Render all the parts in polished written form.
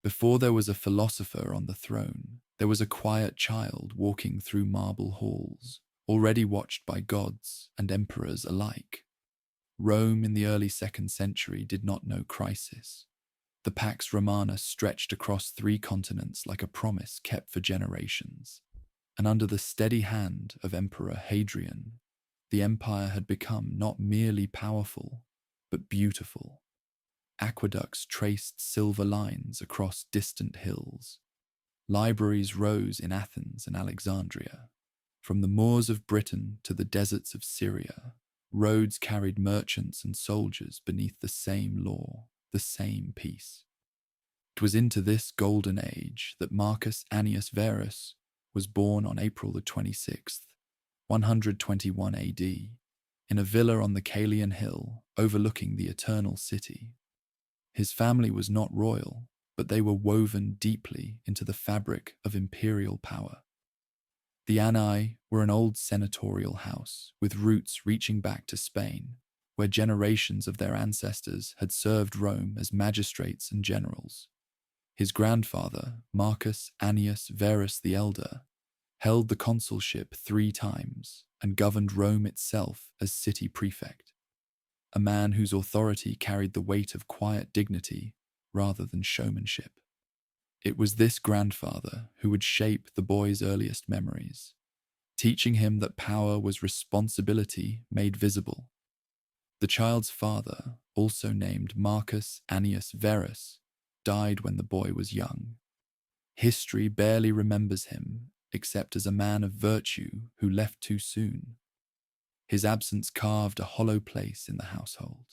Before there was a philosopher on the throne, there was a quiet child walking through marble halls, already watched by gods and emperors alike. Rome in the early 2nd century did not know crisis. The Pax Romana stretched across 3 continents like a promise kept for generations, and under the steady hand of Emperor Hadrian, the empire had become not merely powerful, but beautiful. Aqueducts traced silver lines across distant hills. Libraries rose in Athens and Alexandria. From the moors of Britain to the deserts of Syria, roads carried merchants and soldiers beneath the same law, the same peace. It was into this golden age that Marcus Annius Verus was born on April the 26th, 121 AD, in a villa on the Caelian Hill overlooking the Eternal City. His family was not royal, but they were woven deeply into the fabric of imperial power. The Anni were an old senatorial house with roots reaching back to Spain, where generations of their ancestors had served Rome as magistrates and generals. His grandfather, Marcus Annius Verus the Elder, held the consulship 3 times and governed Rome itself as city prefect, a man whose authority carried the weight of quiet dignity rather than showmanship. It was this grandfather who would shape the boy's earliest memories, teaching him that power was responsibility made visible. The child's father, also named Marcus Annius Verus, died when the boy was young. History barely remembers him except as a man of virtue who left too soon. His absence carved a hollow place in the household,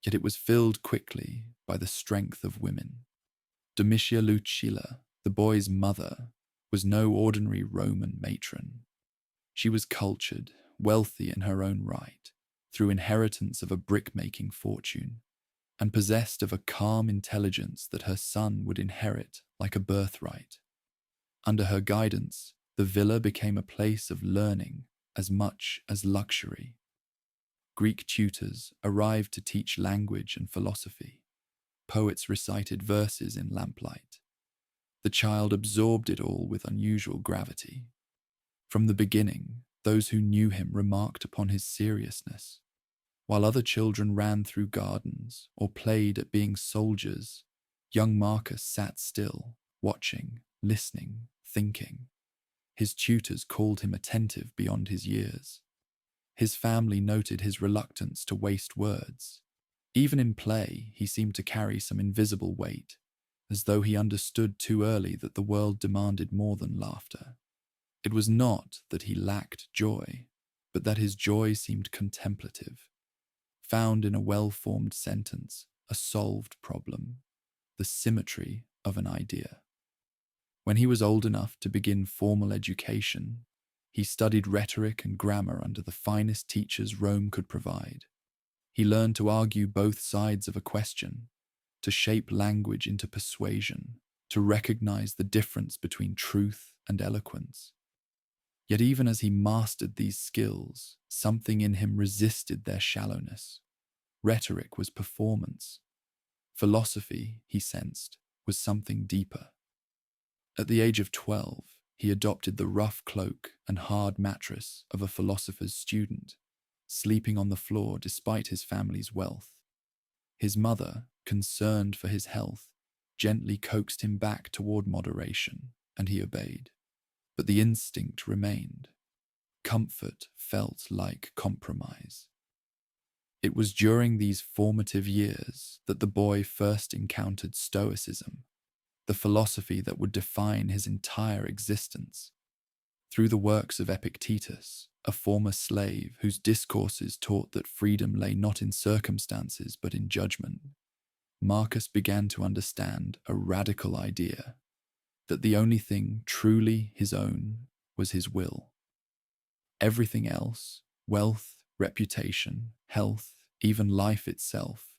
yet it was filled quickly by the strength of women. Domitia Lucilla, the boy's mother, was no ordinary Roman matron. She was cultured, wealthy in her own right, through inheritance of a brick-making fortune, and possessed of a calm intelligence that her son would inherit like a birthright. Under her guidance, the villa became a place of learning as much as luxury. Greek tutors arrived to teach language and philosophy. Poets recited verses in lamplight. The child absorbed it all with unusual gravity. From the beginning, those who knew him remarked upon his seriousness. While other children ran through gardens or played at being soldiers, young Marcus sat still, watching, listening, thinking. His tutors called him attentive beyond his years. His family noted his reluctance to waste words. Even in play, he seemed to carry some invisible weight, as though he understood too early that the world demanded more than laughter. It was not that he lacked joy, but that his joy seemed contemplative, found in a well-formed sentence, a solved problem, the symmetry of an idea. When he was old enough to begin formal education, he studied rhetoric and grammar under the finest teachers Rome could provide. He learned to argue both sides of a question, to shape language into persuasion, to recognize the difference between truth and eloquence. Yet even as he mastered these skills, something in him resisted their shallowness. Rhetoric was performance. Philosophy, he sensed, was something deeper. At the age of 12, he adopted the rough cloak and hard mattress of a philosopher's student, sleeping on the floor despite his family's wealth. His mother, concerned for his health, gently coaxed him back toward moderation, and he obeyed. But the instinct remained. Comfort felt like compromise. It was during these formative years that the boy first encountered Stoicism, the philosophy that would define his entire existence. Through the works of Epictetus, a former slave whose discourses taught that freedom lay not in circumstances but in judgment, Marcus began to understand a radical idea, that the only thing truly his own was his will. Everything else, wealth, reputation, health, even life itself,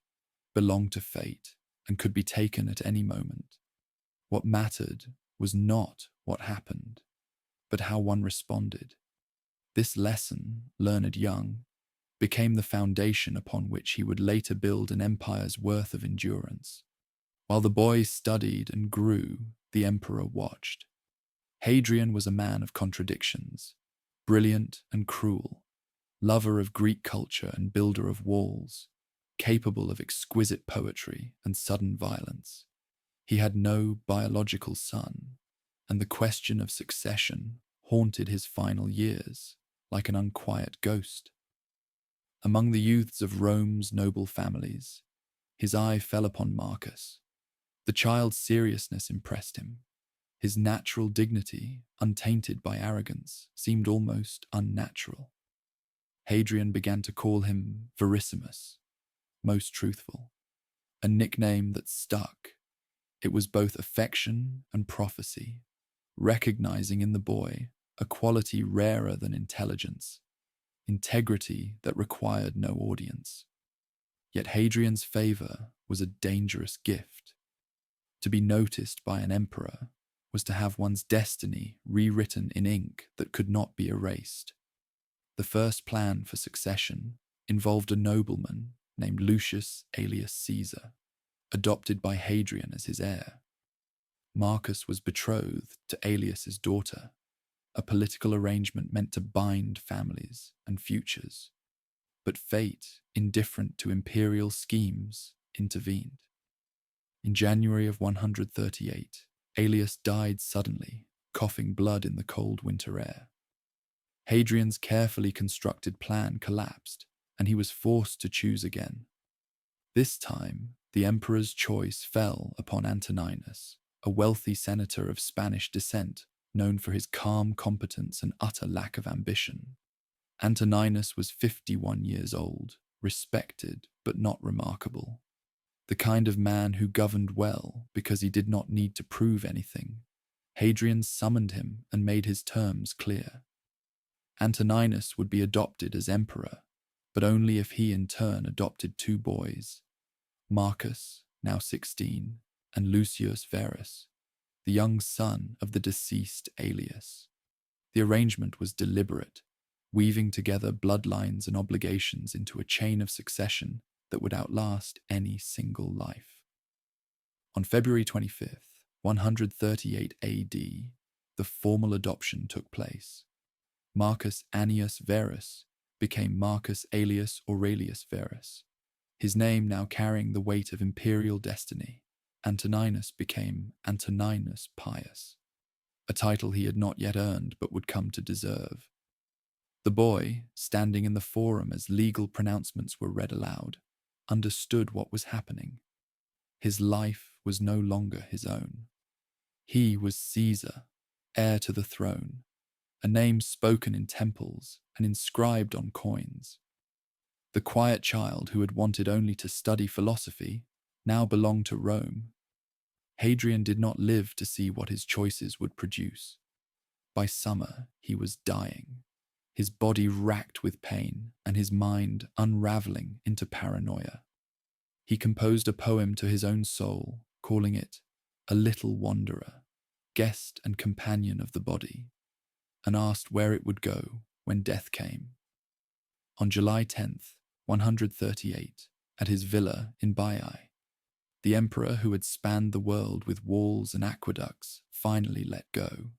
belonged to fate and could be taken at any moment. What mattered was not what happened, but how one responded. This lesson, learned young, became the foundation upon which he would later build an empire's worth of endurance. While the boy studied and grew, the emperor watched. Hadrian was a man of contradictions, brilliant and cruel, lover of Greek culture and builder of walls, capable of exquisite poetry and sudden violence. He had no biological son, and the question of succession haunted his final years like an unquiet ghost. Among the youths of Rome's noble families, his eye fell upon Marcus. The child's seriousness impressed him. His natural dignity, untainted by arrogance, seemed almost unnatural. Hadrian began to call him Verissimus, most truthful, a nickname that stuck. It was both affection and prophecy, recognizing in the boy a quality rarer than intelligence, integrity that required no audience. Yet Hadrian's favor was a dangerous gift. To be noticed by an emperor was to have one's destiny rewritten in ink that could not be erased. The first plan for succession involved a nobleman named Lucius alias Caesar, adopted by Hadrian as his heir. Marcus was betrothed to Aelius's daughter, a political arrangement meant to bind families and futures. But fate, indifferent to imperial schemes, intervened. In January of 138, Aelius died suddenly, coughing blood in the cold winter air. Hadrian's carefully constructed plan collapsed, and he was forced to choose again. This time, the emperor's choice fell upon Antoninus, a wealthy senator of Spanish descent, known for his calm competence and utter lack of ambition. Antoninus was 51 years old, respected but not remarkable. The kind of man who governed well because he did not need to prove anything. Hadrian summoned him and made his terms clear. Antoninus would be adopted as emperor, but only if he in turn adopted two boys, Marcus, now 16, and Lucius Verus, the young son of the deceased Aelius. The arrangement was deliberate, weaving together bloodlines and obligations into a chain of succession that would outlast any single life. On February 25th, 138 AD, the formal adoption took place. Marcus Annius Verus became Marcus Aelius Aurelius Verus, his name now carrying the weight of imperial destiny. Antoninus became Antoninus Pius, a title he had not yet earned but would come to deserve. The boy, standing in the forum as legal pronouncements were read aloud, understood what was happening. His life was no longer his own. He was Caesar, heir to the throne, a name spoken in temples and inscribed on coins. The quiet child who had wanted only to study philosophy now belonged to Rome. Hadrian did not live to see what his choices would produce. By summer, he was dying, his body racked with pain and his mind unraveling into paranoia. He composed a poem to his own soul, calling it A Little Wanderer, Guest and Companion of the Body, and asked where it would go when death came. On July 10th, 138, at his villa in Baiae, the emperor who had spanned the world with walls and aqueducts finally let go.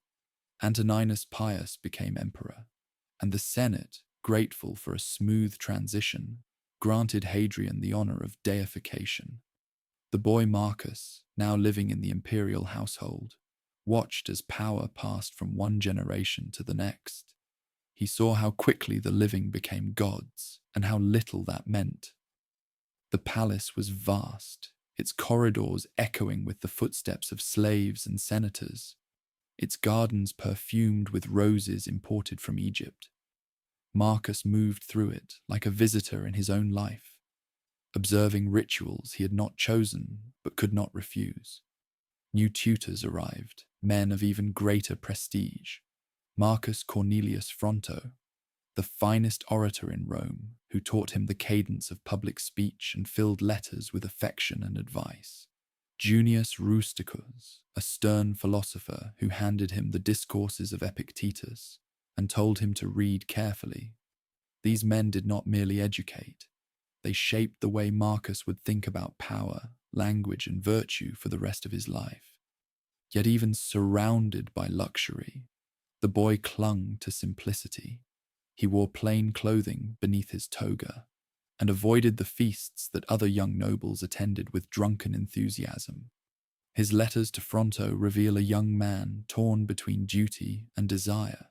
Antoninus Pius became emperor, and the Senate, grateful for a smooth transition, granted Hadrian the honor of deification. The boy Marcus, now living in the imperial household, watched as power passed from one generation to the next. He saw how quickly the living became gods, and how little that meant. The palace was vast, its corridors echoing with the footsteps of slaves and senators, its gardens perfumed with roses imported from Egypt. Marcus moved through it like a visitor in his own life, observing rituals he had not chosen but could not refuse. New tutors arrived, men of even greater prestige. Marcus Cornelius Fronto, the finest orator in Rome, who taught him the cadence of public speech and filled letters with affection and advice. Junius Rusticus, a stern philosopher who handed him the discourses of Epictetus and told him to read carefully. These men did not merely educate. They shaped the way Marcus would think about power, language, and virtue for the rest of his life. Yet even surrounded by luxury, the boy clung to simplicity. He wore plain clothing beneath his toga and avoided the feasts that other young nobles attended with drunken enthusiasm. His letters to Fronto reveal a young man torn between duty and desire,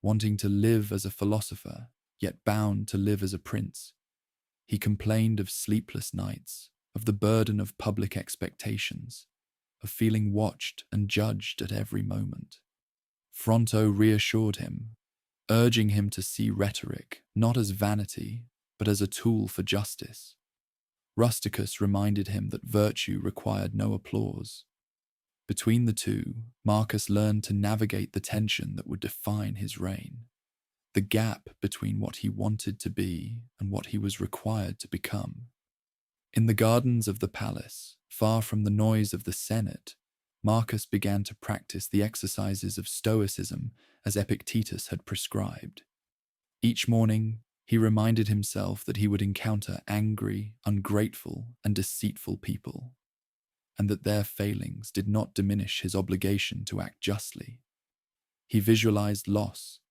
wanting to live as a philosopher, yet bound to live as a prince. He complained of sleepless nights, of the burden of public expectations, of feeling watched and judged at every moment. Fronto reassured him, urging him to see rhetoric not as vanity, but as a tool for justice. Rusticus reminded him that virtue required no applause. Between the two, Marcus learned to navigate the tension that would define his reign, the gap between what he wanted to be and what he was required to become. In the gardens of the palace, far from the noise of the Senate, Marcus began to practice the exercises of Stoicism as Epictetus had prescribed. Each morning, he reminded himself that he would encounter angry, ungrateful, and deceitful people, and that their failings did not diminish his obligation to act justly. He visualized loss,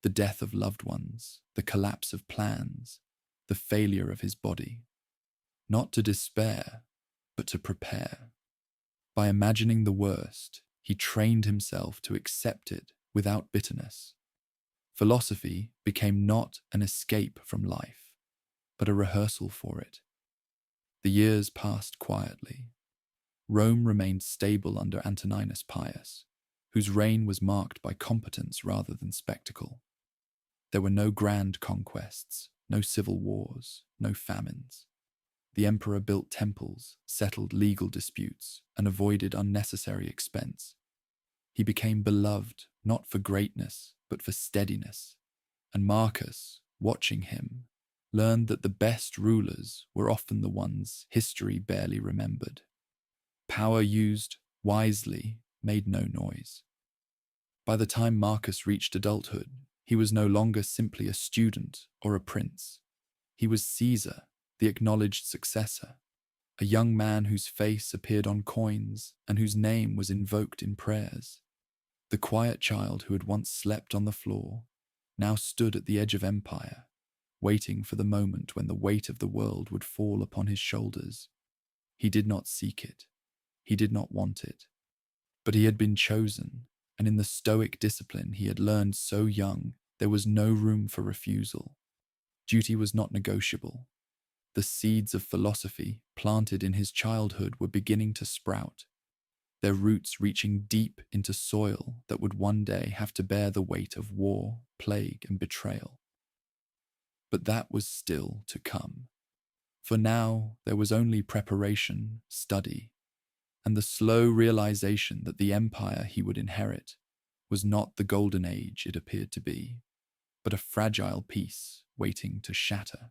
the death of loved ones, the collapse of plans, the failure of his body, not to despair, but to prepare. By imagining the worst, he trained himself to accept it without bitterness. Philosophy became not an escape from life, but a rehearsal for it. The years passed quietly. Rome remained stable under Antoninus Pius, whose reign was marked by competence rather than spectacle. There were no grand conquests, no civil wars, no famines. The emperor built temples, settled legal disputes, and avoided unnecessary expense. He became beloved not for greatness, but for steadiness, and Marcus, watching him, learned that the best rulers were often the ones history barely remembered. Power used wisely made no noise. By the time Marcus reached adulthood, he was no longer simply a student or a prince. He was Caesar, the acknowledged successor, a young man whose face appeared on coins and whose name was invoked in prayers. The quiet child who had once slept on the floor now stood at the edge of empire, waiting for the moment when the weight of the world would fall upon his shoulders. He did not seek it. He did not want it. But he had been chosen, and in the stoic discipline he had learned so young, there was no room for refusal. Duty was not negotiable. The seeds of philosophy planted in his childhood were beginning to sprout, their roots reaching deep into soil that would one day have to bear the weight of war, plague, and betrayal. But that was still to come. For now, there was only preparation, study, and the slow realization that the empire he would inherit was not the golden age it appeared to be, but a fragile piece waiting to shatter.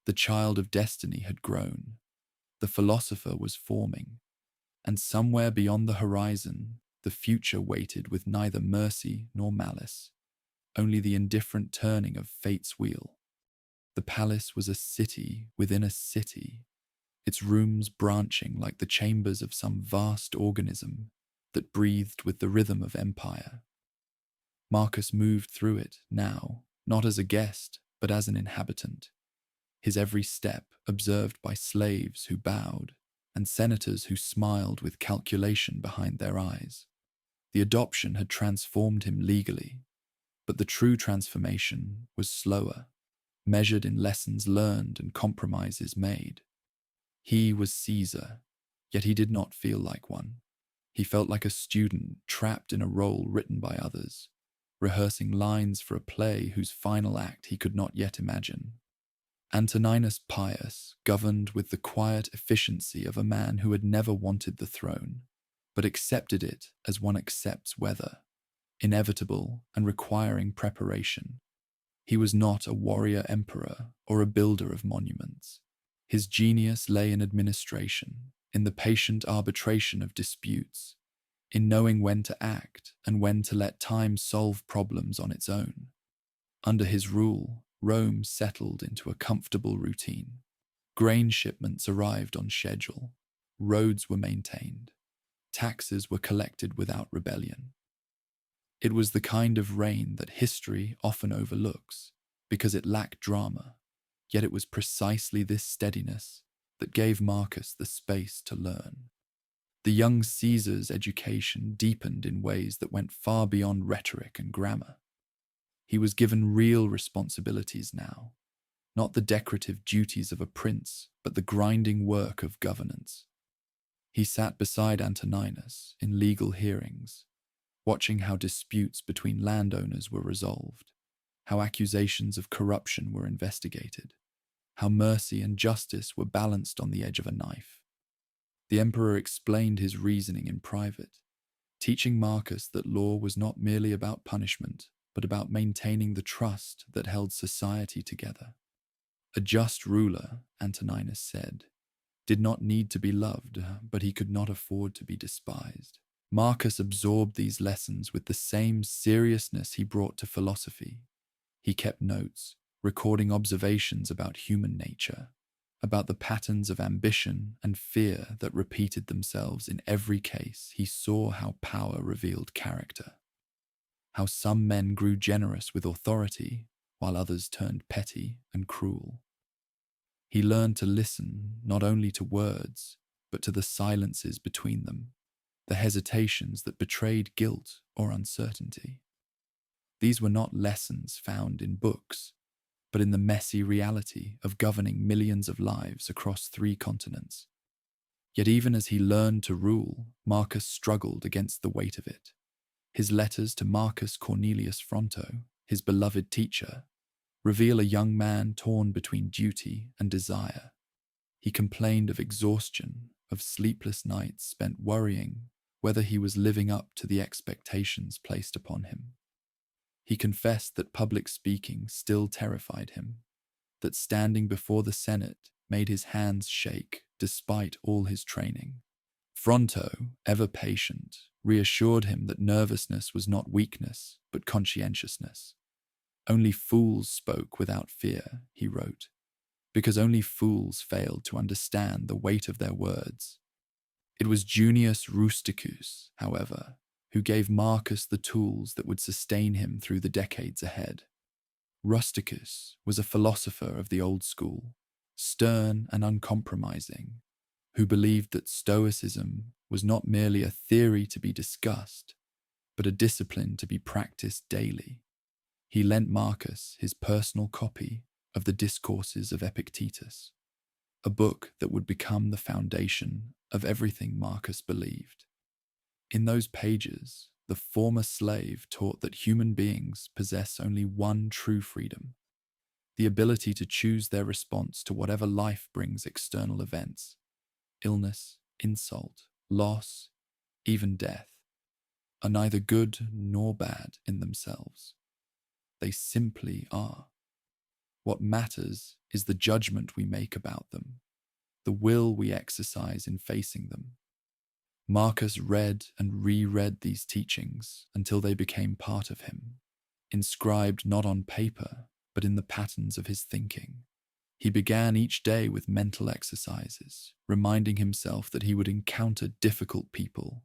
The child of destiny had grown. The philosopher was forming. And somewhere beyond the horizon, the future waited with neither mercy nor malice, only the indifferent turning of fate's wheel. The palace was a city within a city, its rooms branching like the chambers of some vast organism that breathed with the rhythm of empire. Marcus moved through it now, not as a guest, but as an inhabitant, his every step observed by slaves who bowed, and senators who smiled with calculation behind their eyes. The adoption had transformed him legally, but the true transformation was slower, measured in lessons learned and compromises made. He was Caesar, yet he did not feel like one. He felt like a student trapped in a role written by others, rehearsing lines for a play whose final act he could not yet imagine. Antoninus Pius governed with the quiet efficiency of a man who had never wanted the throne, but accepted it as one accepts weather, inevitable and requiring preparation. He was not a warrior emperor or a builder of monuments. His genius lay in administration, in the patient arbitration of disputes, in knowing when to act and when to let time solve problems on its own. Under his rule, Rome settled into a comfortable routine. Grain shipments arrived on schedule. Roads were maintained. Taxes were collected without rebellion. It was the kind of reign that history often overlooks because it lacked drama, yet it was precisely this steadiness that gave Marcus the space to learn. The young Caesar's education deepened in ways that went far beyond rhetoric and grammar. He was given real responsibilities now, not the decorative duties of a prince, but the grinding work of governance. He sat beside Antoninus in legal hearings, watching how disputes between landowners were resolved, how accusations of corruption were investigated, how mercy and justice were balanced on the edge of a knife. The emperor explained his reasoning in private, teaching Marcus that law was not merely about punishment, but about maintaining the trust that held society together. A just ruler, Antoninus said, did not need to be loved, but he could not afford to be despised. Marcus absorbed these lessons with the same seriousness he brought to philosophy. He kept notes, recording observations about human nature, about the patterns of ambition and fear that repeated themselves in every case. He saw how power revealed character, how some men grew generous with authority, while others turned petty and cruel. He learned to listen not only to words, but to the silences between them, the hesitations that betrayed guilt or uncertainty. These were not lessons found in books, but in the messy reality of governing millions of lives across 3 continents. Yet even as he learned to rule, Marcus struggled against the weight of it. His letters to Marcus Cornelius Fronto, his beloved teacher, reveal a young man torn between duty and desire. He complained of exhaustion, of sleepless nights spent worrying whether he was living up to the expectations placed upon him. He confessed that public speaking still terrified him, that standing before the Senate made his hands shake despite all his training. Fronto, ever patient, reassured him that nervousness was not weakness, but conscientiousness. Only fools spoke without fear, he wrote, because only fools failed to understand the weight of their words. It was Junius Rusticus, however, who gave Marcus the tools that would sustain him through the decades ahead. Rusticus was a philosopher of the old school, stern and uncompromising, who believed that Stoicism was not merely a theory to be discussed, but a discipline to be practiced daily. He lent Marcus his personal copy of the Discourses of Epictetus, a book that would become the foundation of everything Marcus believed. In those pages, the former slave taught that human beings possess only one true freedom, the ability to choose their response to whatever life brings external events, illness, insult, loss, even death, are neither good nor bad in themselves. They simply are. What matters is the judgment we make about them, the will we exercise in facing them. Marcus read and reread these teachings until they became part of him, inscribed not on paper, but in the patterns of his thinking. He began each day with mental exercises, reminding himself that he would encounter difficult people,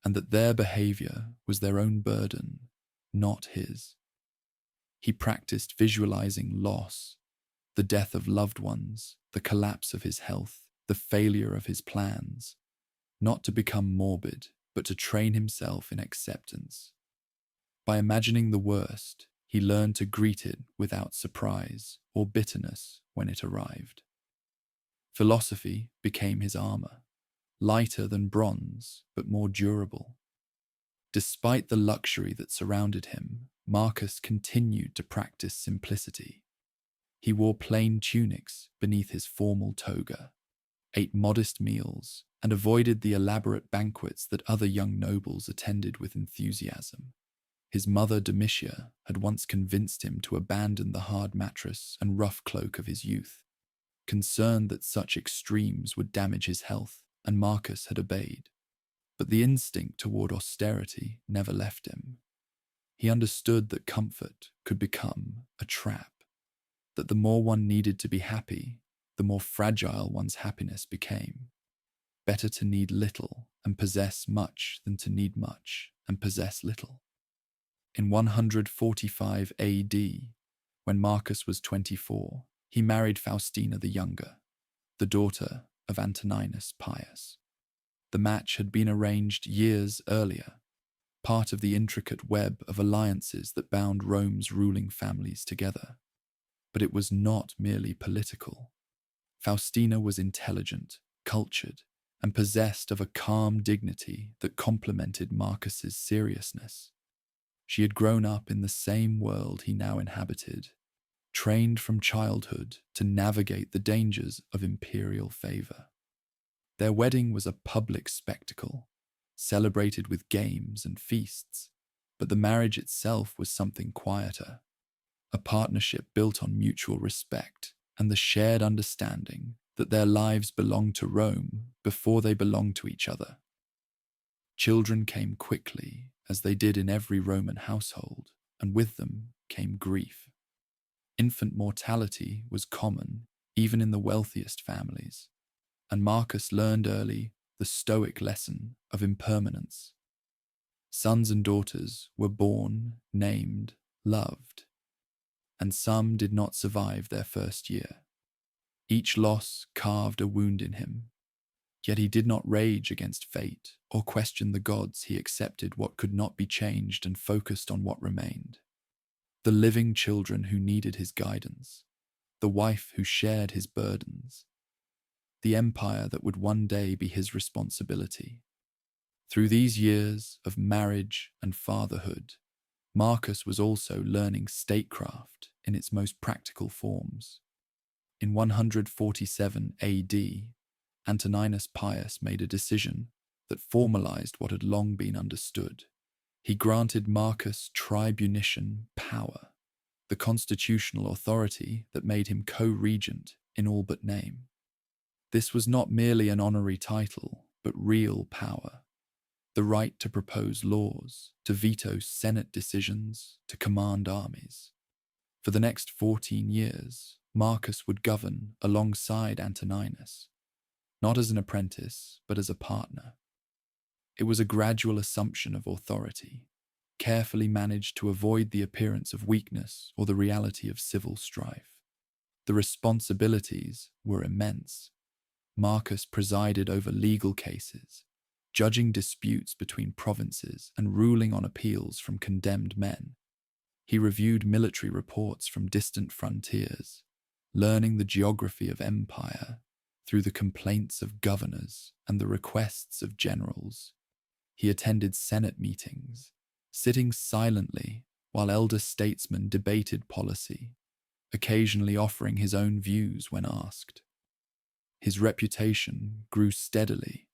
and that their behavior was their own burden, not his. He practiced visualizing loss, the death of loved ones, the collapse of his health, the failure of his plans, not to become morbid, but to train himself in acceptance. By imagining the worst, he learned to greet it without surprise or bitterness when it arrived. Philosophy became his armor, lighter than bronze, but more durable. Despite the luxury that surrounded him, Marcus continued to practice simplicity. He wore plain tunics beneath his formal toga, ate modest meals, and avoided the elaborate banquets that other young nobles attended with enthusiasm. His mother Domitia had once convinced him to abandon the hard mattress and rough cloak of his youth, concerned that such extremes would damage his health, and Marcus had obeyed. But the instinct toward austerity never left him. He understood that comfort could become a trap, that the more one needed to be happy, the more fragile one's happiness became. Better to need little and possess much than to need much and possess little. In 145 AD, when Marcus was 24, he married Faustina the Younger, the daughter of Antoninus Pius. The match had been arranged years earlier, part of the intricate web of alliances that bound Rome's ruling families together. But it was not merely political. Faustina was intelligent, cultured, and possessed of a calm dignity that complemented Marcus's seriousness. She had grown up in the same world he now inhabited, trained from childhood to navigate the dangers of imperial favor. Their wedding was a public spectacle, celebrated with games and feasts, but the marriage itself was something quieter, a partnership built on mutual respect and the shared understanding that their lives belonged to Rome before they belonged to each other. Children came quickly, as they did in every Roman household, and with them came grief. Infant mortality was common even in the wealthiest families, and Marcus learned early the Stoic lesson of impermanence. Sons and daughters were born, named, loved, and some did not survive their first year. Each loss carved a wound in him, yet he did not rage against fate or question the gods. He accepted what could not be changed and focused on what remained. The living children who needed his guidance, the wife who shared his burdens, the empire that would one day be his responsibility. Through these years of marriage and fatherhood, Marcus was also learning statecraft in its most practical forms. In 147 AD, Antoninus Pius made a decision that formalized what had long been understood. He granted Marcus tribunician power, the constitutional authority that made him co-regent in all but name. This was not merely an honorary title, but real power. The right to propose laws, to veto Senate decisions, to command armies. For the next 14 years, Marcus would govern alongside Antoninus, not as an apprentice, but as a partner. It was a gradual assumption of authority, carefully managed to avoid the appearance of weakness or the reality of civil strife. The responsibilities were immense. Marcus presided over legal cases, judging disputes between provinces and ruling on appeals from condemned men. He reviewed military reports from distant frontiers, learning the geography of empire through the complaints of governors and the requests of generals. He attended Senate meetings, sitting silently while elder statesmen debated policy, occasionally offering his own views when asked. His reputation grew steadily.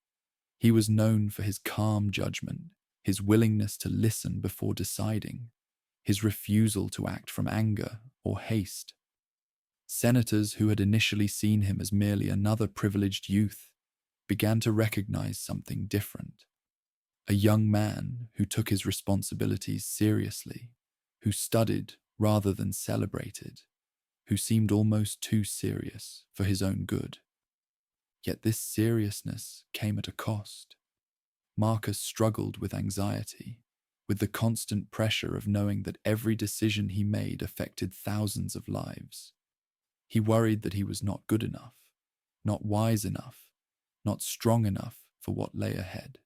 He was known for his calm judgment, his willingness to listen before deciding, his refusal to act from anger or haste. Senators who had initially seen him as merely another privileged youth began to recognize something different. A young man who took his responsibilities seriously, who studied rather than celebrated, who seemed almost too serious for his own good. Yet this seriousness came at a cost. Marcus struggled with anxiety, with the constant pressure of knowing that every decision he made affected thousands of lives. He worried that he was not good enough, not wise enough, not strong enough for what lay ahead.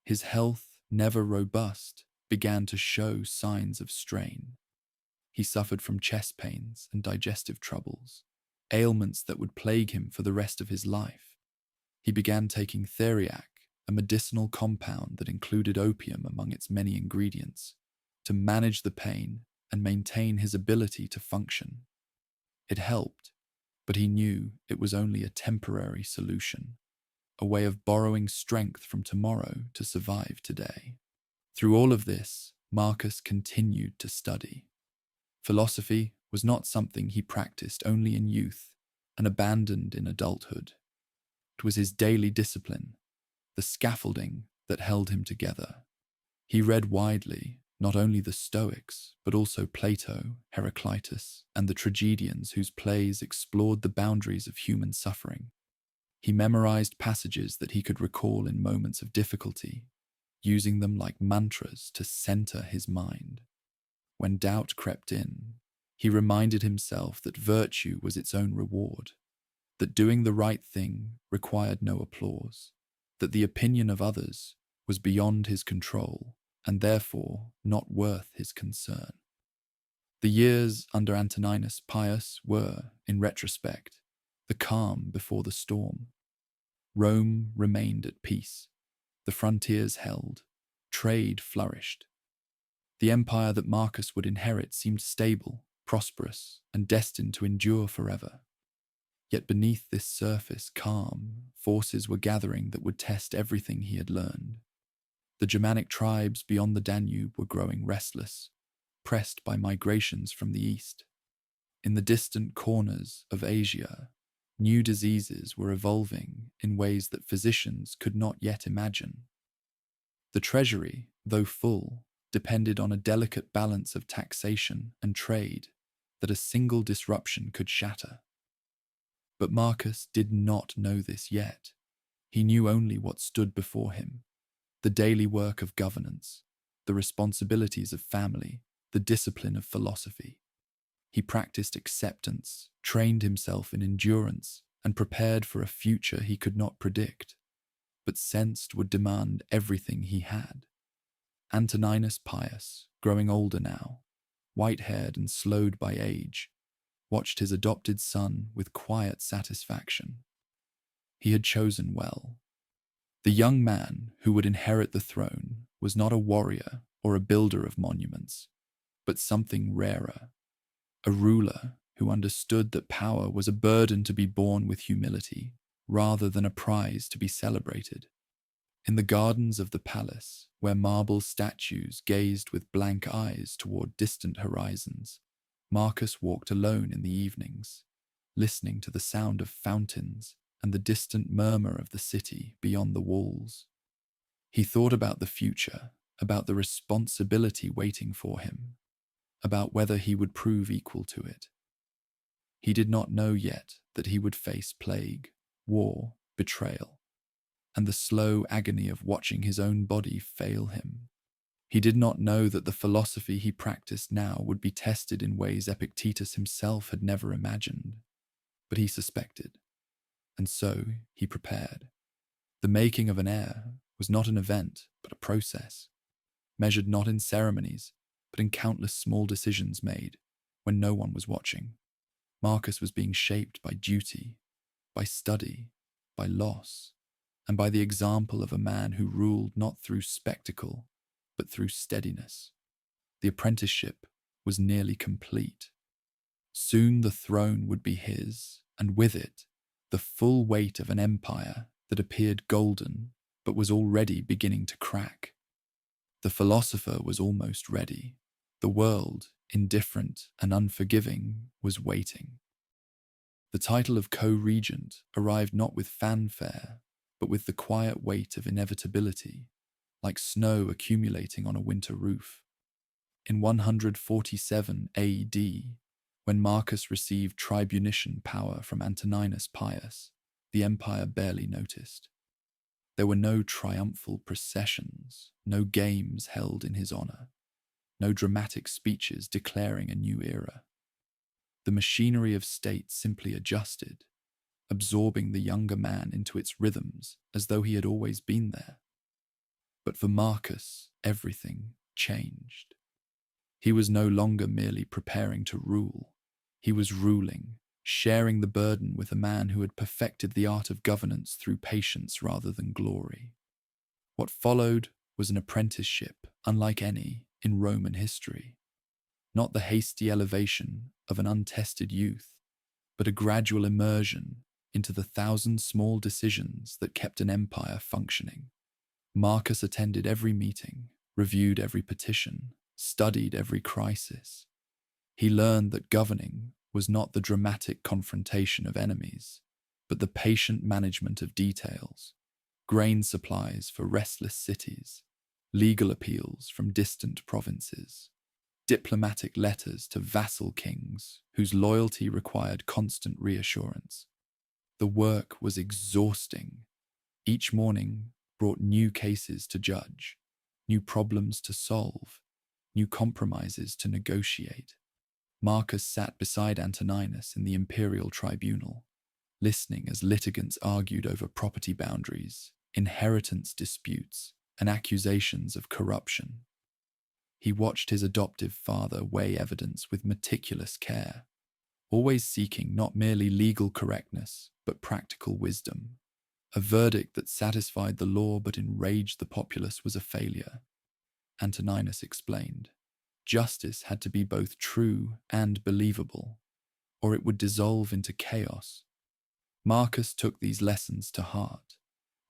His health, never robust, began to show signs of strain. He suffered from chest pains and digestive troubles, ailments that would plague him for the rest of his life. He began taking theriac, a medicinal compound that included opium among its many ingredients, to manage the pain and maintain his ability to function. It helped, but he knew it was only a temporary solution, a way of borrowing strength from tomorrow to survive today. Through all of this, Marcus continued to study. Philosophy was not something he practiced only in youth and abandoned in adulthood. It was his daily discipline, the scaffolding that held him together. He read widely, not only the Stoics, but also Plato, Heraclitus, and the tragedians whose plays explored the boundaries of human suffering. He memorized passages that he could recall in moments of difficulty, using them like mantras to center his mind. When doubt crept in, he reminded himself that virtue was its own reward, that doing the right thing required no applause, that the opinion of others was beyond his control and therefore not worth his concern. The years under Antoninus Pius were, in retrospect, the calm before the storm. Rome remained at peace, the frontiers held, trade flourished. The empire that Marcus would inherit seemed stable, prosperous, and destined to endure forever. Yet beneath this surface calm, forces were gathering that would test everything he had learned. The Germanic tribes beyond the Danube were growing restless, pressed by migrations from the east. In the distant corners of Asia, new diseases were evolving in ways that physicians could not yet imagine. The treasury, though full, depended on a delicate balance of taxation and trade that a single disruption could shatter. But Marcus did not know this yet. He knew only what stood before him: the daily work of governance, the responsibilities of family, the discipline of philosophy. He practiced acceptance, trained himself in endurance, and prepared for a future he could not predict, but sensed would demand everything he had. Antoninus Pius, growing older now, white-haired and slowed by age, watched his adopted son with quiet satisfaction. He had chosen well. The young man who would inherit the throne was not a warrior or a builder of monuments, but something rarer, a ruler who understood that power was a burden to be borne with humility rather than a prize to be celebrated. In the gardens of the palace, where marble statues gazed with blank eyes toward distant horizons, Marcus walked alone in the evenings, listening to the sound of fountains and the distant murmur of the city beyond the walls. He thought about the future, about the responsibility waiting for him, about whether he would prove equal to it. He did not know yet that he would face plague, war, betrayal, and the slow agony of watching his own body fail him. He did not know that the philosophy he practiced now would be tested in ways Epictetus himself had never imagined, but he suspected. And so he prepared. The making of an heir was not an event, but a process, measured not in ceremonies, but in countless small decisions made when no one was watching. Marcus was being shaped by duty, by study, by loss, and by the example of a man who ruled not through spectacle, but through steadiness. The apprenticeship was nearly complete. Soon the throne would be his, and with it, the full weight of an empire that appeared golden, but was already beginning to crack. The philosopher was almost ready. The world, indifferent and unforgiving, was waiting. The title of co-regent arrived not with fanfare, but with the quiet weight of inevitability, like snow accumulating on a winter roof. In 147 AD, when Marcus received tribunician power from Antoninus Pius, the empire barely noticed. There were no triumphal processions, no games held in his honor, no dramatic speeches declaring a new era. The machinery of state simply adjusted, absorbing the younger man into its rhythms as though he had always been there. But for Marcus, everything changed. He was no longer merely preparing to rule. He was ruling, sharing the burden with a man who had perfected the art of governance through patience rather than glory. What followed was an apprenticeship unlike any in Roman history. Not the hasty elevation of an untested youth, but a gradual immersion into the thousand small decisions that kept an empire functioning. Marcus attended every meeting, reviewed every petition, studied every crisis. He learned that governing was not the dramatic confrontation of enemies, but the patient management of details, grain supplies for restless cities, legal appeals from distant provinces, diplomatic letters to vassal kings whose loyalty required constant reassurance. The work was exhausting. Each morning brought new cases to judge, new problems to solve, new compromises to negotiate. Marcus sat beside Antoninus in the imperial tribunal, listening as litigants argued over property boundaries, inheritance disputes, and accusations of corruption. He watched his adoptive father weigh evidence with meticulous care, always seeking not merely legal correctness, but practical wisdom. A verdict that satisfied the law but enraged the populace was a failure. Antoninus explained. Justice had to be both true and believable, or it would dissolve into chaos. Marcus took these lessons to heart,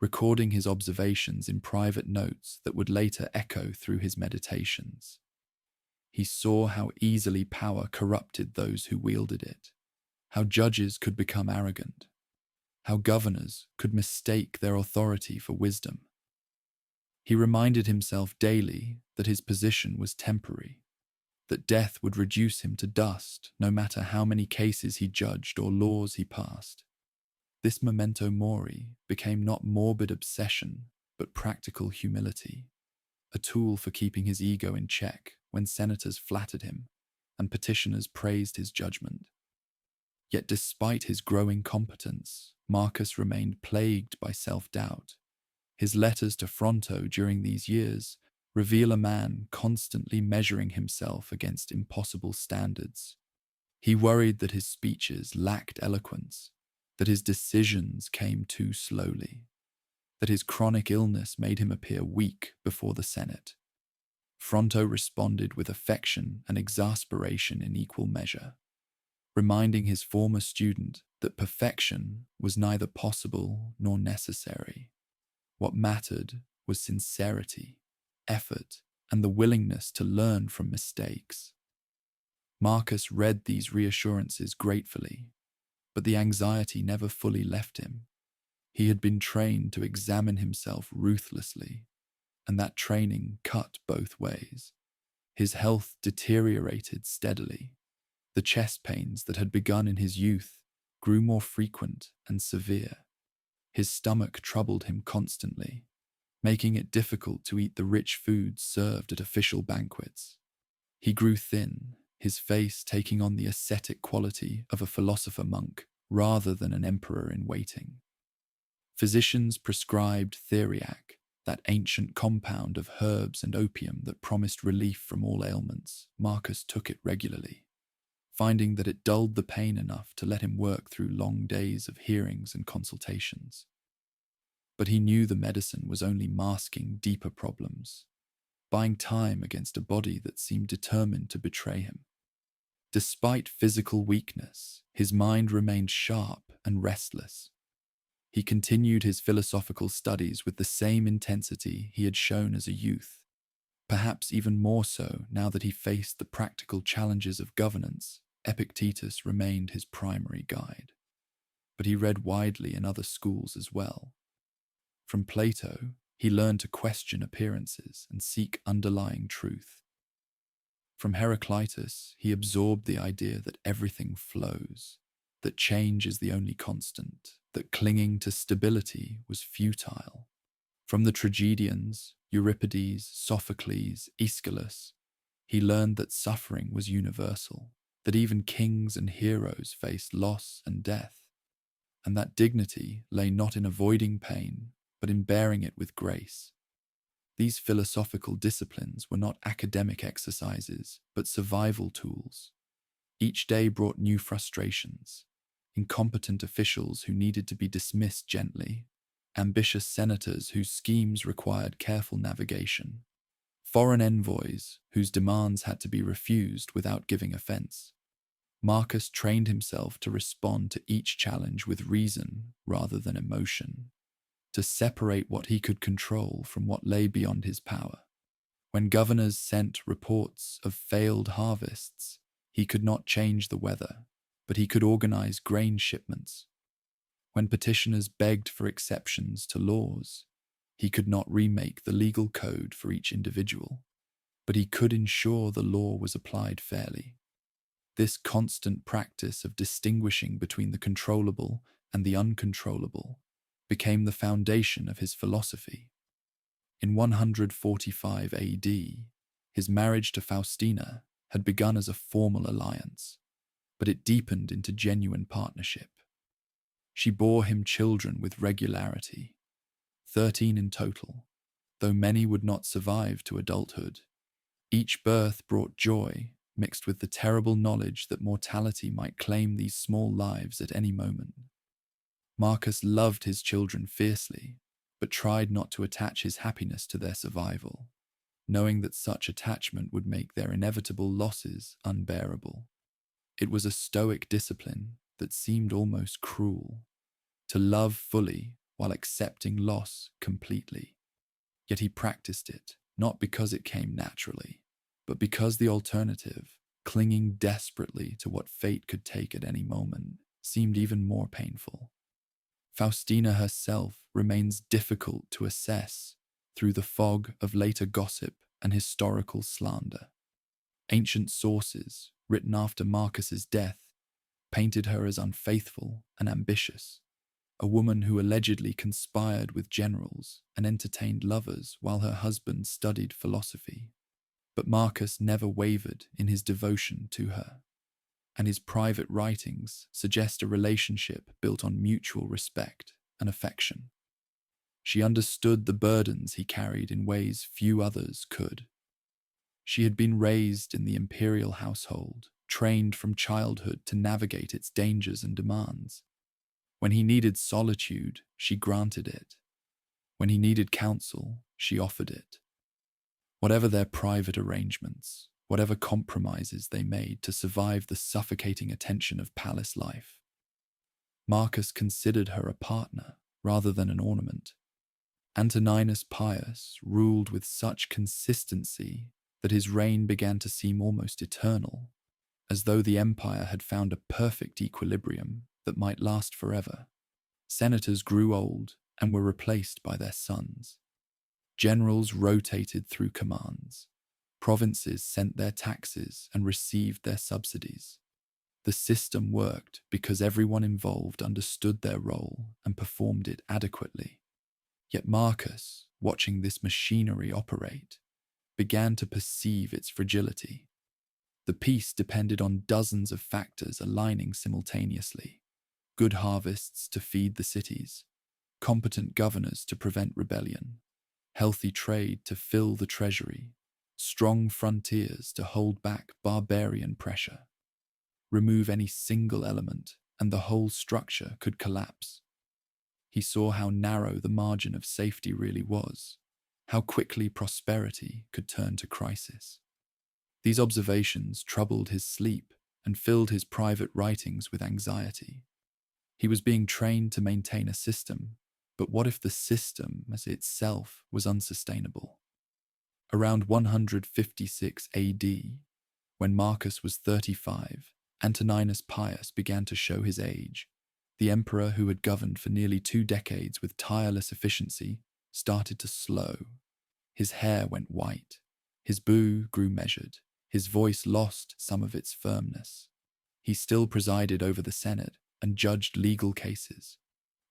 recording his observations in private notes that would later echo through his meditations. He saw how easily power corrupted those who wielded it, how judges could become arrogant, how governors could mistake their authority for wisdom. He reminded himself daily that his position was temporary, that death would reduce him to dust no matter how many cases he judged or laws he passed. This memento mori became not morbid obsession, but practical humility, a tool for keeping his ego in check when senators flattered him and petitioners praised his judgment. Yet despite his growing competence, Marcus remained plagued by self-doubt. His letters to Fronto during these years reveal a man constantly measuring himself against impossible standards. He worried that his speeches lacked eloquence, that his decisions came too slowly, that his chronic illness made him appear weak before the Senate. Fronto responded with affection and exasperation in equal measure, reminding his former student that perfection was neither possible nor necessary. What mattered was sincerity, effort, and the willingness to learn from mistakes. Marcus read these reassurances gratefully, but the anxiety never fully left him. He had been trained to examine himself ruthlessly, and that training cut both ways. His health deteriorated steadily. The chest pains that had begun in his youth grew more frequent and severe. His stomach troubled him constantly, making it difficult to eat the rich foods served at official banquets. He grew thin, his face taking on the ascetic quality of a philosopher monk rather than an emperor in waiting. Physicians prescribed theriac, that ancient compound of herbs and opium that promised relief from all ailments. Marcus took it regularly, finding that it dulled the pain enough to let him work through long days of hearings and consultations. But he knew the medicine was only masking deeper problems, buying time against a body that seemed determined to betray him. Despite physical weakness, his mind remained sharp and restless. He continued his philosophical studies with the same intensity he had shown as a youth, perhaps even more so now that he faced the practical challenges of governance. Epictetus remained his primary guide, but he read widely in other schools as well. From Plato, he learned to question appearances and seek underlying truth. From Heraclitus, he absorbed the idea that everything flows, that change is the only constant, that clinging to stability was futile. From the tragedians, Euripides, Sophocles, Aeschylus, he learned that suffering was universal, that even kings and heroes faced loss and death, and that dignity lay not in avoiding pain, but in bearing it with grace. These philosophical disciplines were not academic exercises, but survival tools. Each day brought new frustrations, incompetent officials who needed to be dismissed gently, ambitious senators whose schemes required careful navigation, foreign envoys whose demands had to be refused without giving offense. Marcus trained himself to respond to each challenge with reason rather than emotion, to separate what he could control from what lay beyond his power. When governors sent reports of failed harvests, he could not change the weather, but he could organize grain shipments. When petitioners begged for exceptions to laws, He could not remake the legal code for each individual, but he could ensure the law was applied fairly. This constant practice of distinguishing between the controllable and the uncontrollable became the foundation of his philosophy. In 145 AD, his marriage to Faustina had begun as a formal alliance, but it deepened into genuine partnership. She bore him children with regularity, 13 in total, though many would not survive to adulthood. Each birth brought joy, mixed with the terrible knowledge that mortality might claim these small lives at any moment. Marcus loved his children fiercely, but tried not to attach his happiness to their survival, knowing that such attachment would make their inevitable losses unbearable. It was a stoic discipline that seemed almost cruel, to love fully while accepting loss completely. Yet he practiced it, not because it came naturally, but because the alternative, clinging desperately to what fate could take at any moment, seemed even more painful. Faustina herself remains difficult to assess through the fog of later gossip and historical slander. Ancient sources, written after Marcus's death, painted her as unfaithful and ambitious, a woman who allegedly conspired with generals and entertained lovers while her husband studied philosophy. But Marcus never wavered in his devotion to her, and his private writings suggest a relationship built on mutual respect and affection. She understood the burdens he carried in ways few others could. She had been raised in the imperial household, trained from childhood to navigate its dangers and demands. When he needed solitude, she granted it. When he needed counsel, she offered it. Whatever their private arrangements, whatever compromises they made to survive the suffocating attention of palace life, Marcus considered her a partner rather than an ornament. Antoninus Pius ruled with such consistency that his reign began to seem almost eternal, as though the empire had found a perfect equilibrium that might last forever. Senators grew old and were replaced by their sons. Generals rotated through commands. Provinces sent their taxes and received their subsidies. The system worked because everyone involved understood their role and performed it adequately. Yet Marcus, watching this machinery operate, began to perceive its fragility. The peace depended on dozens of factors aligning simultaneously: good harvests to feed the cities, competent governors to prevent rebellion, healthy trade to fill the treasury, strong frontiers to hold back barbarian pressure. Remove any single element, and the whole structure could collapse. He saw how narrow the margin of safety really was, how quickly prosperity could turn to crisis. These observations troubled his sleep and filled his private writings with anxiety. He was being trained to maintain a system, but what if the system as itself was unsustainable? Around 156 AD, when Marcus was 35, Antoninus Pius began to show his age. The emperor, who had governed for nearly 2 decades with tireless efficiency, started to slow. His hair went white. His bow grew measured. His voice lost some of its firmness. He still presided over the Senate and judged legal cases,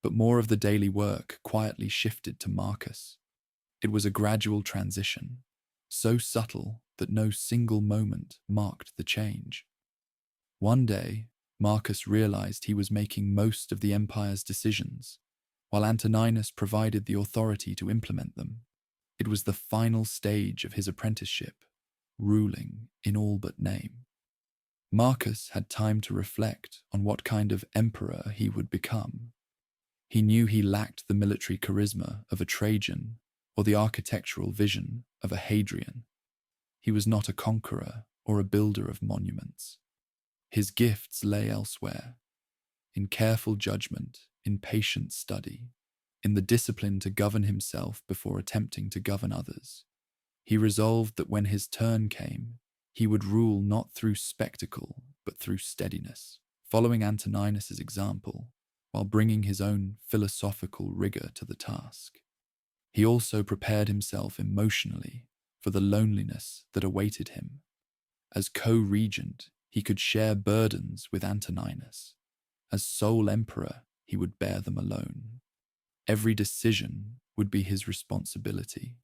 but more of the daily work quietly shifted to Marcus. It was a gradual transition, so subtle that no single moment marked the change. One day, Marcus realized he was making most of the empire's decisions, while Antoninus provided the authority to implement them. It was the final stage of his apprenticeship, ruling in all but name. Marcus had time to reflect on what kind of emperor he would become. He knew he lacked the military charisma of a Trajan or the architectural vision of a Hadrian. He was not a conqueror or a builder of monuments. His gifts lay elsewhere, in careful judgment, in patient study, in the discipline to govern himself before attempting to govern others. He resolved that when his turn came, he would rule not through spectacle, but through steadiness, following Antoninus's example, while bringing his own philosophical rigor to the task. He also prepared himself emotionally for the loneliness that awaited him. As co-regent, he could share burdens with Antoninus. As sole emperor, he would bear them alone. Every decision would be his responsibility,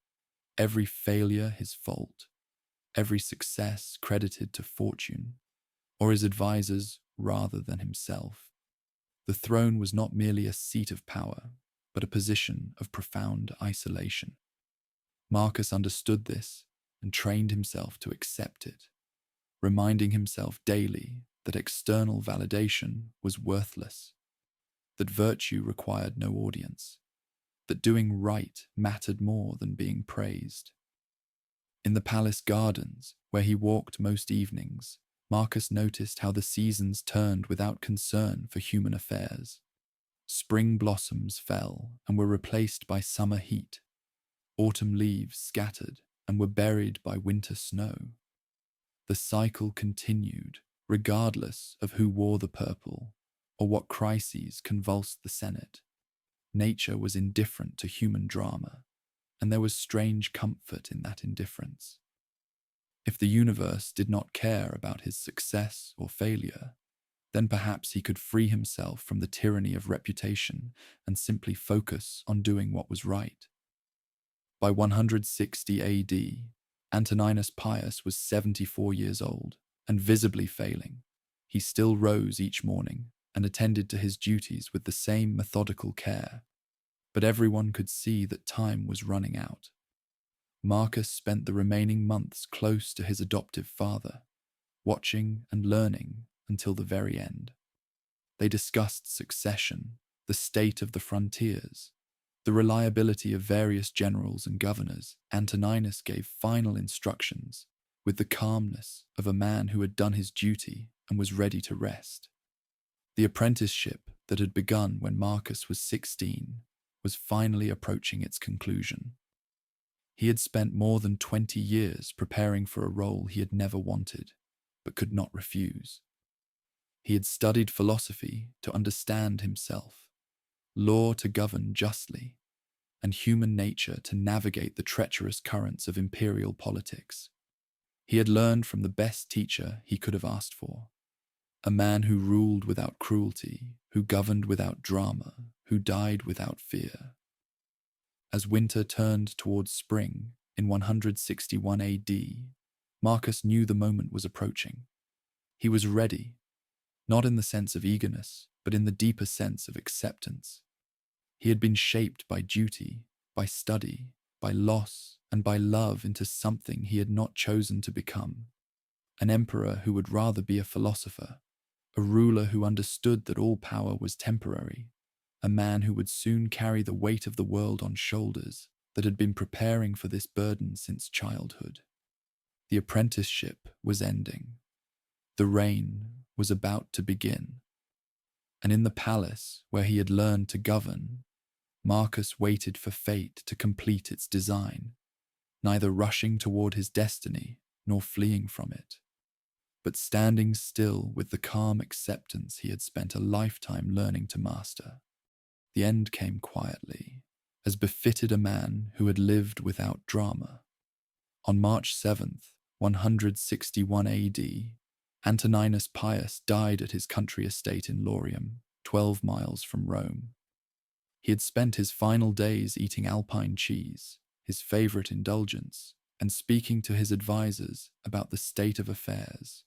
every failure his fault, every success credited to fortune, or his advisors rather than himself. The throne was not merely a seat of power, but a position of profound isolation. Marcus understood this and trained himself to accept it, reminding himself daily that external validation was worthless, that virtue required no audience, that doing right mattered more than being praised. In the palace gardens, where he walked most evenings, Marcus noticed how the seasons turned without concern for human affairs. Spring blossoms fell and were replaced by summer heat. Autumn leaves scattered and were buried by winter snow. The cycle continued, regardless of who wore the purple or what crises convulsed the Senate. Nature was indifferent to human drama, and there was strange comfort in that indifference. If the universe did not care about his success or failure, then perhaps he could free himself from the tyranny of reputation and simply focus on doing what was right. By 160 AD, Antoninus Pius was 74 years old and visibly failing. He still rose each morning and attended to his duties with the same methodical care, but everyone could see that time was running out. Marcus spent the remaining months close to his adoptive father, watching and learning until the very end. They discussed succession, the state of the frontiers, the reliability of various generals and governors. Antoninus gave final instructions with the calmness of a man who had done his duty and was ready to rest. The apprenticeship that had begun when Marcus was 16 was finally approaching its conclusion. He had spent more than 20 years preparing for a role he had never wanted, but could not refuse. He had studied philosophy to understand himself, law to govern justly, and human nature to navigate the treacherous currents of imperial politics. He had learned from the best teacher he could have asked for, a man who ruled without cruelty, who governed without drama, who died without fear. As winter turned towards spring in 161 AD, Marcus knew the moment was approaching. He was ready, not in the sense of eagerness, but in the deeper sense of acceptance. He had been shaped by duty, by study, by loss, and by love into something he had not chosen to become. An emperor who would rather be a philosopher, a ruler who understood that all power was temporary, a man who would soon carry the weight of the world on shoulders that had been preparing for this burden since childhood. The apprenticeship was ending. The reign was about to begin. And in the palace where he had learned to govern, Marcus waited for fate to complete its design, neither rushing toward his destiny nor fleeing from it, but standing still with the calm acceptance he had spent a lifetime learning to master. The end came quietly, as befitted a man who had lived without drama. On March 7th, 161 AD, Antoninus Pius died at his country estate in Lorium, 12 miles from Rome. He had spent his final days eating Alpine cheese, his favorite indulgence, and speaking to his advisors about the state of affairs,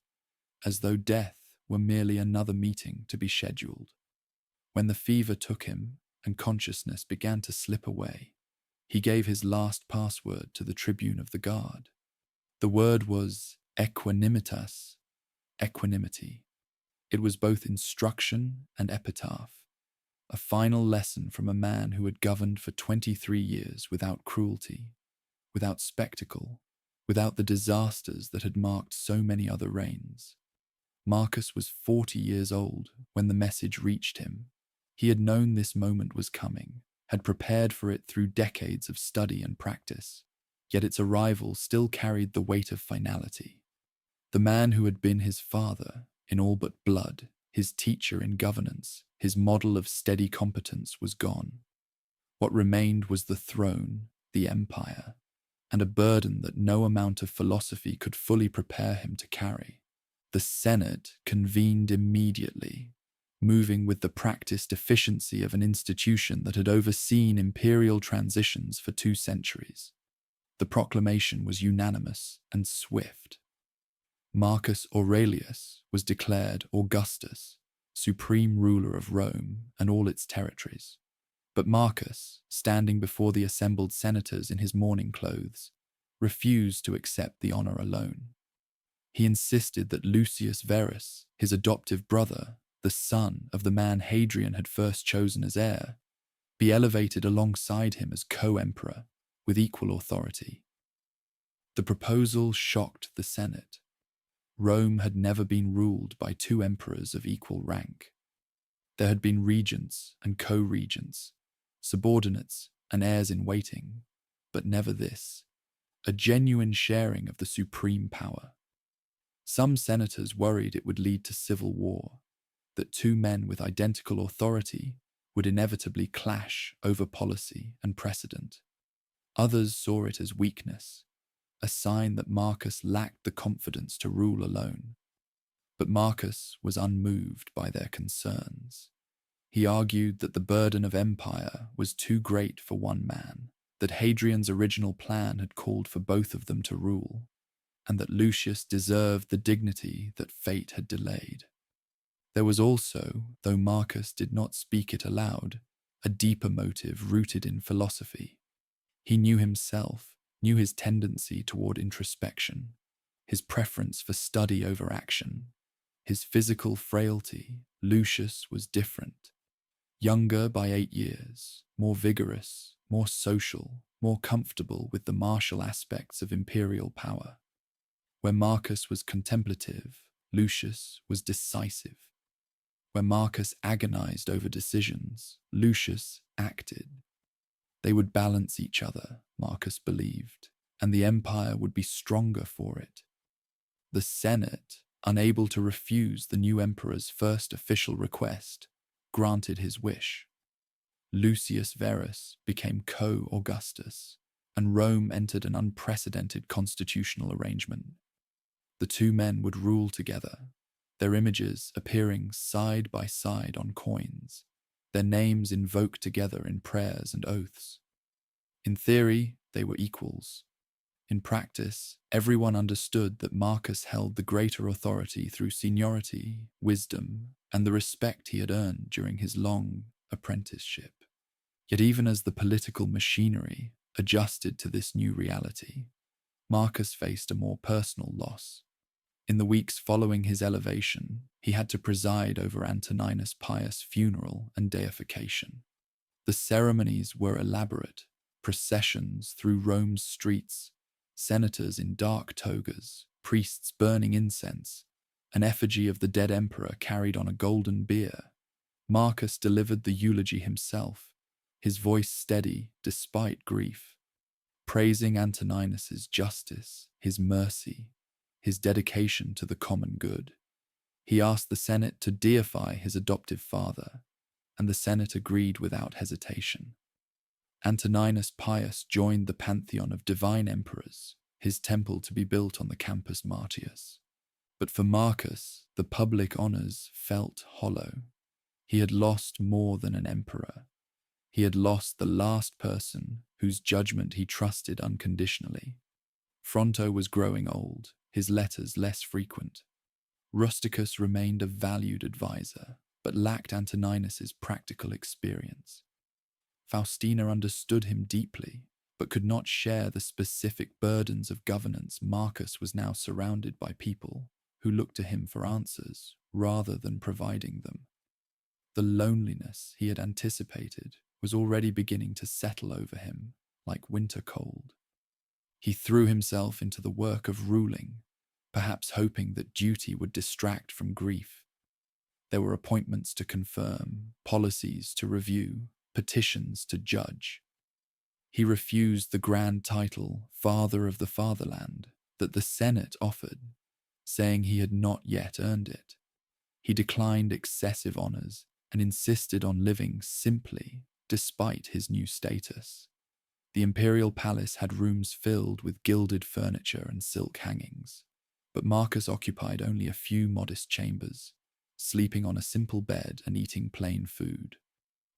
as though death were merely another meeting to be scheduled. When the fever took him and consciousness began to slip away, he gave his last password to the tribune of the guard. The word was equanimitas, equanimity. It was both instruction and epitaph, a final lesson from a man who had governed for 23 years without cruelty, without spectacle, without the disasters that had marked so many other reigns. Marcus was 40 years old when the message reached him. He had known this moment was coming, had prepared for it through decades of study and practice, yet its arrival still carried the weight of finality. The man who had been his father in all but blood, his teacher in governance, his model of steady competence was gone. What remained was the throne, the empire, and a burden that no amount of philosophy could fully prepare him to carry. The Senate convened immediately, moving with the practiced efficiency of an institution that had overseen imperial transitions for 2 centuries. The proclamation was unanimous and swift. Marcus Aurelius was declared Augustus, supreme ruler of Rome and all its territories. But Marcus, standing before the assembled senators in his mourning clothes, refused to accept the honor alone. He insisted that Lucius Verus, his adoptive brother, the son of the man Hadrian had first chosen as heir, be elevated alongside him as co-emperor with equal authority. The proposal shocked the Senate. Rome had never been ruled by 2 emperors of equal rank. There had been regents and co-regents, subordinates and heirs in waiting, but never this, a genuine sharing of the supreme power. Some senators worried it would lead to civil war, that 2 men with identical authority would inevitably clash over policy and precedent. Others saw it as weakness, a sign that Marcus lacked the confidence to rule alone. But Marcus was unmoved by their concerns. He argued that the burden of empire was too great for one man, that Hadrian's original plan had called for both of them to rule, and that Lucius deserved the dignity that fate had delayed. There was also, though Marcus did not speak it aloud, a deeper motive rooted in philosophy. He knew himself, knew his tendency toward introspection, his preference for study over action, his physical frailty. Lucius was different. Younger by 8 years, more vigorous, more social, more comfortable with the martial aspects of imperial power. Where Marcus was contemplative, Lucius was decisive. Where Marcus agonized over decisions, Lucius acted. They would balance each other, Marcus believed, and the empire would be stronger for it. The Senate, unable to refuse the new emperor's first official request, granted his wish. Lucius Verus became co-Augustus, and Rome entered an unprecedented constitutional arrangement. The 2 men would rule together, their images appearing side by side on coins, their names invoked together in prayers and oaths. In theory, they were equals. In practice, everyone understood that Marcus held the greater authority through seniority, wisdom, and the respect he had earned during his long apprenticeship. Yet even as the political machinery adjusted to this new reality, Marcus faced a more personal loss. In the weeks following his elevation, he had to preside over Antoninus Pius' funeral and deification. The ceremonies were elaborate, processions through Rome's streets, senators in dark togas, priests burning incense, an effigy of the dead emperor carried on a golden bier. Marcus delivered the eulogy himself, his voice steady despite grief, praising Antoninus's justice, his mercy, his dedication to the common good. He asked the Senate to deify his adoptive father, and the Senate agreed without hesitation. Antoninus Pius joined the pantheon of divine emperors, his temple to be built on the Campus Martius. But for Marcus, the public honors felt hollow. He had lost more than an emperor. He had lost the last person whose judgment he trusted unconditionally. Fronto was growing old, his letters less frequent. Rusticus remained a valued advisor, but lacked Antoninus's practical experience. Faustina understood him deeply, but could not share the specific burdens of governance. Marcus was now surrounded by people who looked to him for answers rather than providing them. The loneliness he had anticipated was already beginning to settle over him like winter cold. He threw himself into the work of ruling, perhaps hoping that duty would distract from grief. There were appointments to confirm, policies to review, petitions to judge. He refused the grand title, Father of the Fatherland, that the Senate offered, saying he had not yet earned it. He declined excessive honors and insisted on living simply despite his new status. The imperial palace had rooms filled with gilded furniture and silk hangings, but Marcus occupied only a few modest chambers, sleeping on a simple bed and eating plain food.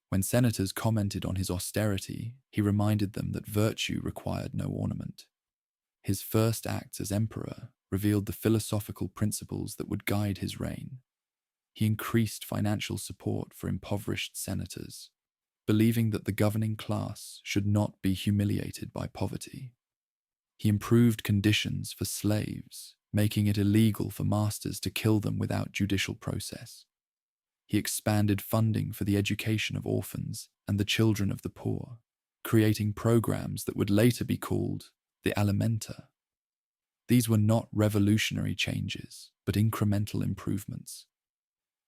When senators commented on his austerity, he reminded them that virtue required no ornament. His first acts as emperor revealed the philosophical principles that would guide his reign. He increased financial support for impoverished senators, believing that the governing class should not be humiliated by poverty. He improved conditions for slaves, making it illegal for masters to kill them without judicial process. He expanded funding for the education of orphans and the children of the poor, creating programs that would later be called the Alimenta. These were not revolutionary changes, but incremental improvements.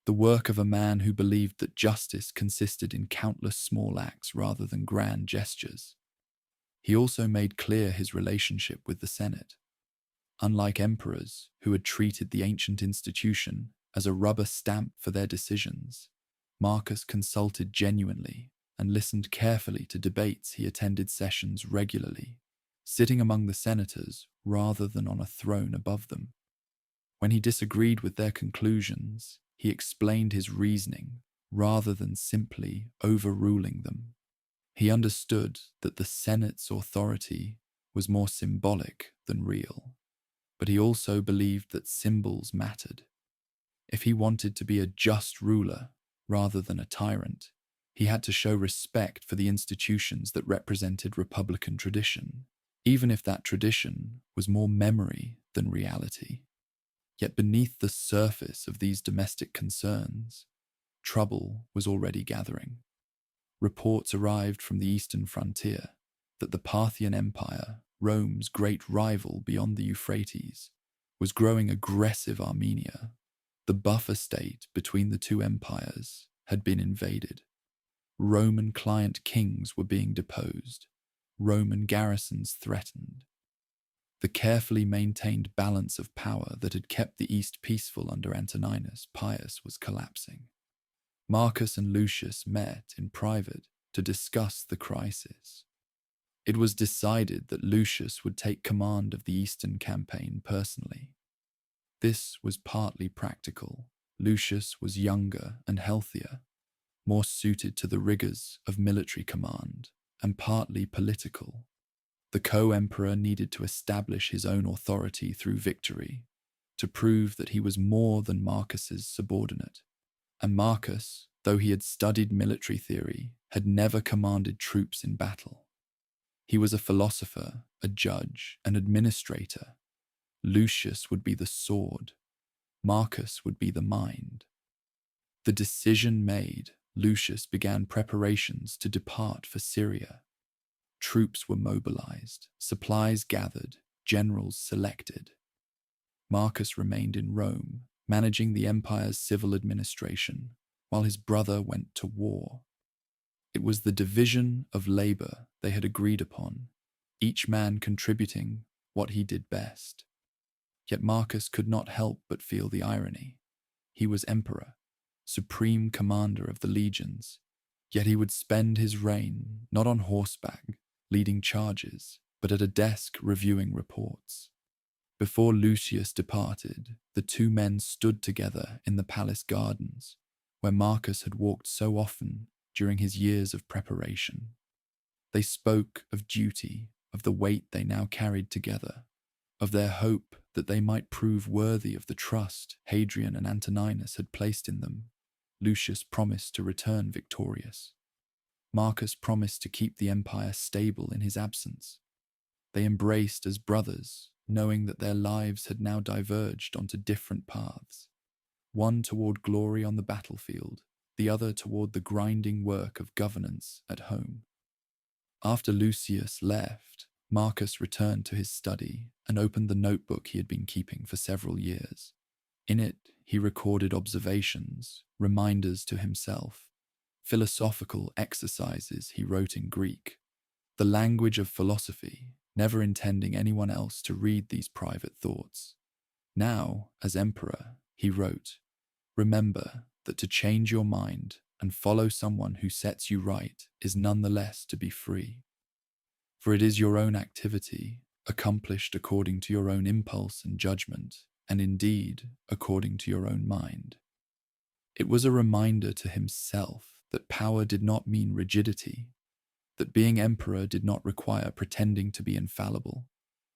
The work of a man who believed that justice consisted in countless small acts rather than grand gestures. He also made clear his relationship with the Senate. Unlike emperors who had treated the ancient institution as a rubber stamp for their decisions, Marcus consulted genuinely and listened carefully to debates. He attended sessions regularly, sitting among the senators rather than on a throne above them. When he disagreed with their conclusions, he explained his reasoning rather than simply overruling them. He understood that the Senate's authority was more symbolic than real, but he also believed that symbols mattered. If he wanted to be a just ruler rather than a tyrant, he had to show respect for the institutions that represented Republican tradition, even if that tradition was more memory than reality. Yet beneath the surface of these domestic concerns, trouble was already gathering. Reports arrived from the eastern frontier that the Parthian Empire, Rome's great rival beyond the Euphrates, was growing aggressive. Armenia, the buffer state between the two empires, had been invaded. Roman client kings were being deposed, Roman garrisons threatened. The carefully maintained balance of power that had kept the East peaceful under Antoninus Pius was collapsing. Marcus and Lucius met in private to discuss the crisis. It was decided that Lucius would take command of the Eastern campaign personally. This was partly practical. Lucius was younger and healthier, more suited to the rigors of military command, and partly political. The co-emperor needed to establish his own authority through victory, to prove that he was more than Marcus's subordinate. And Marcus, though he had studied military theory, had never commanded troops in battle. He was a philosopher, a judge, an administrator. Lucius would be the sword. Marcus would be the mind. The decision made, Lucius began preparations to depart for Syria. Troops were mobilized, supplies gathered, generals selected. Marcus remained in Rome, managing the empire's civil administration, while his brother went to war. It was the division of labor they had agreed upon, each man contributing what he did best. Yet Marcus could not help but feel the irony. He was emperor, supreme commander of the legions, yet he would spend his reign not on horseback, leading charges, but at a desk reviewing reports. Before Lucius departed, the two men stood together in the palace gardens, where Marcus had walked so often during his years of preparation. They spoke of duty, of the weight they now carried together, of their hope that they might prove worthy of the trust Hadrian and Antoninus had placed in them. Lucius promised to return victorious. Marcus promised to keep the empire stable in his absence. They embraced as brothers, knowing that their lives had now diverged onto different paths, one toward glory on the battlefield, the other toward the grinding work of governance at home. After Lucius left, Marcus returned to his study and opened the notebook he had been keeping for several years. In it, he recorded observations, reminders to himself, philosophical exercises he wrote in Greek, the language of philosophy, never intending anyone else to read these private thoughts. Now, as emperor, he wrote, "Remember that to change your mind and follow someone who sets you right is nonetheless to be free. For it is your own activity, accomplished according to your own impulse and judgment, and indeed according to your own mind. It was a reminder to himself that power did not mean rigidity, that being emperor did not require pretending to be infallible.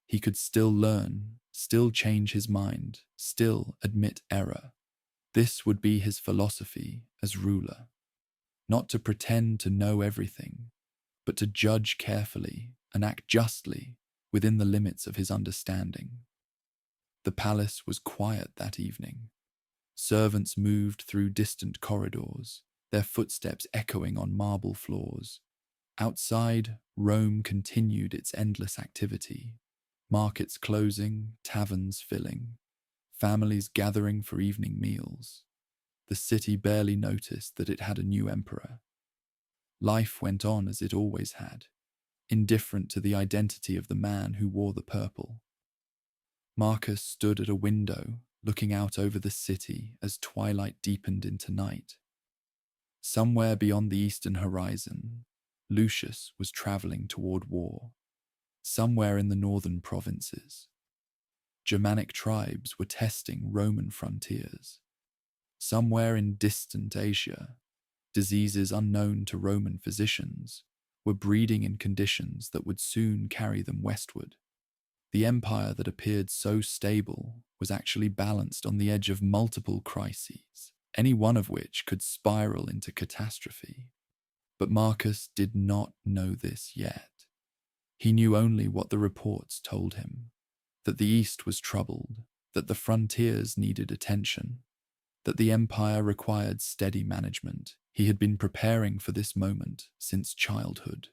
He could still learn, still change his mind, still admit error. This would be his philosophy as ruler. Not to pretend to know everything, but to judge carefully and act justly within the limits of his understanding. The palace was quiet that evening. Servants moved through distant corridors, their footsteps echoing on marble floors. Outside, Rome continued its endless activity. Markets closing, taverns filling, families gathering for evening meals. The city barely noticed that it had a new emperor. Life went on as it always had, indifferent to the identity of the man who wore the purple. Marcus stood at a window, looking out over the city as twilight deepened into night. Somewhere beyond the eastern horizon, Lucius was traveling toward war. Somewhere in the northern provinces, Germanic tribes were testing Roman frontiers. Somewhere in distant Asia, diseases unknown to Roman physicians were breeding in conditions that would soon carry them westward. The empire that appeared so stable was actually balanced on the edge of multiple crises, any one of which could spiral into catastrophe. But Marcus did not know this yet. He knew only what the reports told him, that the East was troubled, that the frontiers needed attention, that the empire required steady management. He had been preparing for this moment since childhood.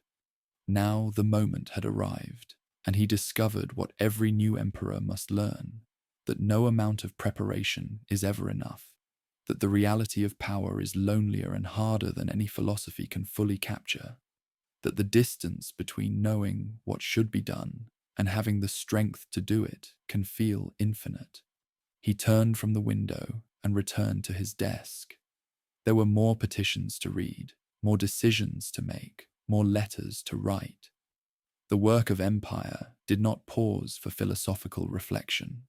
Now the moment had arrived, and he discovered what every new emperor must learn, that no amount of preparation is ever enough, that the reality of power is lonelier and harder than any philosophy can fully capture, that the distance between knowing what should be done and having the strength to do it can feel infinite. He turned from the window and returned to his desk. There were more petitions to read, more decisions to make, more letters to write. The work of empire did not pause for philosophical reflection.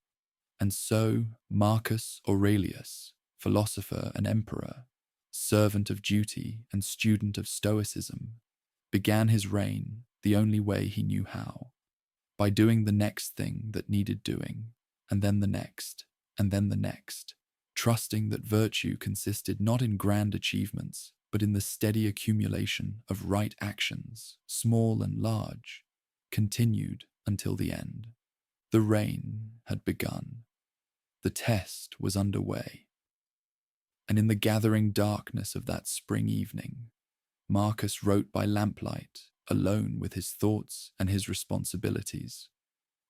And so Marcus Aurelius, philosopher and emperor, servant of duty and student of Stoicism, began his reign the only way he knew how, by doing the next thing that needed doing, and then the next, and then the next, trusting that virtue consisted not in grand achievements, but in the steady accumulation of right actions, small and large, continued until the end. The reign had begun. The test was underway. And in the gathering darkness of that spring evening, Marcus wrote by lamplight, alone with his thoughts and his responsibilities,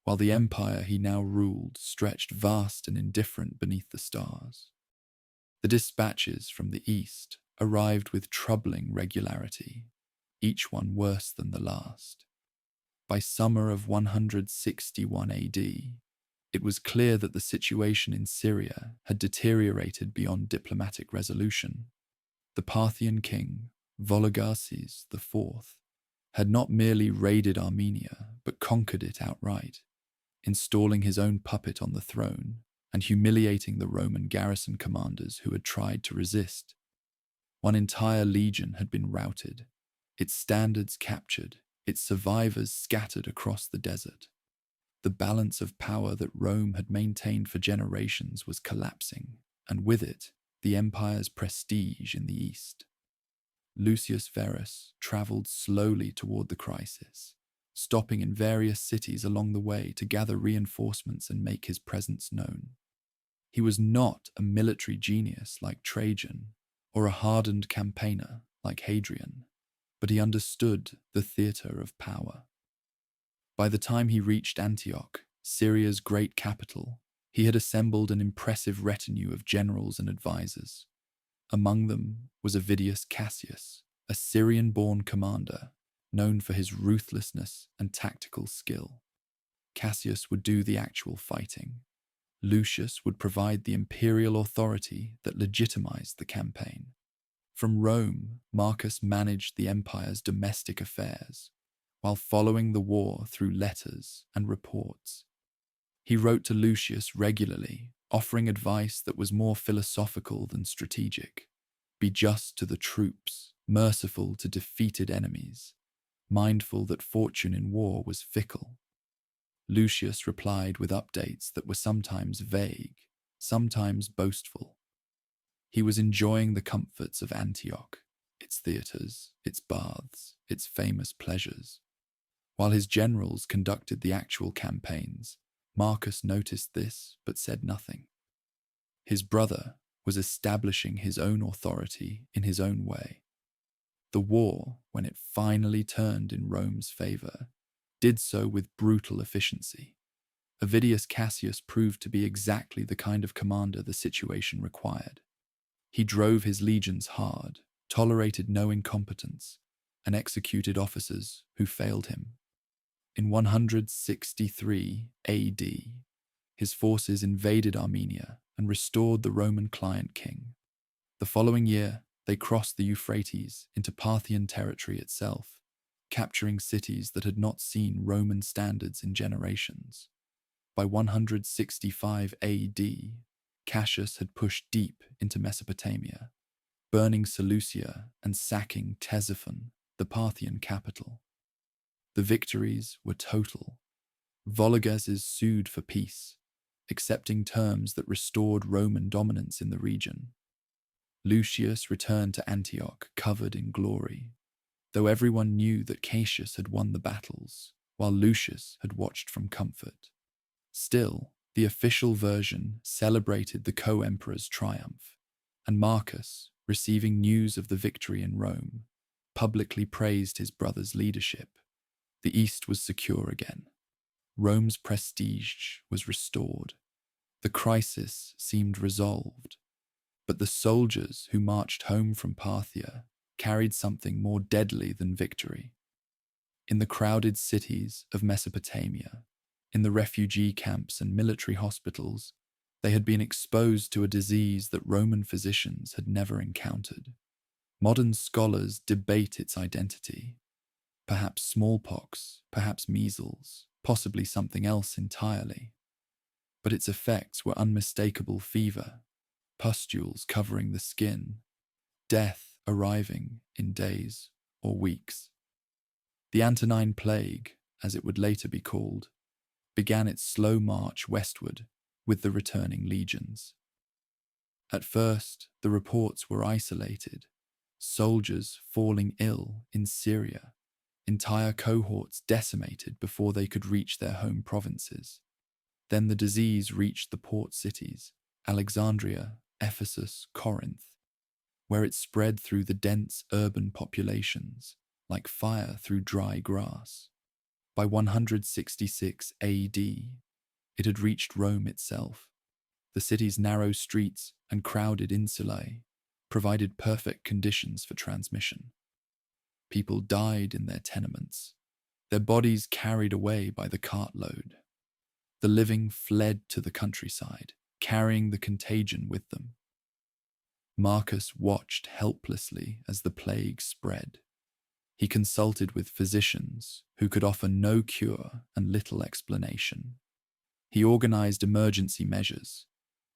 while the empire he now ruled stretched vast and indifferent beneath the stars. The dispatches from the east arrived with troubling regularity, each one worse than the last. By summer of 161 AD, it was clear that the situation in Syria had deteriorated beyond diplomatic resolution. The Parthian king, Vologases IV, had not merely raided Armenia, but conquered it outright, installing his own puppet on the throne and humiliating the Roman garrison commanders who had tried to resist. One entire legion had been routed, its standards captured, its survivors scattered across the desert. The balance of power that Rome had maintained for generations was collapsing, and with it, the empire's prestige in the east. Lucius Verus travelled slowly toward the crisis, stopping in various cities along the way to gather reinforcements and make his presence known. He was not a military genius like Trajan, or a hardened campaigner like Hadrian, but he understood the theatre of power. By the time he reached Antioch, Syria's great capital, he had assembled an impressive retinue of generals and advisors. Among them was Avidius Cassius, a Syrian-born commander, known for his ruthlessness and tactical skill. Cassius would do the actual fighting. Lucius would provide the imperial authority that legitimized the campaign. From Rome, Marcus managed the empire's domestic affairs, while following the war through letters and reports. He wrote to Lucius regularly, offering advice that was more philosophical than strategic. Be just to the troops, merciful to defeated enemies, mindful that fortune in war was fickle. Lucius replied with updates that were sometimes vague, sometimes boastful. He was enjoying the comforts of Antioch, its theatres, its baths, its famous pleasures. While his generals conducted the actual campaigns, Marcus noticed this but said nothing. His brother was establishing his own authority in his own way. The war, when it finally turned in Rome's favour, did so with brutal efficiency. Avidius Cassius proved to be exactly the kind of commander the situation required. He drove his legions hard, tolerated no incompetence, and executed officers who failed him. In 163 AD, his forces invaded Armenia and restored the Roman client king. The following year, they crossed the Euphrates into Parthian territory itself, capturing cities that had not seen Roman standards in generations. By 165 AD, Cassius had pushed deep into Mesopotamia, burning Seleucia and sacking Ctesiphon, the Parthian capital. The victories were total. Vologeses sued for peace, accepting terms that restored Roman dominance in the region. Lucius returned to Antioch covered in glory, though everyone knew that Cassius had won the battles, while Lucius had watched from comfort. Still, the official version celebrated the co-emperor's triumph, and Marcus, receiving news of the victory in Rome, publicly praised his brother's leadership. The East was secure again. Rome's prestige was restored. The crisis seemed resolved. But the soldiers who marched home from Parthia carried something more deadly than victory. In the crowded cities of Mesopotamia, in the refugee camps and military hospitals, they had been exposed to a disease that Roman physicians had never encountered. Modern scholars debate its identity. Perhaps smallpox, perhaps measles, possibly something else entirely. But its effects were unmistakable: fever, pustules covering the skin, death arriving in days or weeks. The Antonine Plague, as it would later be called, began its slow march westward with the returning legions. At first, the reports were isolated, soldiers falling ill in Syria, entire cohorts decimated before they could reach their home provinces. Then the disease reached the port cities, Alexandria, Ephesus, Corinth, where it spread through the dense urban populations like fire through dry grass. By 166 AD, it had reached Rome itself. The city's narrow streets and crowded insulae provided perfect conditions for transmission. People died in their tenements, their bodies carried away by the cartload. The living fled to the countryside, carrying the contagion with them. Marcus watched helplessly as the plague spread. He consulted with physicians who could offer no cure and little explanation. He organized emergency measures,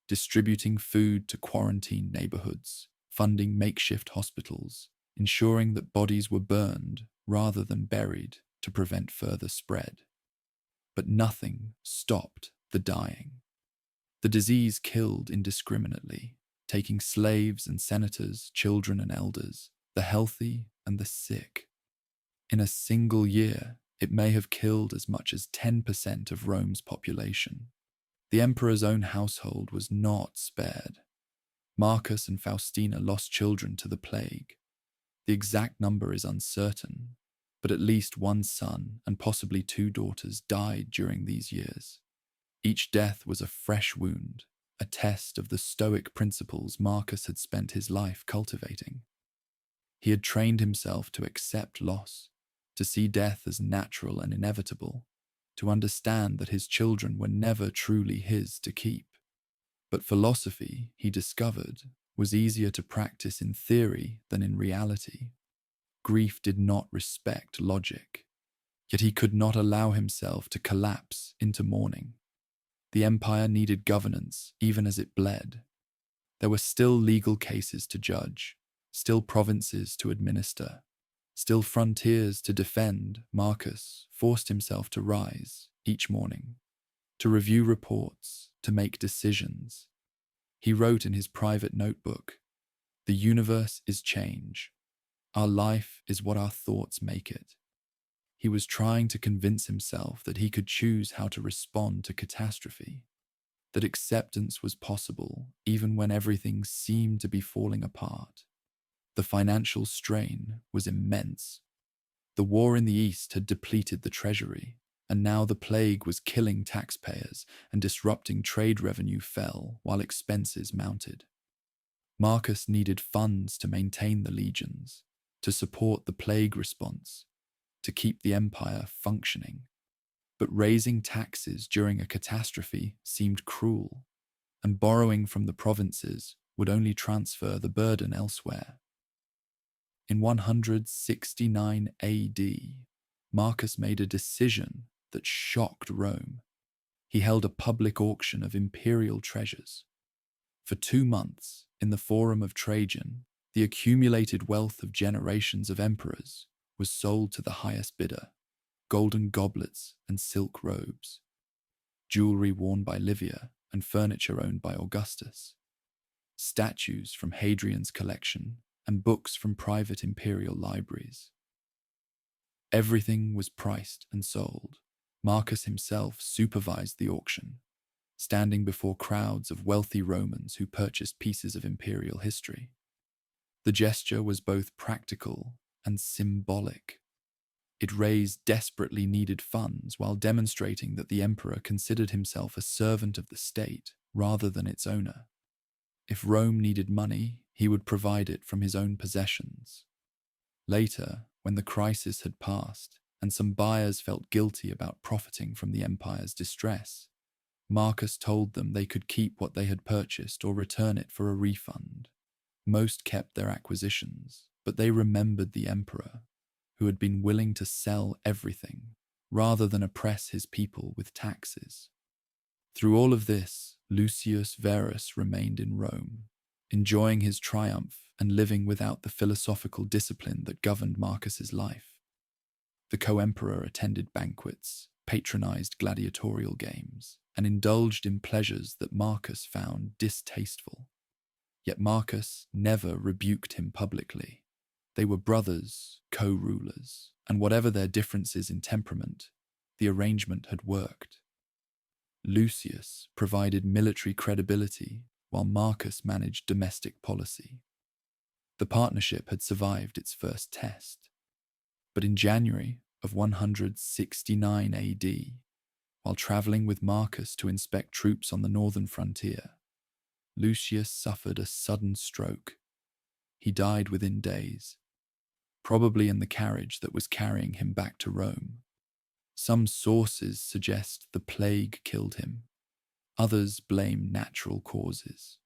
distributing food to quarantine neighborhoods, funding makeshift hospitals, ensuring that bodies were burned rather than buried to prevent further spread. But nothing stopped the dying. The disease killed indiscriminately, taking slaves and senators, children and elders, the healthy and the sick. In a single year, it may have killed as much as 10% of Rome's population. The emperor's own household was not spared. Marcus and Faustina lost children to the plague. The exact number is uncertain, but at least one son and possibly 2 daughters died during these years. Each death was a fresh wound, a test of the stoic principles Marcus had spent his life cultivating. He had trained himself to accept loss, to see death as natural and inevitable, to understand that his children were never truly his to keep. But philosophy, he discovered, was easier to practice in theory than in reality. Grief did not respect logic, yet he could not allow himself to collapse into mourning. The empire needed governance even as it bled. There were still legal cases to judge, still provinces to administer, still frontiers to defend. Marcus forced himself to rise each morning, to review reports, to make decisions. He wrote in his private notebook, "The universe is change. Our life is what our thoughts make it." He was trying to convince himself that he could choose how to respond to catastrophe, that acceptance was possible even when everything seemed to be falling apart. The financial strain was immense. The war in the East had depleted the treasury, and now the plague was killing taxpayers and disrupting trade. Revenue fell while expenses mounted. Marcus needed funds to maintain the legions, to support the plague response, to keep the empire functioning. But raising taxes during a catastrophe seemed cruel, and borrowing from the provinces would only transfer the burden elsewhere. In 169 AD, Marcus made a decision that shocked Rome. He held a public auction of imperial treasures. For 2 months, in the Forum of Trajan, the accumulated wealth of generations of emperors was sold to the highest bidder: golden goblets and silk robes, jewelry worn by Livia and furniture owned by Augustus, statues from Hadrian's collection and books from private imperial libraries. Everything was priced and sold. Marcus himself supervised the auction, standing before crowds of wealthy Romans who purchased pieces of imperial history. The gesture was both practical and symbolic. It raised desperately needed funds while demonstrating that the emperor considered himself a servant of the state rather than its owner. If Rome needed money, he would provide it from his own possessions. Later, when the crisis had passed and some buyers felt guilty about profiting from the empire's distress, Marcus told them they could keep what they had purchased or return it for a refund. Most kept their acquisitions, but they remembered the emperor, who had been willing to sell everything rather than oppress his people with taxes. Through all of this, Lucius Verus remained in Rome, enjoying his triumph and living without the philosophical discipline that governed Marcus's life. The co-emperor attended banquets, patronized gladiatorial games, and indulged in pleasures that Marcus found distasteful. Yet Marcus never rebuked him publicly. They were brothers, co-rulers, and whatever their differences in temperament, the arrangement had worked. Lucius provided military credibility while Marcus managed domestic policy. The partnership had survived its first test. But in January of 169 AD, while traveling with Marcus to inspect troops on the northern frontier, Lucius suffered a sudden stroke. He died within days, probably in the carriage that was carrying him back to Rome. Some sources suggest the plague killed him. Others blame natural causes.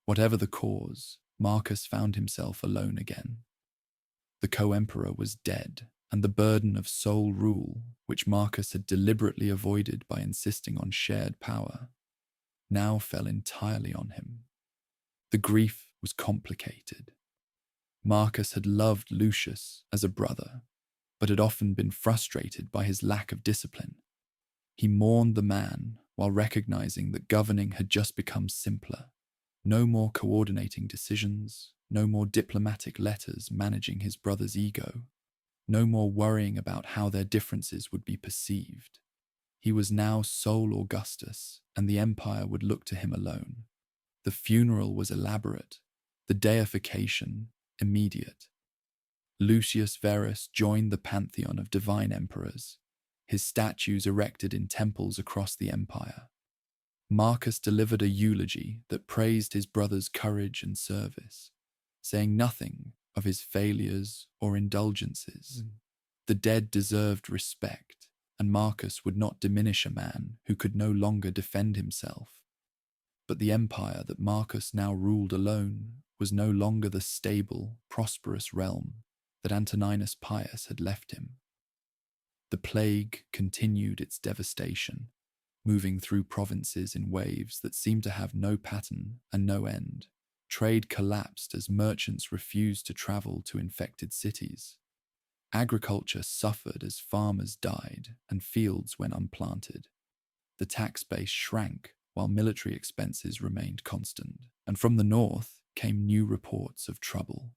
Whatever the cause, Marcus found himself alone again. The co-emperor was dead, and the burden of sole rule, which Marcus had deliberately avoided by insisting on shared power, now fell entirely on him. The grief was complicated. Marcus had loved Lucius as a brother, but had often been frustrated by his lack of discipline. He mourned the man while recognizing that governing had just become simpler. No more coordinating decisions, no more diplomatic letters managing his brother's ego, no more worrying about how their differences would be perceived. He was now sole Augustus, and the empire would look to him alone. The funeral was elaborate, the deification immediate. Lucius Verus joined the pantheon of divine emperors, his statues erected in temples across the empire. Marcus delivered a eulogy that praised his brother's courage and service, saying nothing of his failures or indulgences. The dead deserved respect, and Marcus would not diminish a man who could no longer defend himself. But the empire that Marcus now ruled alone was no longer the stable, prosperous realm that Antoninus Pius had left him. The plague continued its devastation, moving through provinces in waves that seemed to have no pattern and no end. Trade collapsed as merchants refused to travel to infected cities. Agriculture suffered as farmers died and fields went unplanted. The tax base shrank while military expenses remained constant. And from the north came new reports of trouble.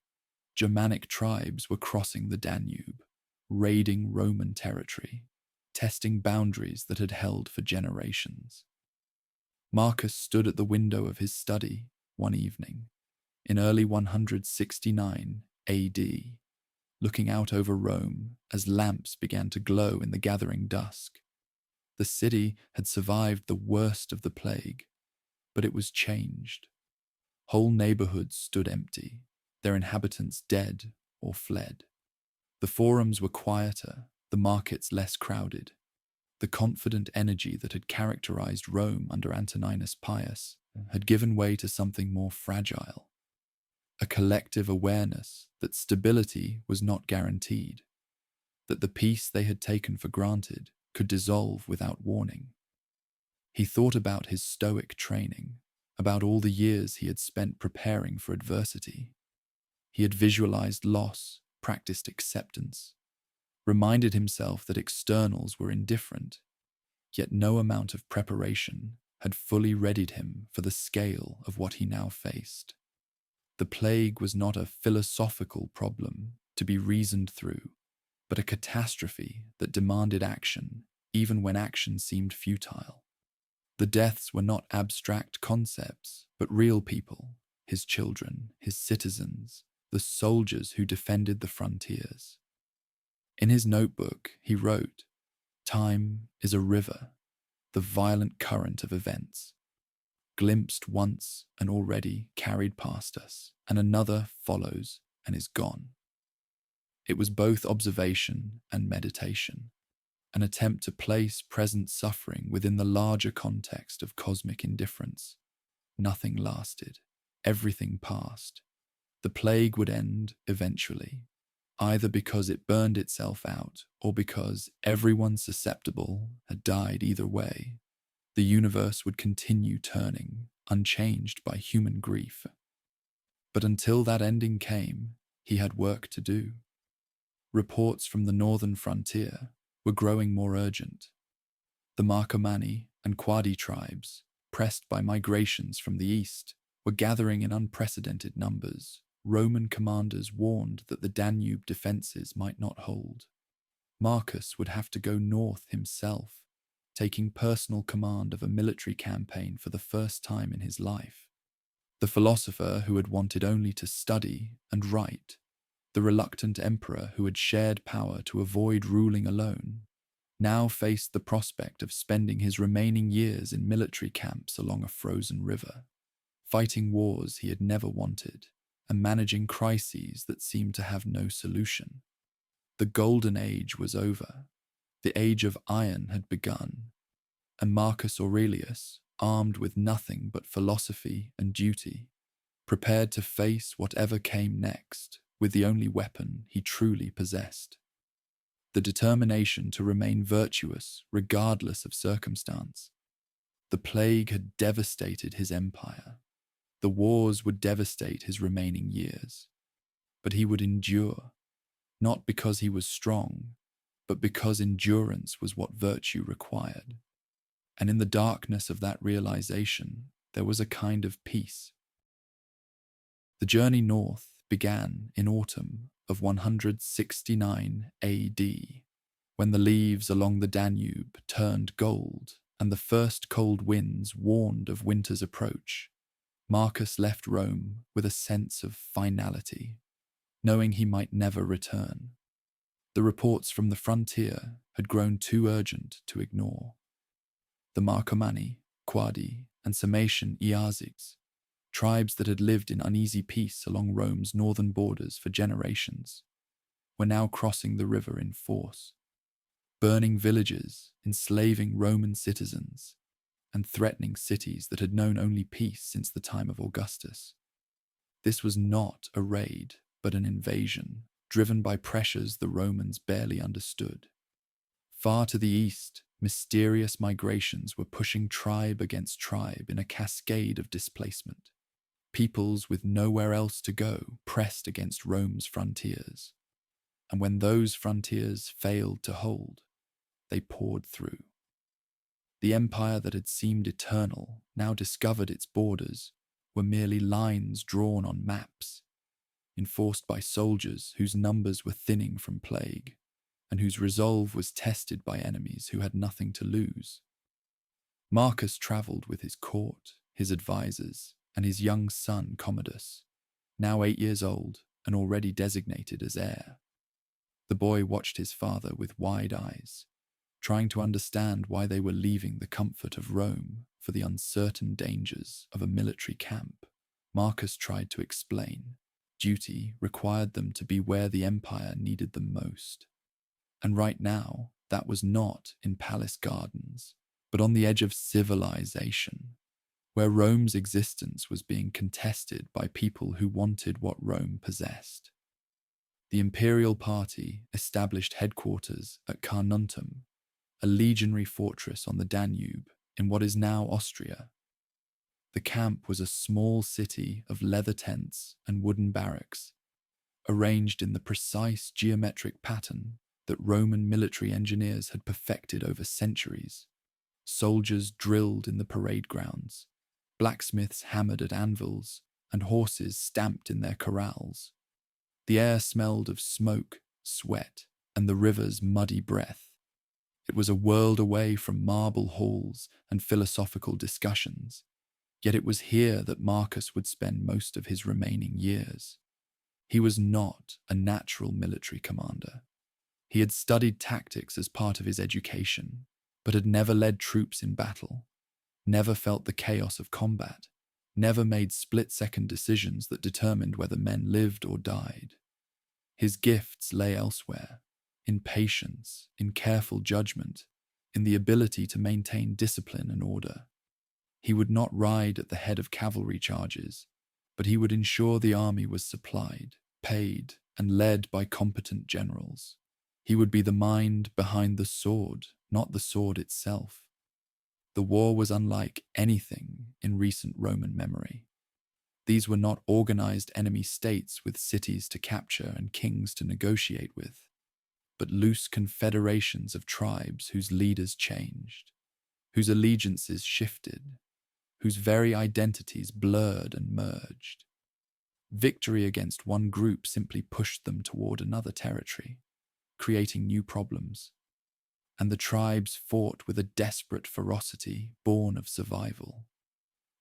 Germanic tribes were crossing the Danube, raiding Roman territory, testing boundaries that had held for generations. Marcus stood at the window of his study one evening, in early 169 AD, looking out over Rome as lamps began to glow in the gathering dusk. The city had survived the worst of the plague, but it was changed. Whole neighborhoods stood empty, their inhabitants dead or fled. The forums were quieter, the markets less crowded. The confident energy that had characterized Rome under Antoninus Pius had given way to something more fragile, a collective awareness that stability was not guaranteed, that the peace they had taken for granted could dissolve without warning. He thought about his stoic training, about all the years he had spent preparing for adversity. He had visualized loss, practiced acceptance, reminded himself that externals were indifferent, yet no amount of preparation had fully readied him for the scale of what he now faced. The plague was not a philosophical problem to be reasoned through, but a catastrophe that demanded action, even when action seemed futile. The deaths were not abstract concepts, but real people, his children, his citizens, the soldiers who defended the frontiers. In his notebook, he wrote, "Time is a river, the violent current of events, glimpsed once and already carried past us, and another follows and is gone." It was both observation and meditation, an attempt to place present suffering within the larger context of cosmic indifference. Nothing lasted. Everything passed. The plague would end eventually, either because it burned itself out or because everyone susceptible had died either way. The universe would continue turning, unchanged by human grief. But until that ending came, he had work to do. Reports from the northern frontier were growing more urgent. The Marcomanni and Quadi tribes, pressed by migrations from the east, were gathering in unprecedented numbers. Roman commanders warned that the Danube defences might not hold. Marcus would have to go north himself, taking personal command of a military campaign for the first time in his life. The philosopher who had wanted only to study and write, the reluctant emperor who had shared power to avoid ruling alone, now faced the prospect of spending his remaining years in military camps along a frozen river, fighting wars he had never wanted, and managing crises that seemed to have no solution. The golden age was over. The age of iron had begun, and Marcus Aurelius, armed with nothing but philosophy and duty, prepared to face whatever came next with the only weapon he truly possessed: the determination to remain virtuous regardless of circumstance. The plague had devastated his empire. The wars would devastate his remaining years. But he would endure, not because he was strong, but because endurance was what virtue required. And in the darkness of that realization, there was a kind of peace. The journey north began in autumn of 169 AD, when the leaves along the Danube turned gold and the first cold winds warned of winter's approach. Marcus left Rome with a sense of finality, knowing he might never return. The reports from the frontier had grown too urgent to ignore. The Marcomanni, Quadi, and Sarmatian Iazyges, tribes that had lived in uneasy peace along Rome's northern borders for generations, were now crossing the river in force, burning villages, enslaving Roman citizens, and threatening cities that had known only peace since the time of Augustus. This was not a raid, but an invasion, driven by pressures the Romans barely understood. Far to the east, mysterious migrations were pushing tribe against tribe in a cascade of displacement. Peoples with nowhere else to go pressed against Rome's frontiers, and when those frontiers failed to hold, they poured through. The empire that had seemed eternal now discovered its borders were merely lines drawn on maps, enforced by soldiers whose numbers were thinning from plague, and whose resolve was tested by enemies who had nothing to lose. Marcus travelled with his court, his advisors, and his young son Commodus, now 8 years old and already designated as heir. The boy watched his father with wide eyes, trying to understand why they were leaving the comfort of Rome for the uncertain dangers of a military camp. Marcus tried to explain. Duty required them to be where the empire needed them most. And right now, that was not in palace gardens, but on the edge of civilization, where Rome's existence was being contested by people who wanted what Rome possessed. The imperial party established headquarters at Carnuntum, a legionary fortress on the Danube in what is now Austria. The camp was a small city of leather tents and wooden barracks, arranged in the precise geometric pattern that Roman military engineers had perfected over centuries. Soldiers drilled in the parade grounds, blacksmiths hammered at anvils, and horses stamped in their corrals. The air smelled of smoke, sweat, and the river's muddy breath. It was a world away from marble halls and philosophical discussions, yet it was here that Marcus would spend most of his remaining years. He was not a natural military commander. He had studied tactics as part of his education, but had never led troops in battle, never felt the chaos of combat, never made split-second decisions that determined whether men lived or died. His gifts lay elsewhere, in patience, in careful judgment, in the ability to maintain discipline and order. He would not ride at the head of cavalry charges, but he would ensure the army was supplied, paid, and led by competent generals. He would be the mind behind the sword, not the sword itself. The war was unlike anything in recent Roman memory. These were not organized enemy states with cities to capture and kings to negotiate with, but loose confederations of tribes whose leaders changed, whose allegiances shifted, whose very identities blurred and merged. Victory against one group simply pushed them toward another territory, creating new problems, and the tribes fought with a desperate ferocity born of survival.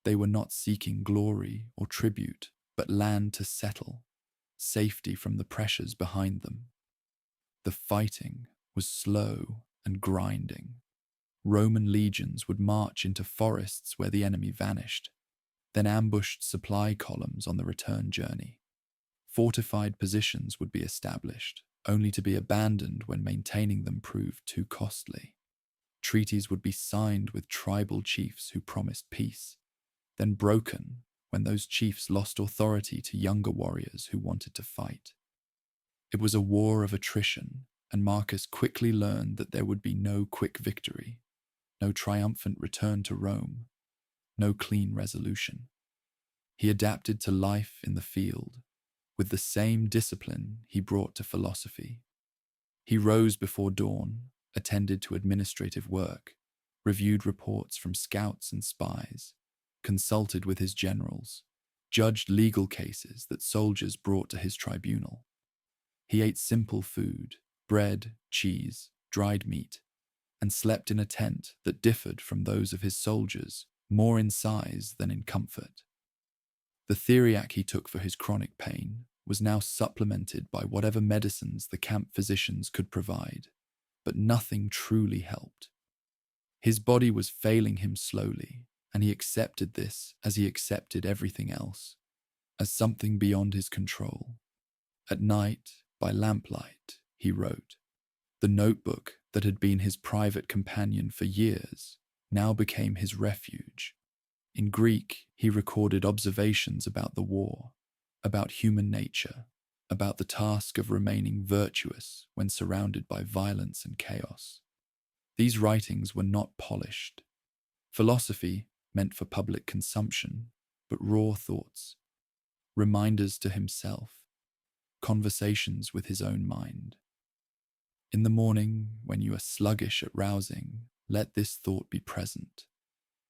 They were not seeking glory or tribute, but land to settle, safety from the pressures behind them. The fighting was slow and grinding. Roman legions would march into forests where the enemy vanished, then ambushed supply columns on the return journey. Fortified positions would be established, only to be abandoned when maintaining them proved too costly. Treaties would be signed with tribal chiefs who promised peace, then broken when those chiefs lost authority to younger warriors who wanted to fight. It was a war of attrition, and Marcus quickly learned that there would be no quick victory, no triumphant return to Rome, no clean resolution. He adapted to life in the field, with the same discipline he brought to philosophy. He rose before dawn, attended to administrative work, reviewed reports from scouts and spies, consulted with his generals, judged legal cases that soldiers brought to his tribunal. He ate simple food, bread, cheese, dried meat, and slept in a tent that differed from those of his soldiers, more in size than in comfort. The theriac he took for his chronic pain was now supplemented by whatever medicines the camp physicians could provide, but nothing truly helped. His body was failing him slowly, and he accepted this as he accepted everything else, as something beyond his control. At night, by lamplight, he wrote. The notebook that had been his private companion for years now became his refuge. In Greek, he recorded observations about the war, about human nature, about the task of remaining virtuous when surrounded by violence and chaos. These writings were not polished. Philosophy meant for public consumption, but raw thoughts, reminders to himself, conversations with his own mind. In the morning, when you are sluggish at rousing, let this thought be present.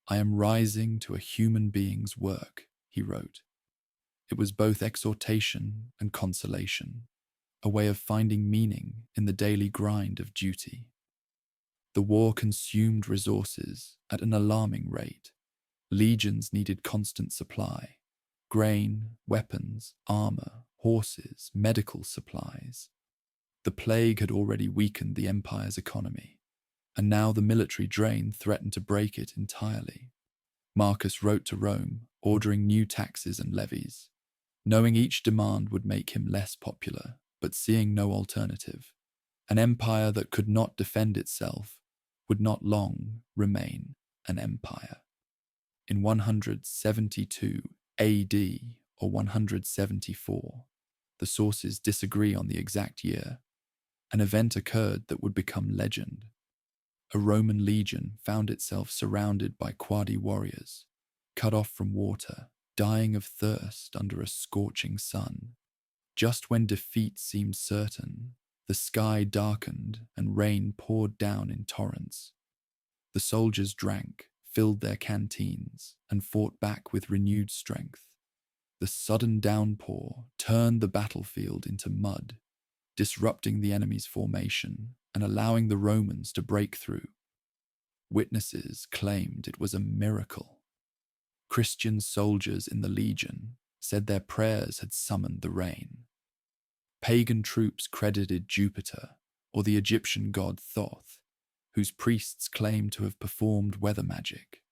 I am rising to a human being's work, he wrote. It was both exhortation and consolation, a way of finding meaning in the daily grind of duty. The war consumed resources at an alarming rate. Legions needed constant supply: grain, weapons, armor, horses, medical supplies. The plague had already weakened the empire's economy, and now the military drain threatened to break it entirely. Marcus wrote to Rome, ordering new taxes and levies, knowing each demand would make him less popular, but seeing no alternative. An empire that could not defend itself would not long remain an empire. In 172 AD or 174, the sources disagree on the exact year, an event occurred that would become legend. A Roman legion found itself surrounded by Quadi warriors, cut off from water, dying of thirst under a scorching sun. Just when defeat seemed certain, the sky darkened and rain poured down in torrents. The soldiers drank, filled their canteens, and fought back with renewed strength. The sudden downpour turned the battlefield into mud, disrupting the enemy's formation and allowing the Romans to break through. Witnesses claimed it was a miracle. Christian soldiers in the legion said their prayers had summoned the rain. Pagan troops credited Jupiter or the Egyptian god Thoth, whose priests claimed to have performed weather magic.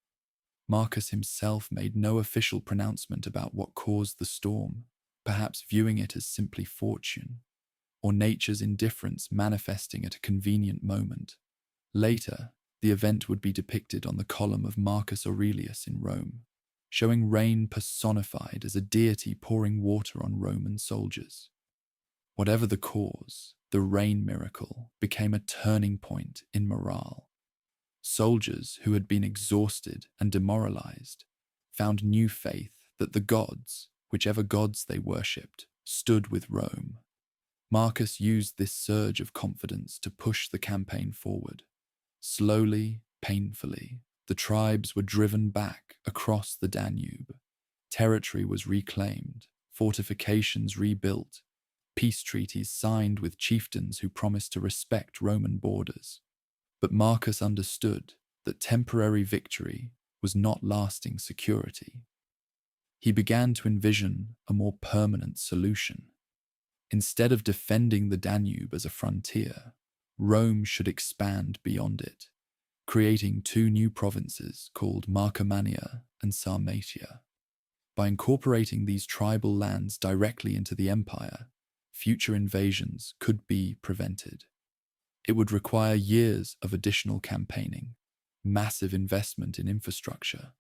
Marcus himself made no official pronouncement about what caused the storm, perhaps viewing it as simply fortune, or nature's indifference manifesting at a convenient moment. Later, the event would be depicted on the column of Marcus Aurelius in Rome, showing rain personified as a deity pouring water on Roman soldiers. Whatever the cause, the rain miracle became a turning point in morale. Soldiers who had been exhausted and demoralized found new faith that the gods, whichever gods they worshipped, stood with Rome. Marcus used this surge of confidence to push the campaign forward. Slowly, painfully, the tribes were driven back across the Danube. Territory was reclaimed, fortifications rebuilt, peace treaties signed with chieftains who promised to respect Roman borders. But Marcus understood that temporary victory was not lasting security. He began to envision a more permanent solution. Instead of defending the Danube as a frontier, Rome should expand beyond it, creating two new provinces called Marcomannia and Sarmatia. By incorporating these tribal lands directly into the empire, future invasions could be prevented. It would require years of additional campaigning, massive investment in infrastructure,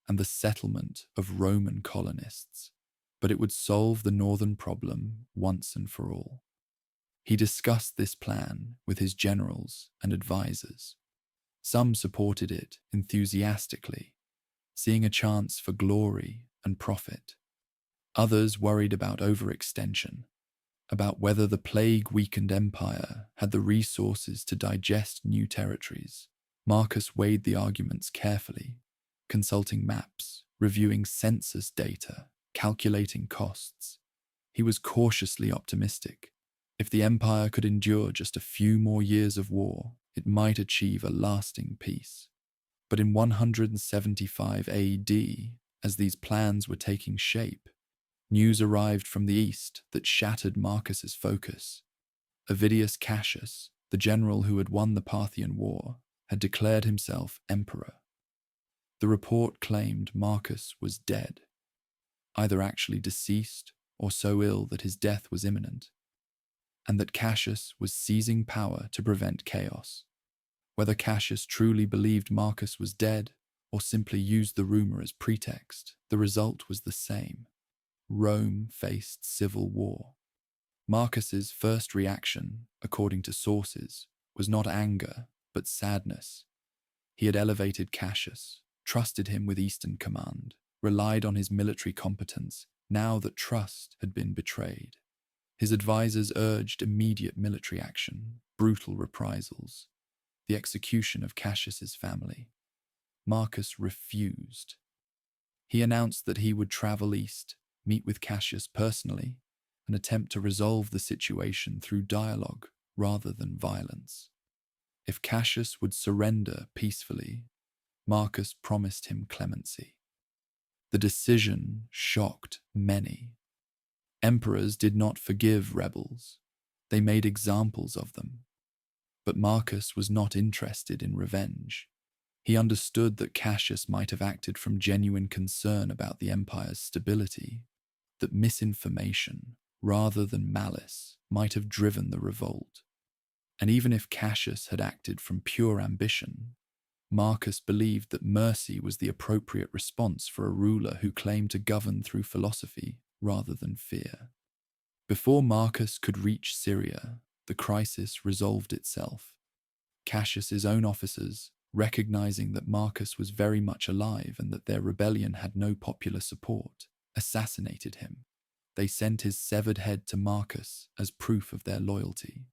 and the settlement of Roman colonists, but it would solve the northern problem once and for all. He discussed this plan with his generals and advisors. Some supported it enthusiastically, seeing a chance for glory and profit. Others worried about overextension, about whether the plague-weakened empire had the resources to digest new territories. Marcus weighed the arguments carefully, consulting maps, reviewing census data, calculating costs. He was cautiously optimistic. If the empire could endure just a few more years of war, it might achieve a lasting peace. But in 175 AD, as these plans were taking shape, news arrived from the east that shattered Marcus's focus. Avidius Cassius, the general who had won the Parthian War, had declared himself emperor. The report claimed Marcus was dead, either actually deceased or so ill that his death was imminent, and that Cassius was seizing power to prevent chaos. Whether Cassius truly believed Marcus was dead or simply used the rumor as pretext, the result was the same. Rome faced civil war. Marcus's first reaction, according to sources, was not anger, but sadness. He had elevated Cassius, trusted him with Eastern command, relied on his military competence, now that trust had been betrayed. His advisors urged immediate military action, brutal reprisals, the execution of Cassius's family. Marcus refused. He announced that he would travel east, meet with Cassius personally, and attempt to resolve the situation through dialogue rather than violence. If Cassius would surrender peacefully, Marcus promised him clemency. The decision shocked many. Emperors did not forgive rebels. They made examples of them. But Marcus was not interested in revenge. He understood that Cassius might have acted from genuine concern about the empire's stability, that misinformation, rather than malice, might have driven the revolt. And even if Cassius had acted from pure ambition, Marcus believed that mercy was the appropriate response for a ruler who claimed to govern through philosophy rather than fear. Before Marcus could reach Syria, the crisis resolved itself. Cassius's own officers, recognizing that Marcus was very much alive and that their rebellion had no popular support, assassinated him. They sent his severed head to Marcus as proof of their loyalty.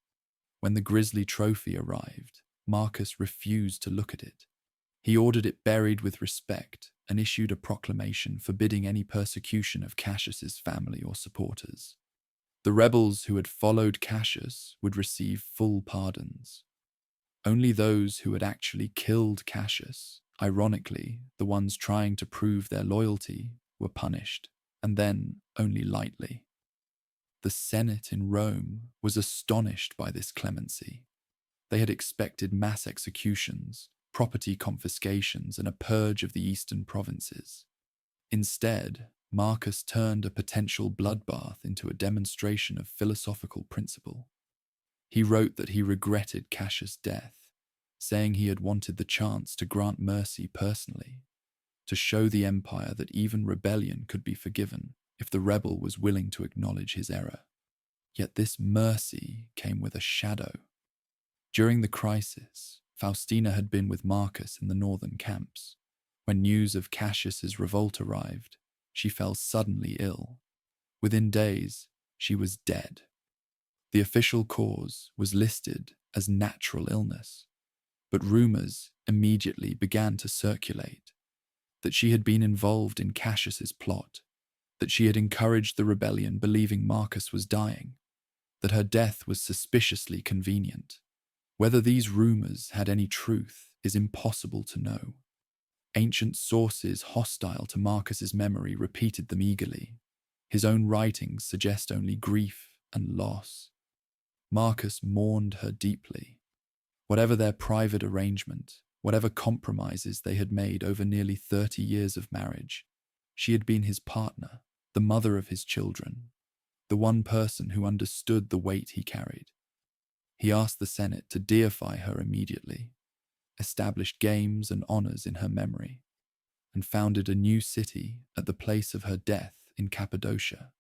When the grisly trophy arrived, Marcus refused to look at it. He ordered it buried with respect and issued a proclamation forbidding any persecution of Cassius's family or supporters. The rebels who had followed Cassius would receive full pardons. Only those who had actually killed Cassius, ironically, the ones trying to prove their loyalty, were punished, and then only lightly. The Senate in Rome was astonished by this clemency. They had expected mass executions, property confiscations, and a purge of the eastern provinces. Instead, Marcus turned a potential bloodbath into a demonstration of philosophical principle. He wrote that he regretted Cassius' death, saying he had wanted the chance to grant mercy personally, to show the empire that even rebellion could be forgiven if the rebel was willing to acknowledge his error. Yet this mercy came with a shadow. During the crisis, Faustina had been with Marcus in the northern camps. When news of Cassius's revolt arrived, she fell suddenly ill. Within days, she was dead. The official cause was listed as natural illness, but rumors immediately began to circulate that she had been involved in Cassius's plot, that she had encouraged the rebellion believing Marcus was dying, that her death was suspiciously convenient. Whether these rumors had any truth is impossible to know. Ancient sources hostile to Marcus's memory repeated them eagerly. His own writings suggest only grief and loss. Marcus mourned her deeply. Whatever their private arrangement, whatever compromises they had made over nearly 30 years of marriage, she had been his partner, the mother of his children, the one person who understood the weight he carried. He asked the Senate to deify her immediately, established games and honors in her memory, and founded a new city at the place of her death in Cappadocia.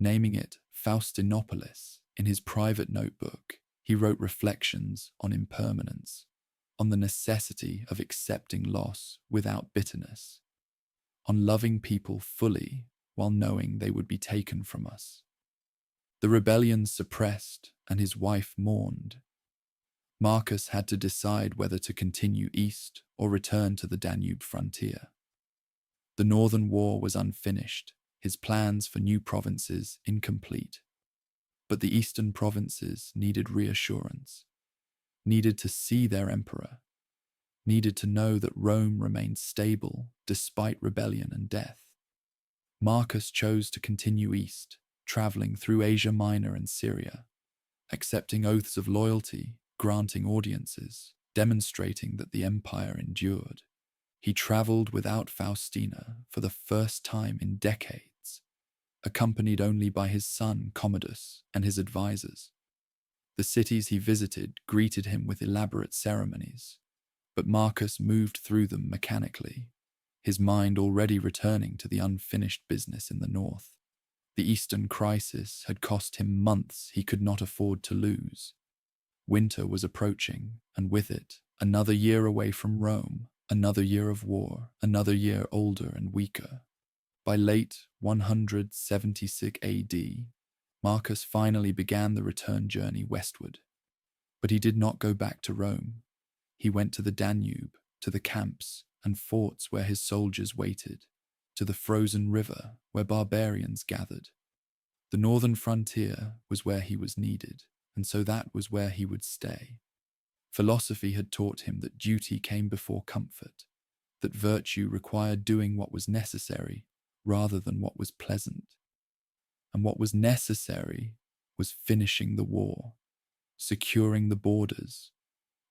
Naming it Faustinopolis, in his private notebook, he wrote reflections on impermanence, on the necessity of accepting loss without bitterness, on loving people fully while knowing they would be taken from us. The rebellion suppressed and his wife mourned. Marcus had to decide whether to continue east or return to the Danube frontier. The northern war was unfinished, his plans for new provinces incomplete. But the eastern provinces needed reassurance, needed to see their emperor, needed to know that Rome remained stable despite rebellion and death. Marcus chose to continue east, traveling through Asia Minor and Syria, accepting oaths of loyalty, granting audiences, demonstrating that the empire endured. He traveled without Faustina for the first time in decades, accompanied only by his son Commodus and his advisors. The cities he visited greeted him with elaborate ceremonies, but Marcus moved through them mechanically, his mind already returning to the unfinished business in the north. The Eastern crisis had cost him months he could not afford to lose. Winter was approaching, and with it, another year away from Rome, another year of war, another year older and weaker. By late 176 AD, Marcus finally began the return journey westward. But he did not go back to Rome. He went to the Danube, to the camps and forts where his soldiers waited, to the frozen river where barbarians gathered. The northern frontier was where he was needed, and so that was where he would stay. Philosophy had taught him that duty came before comfort, that virtue required doing what was necessary rather than what was pleasant. And what was necessary was finishing the war, securing the borders,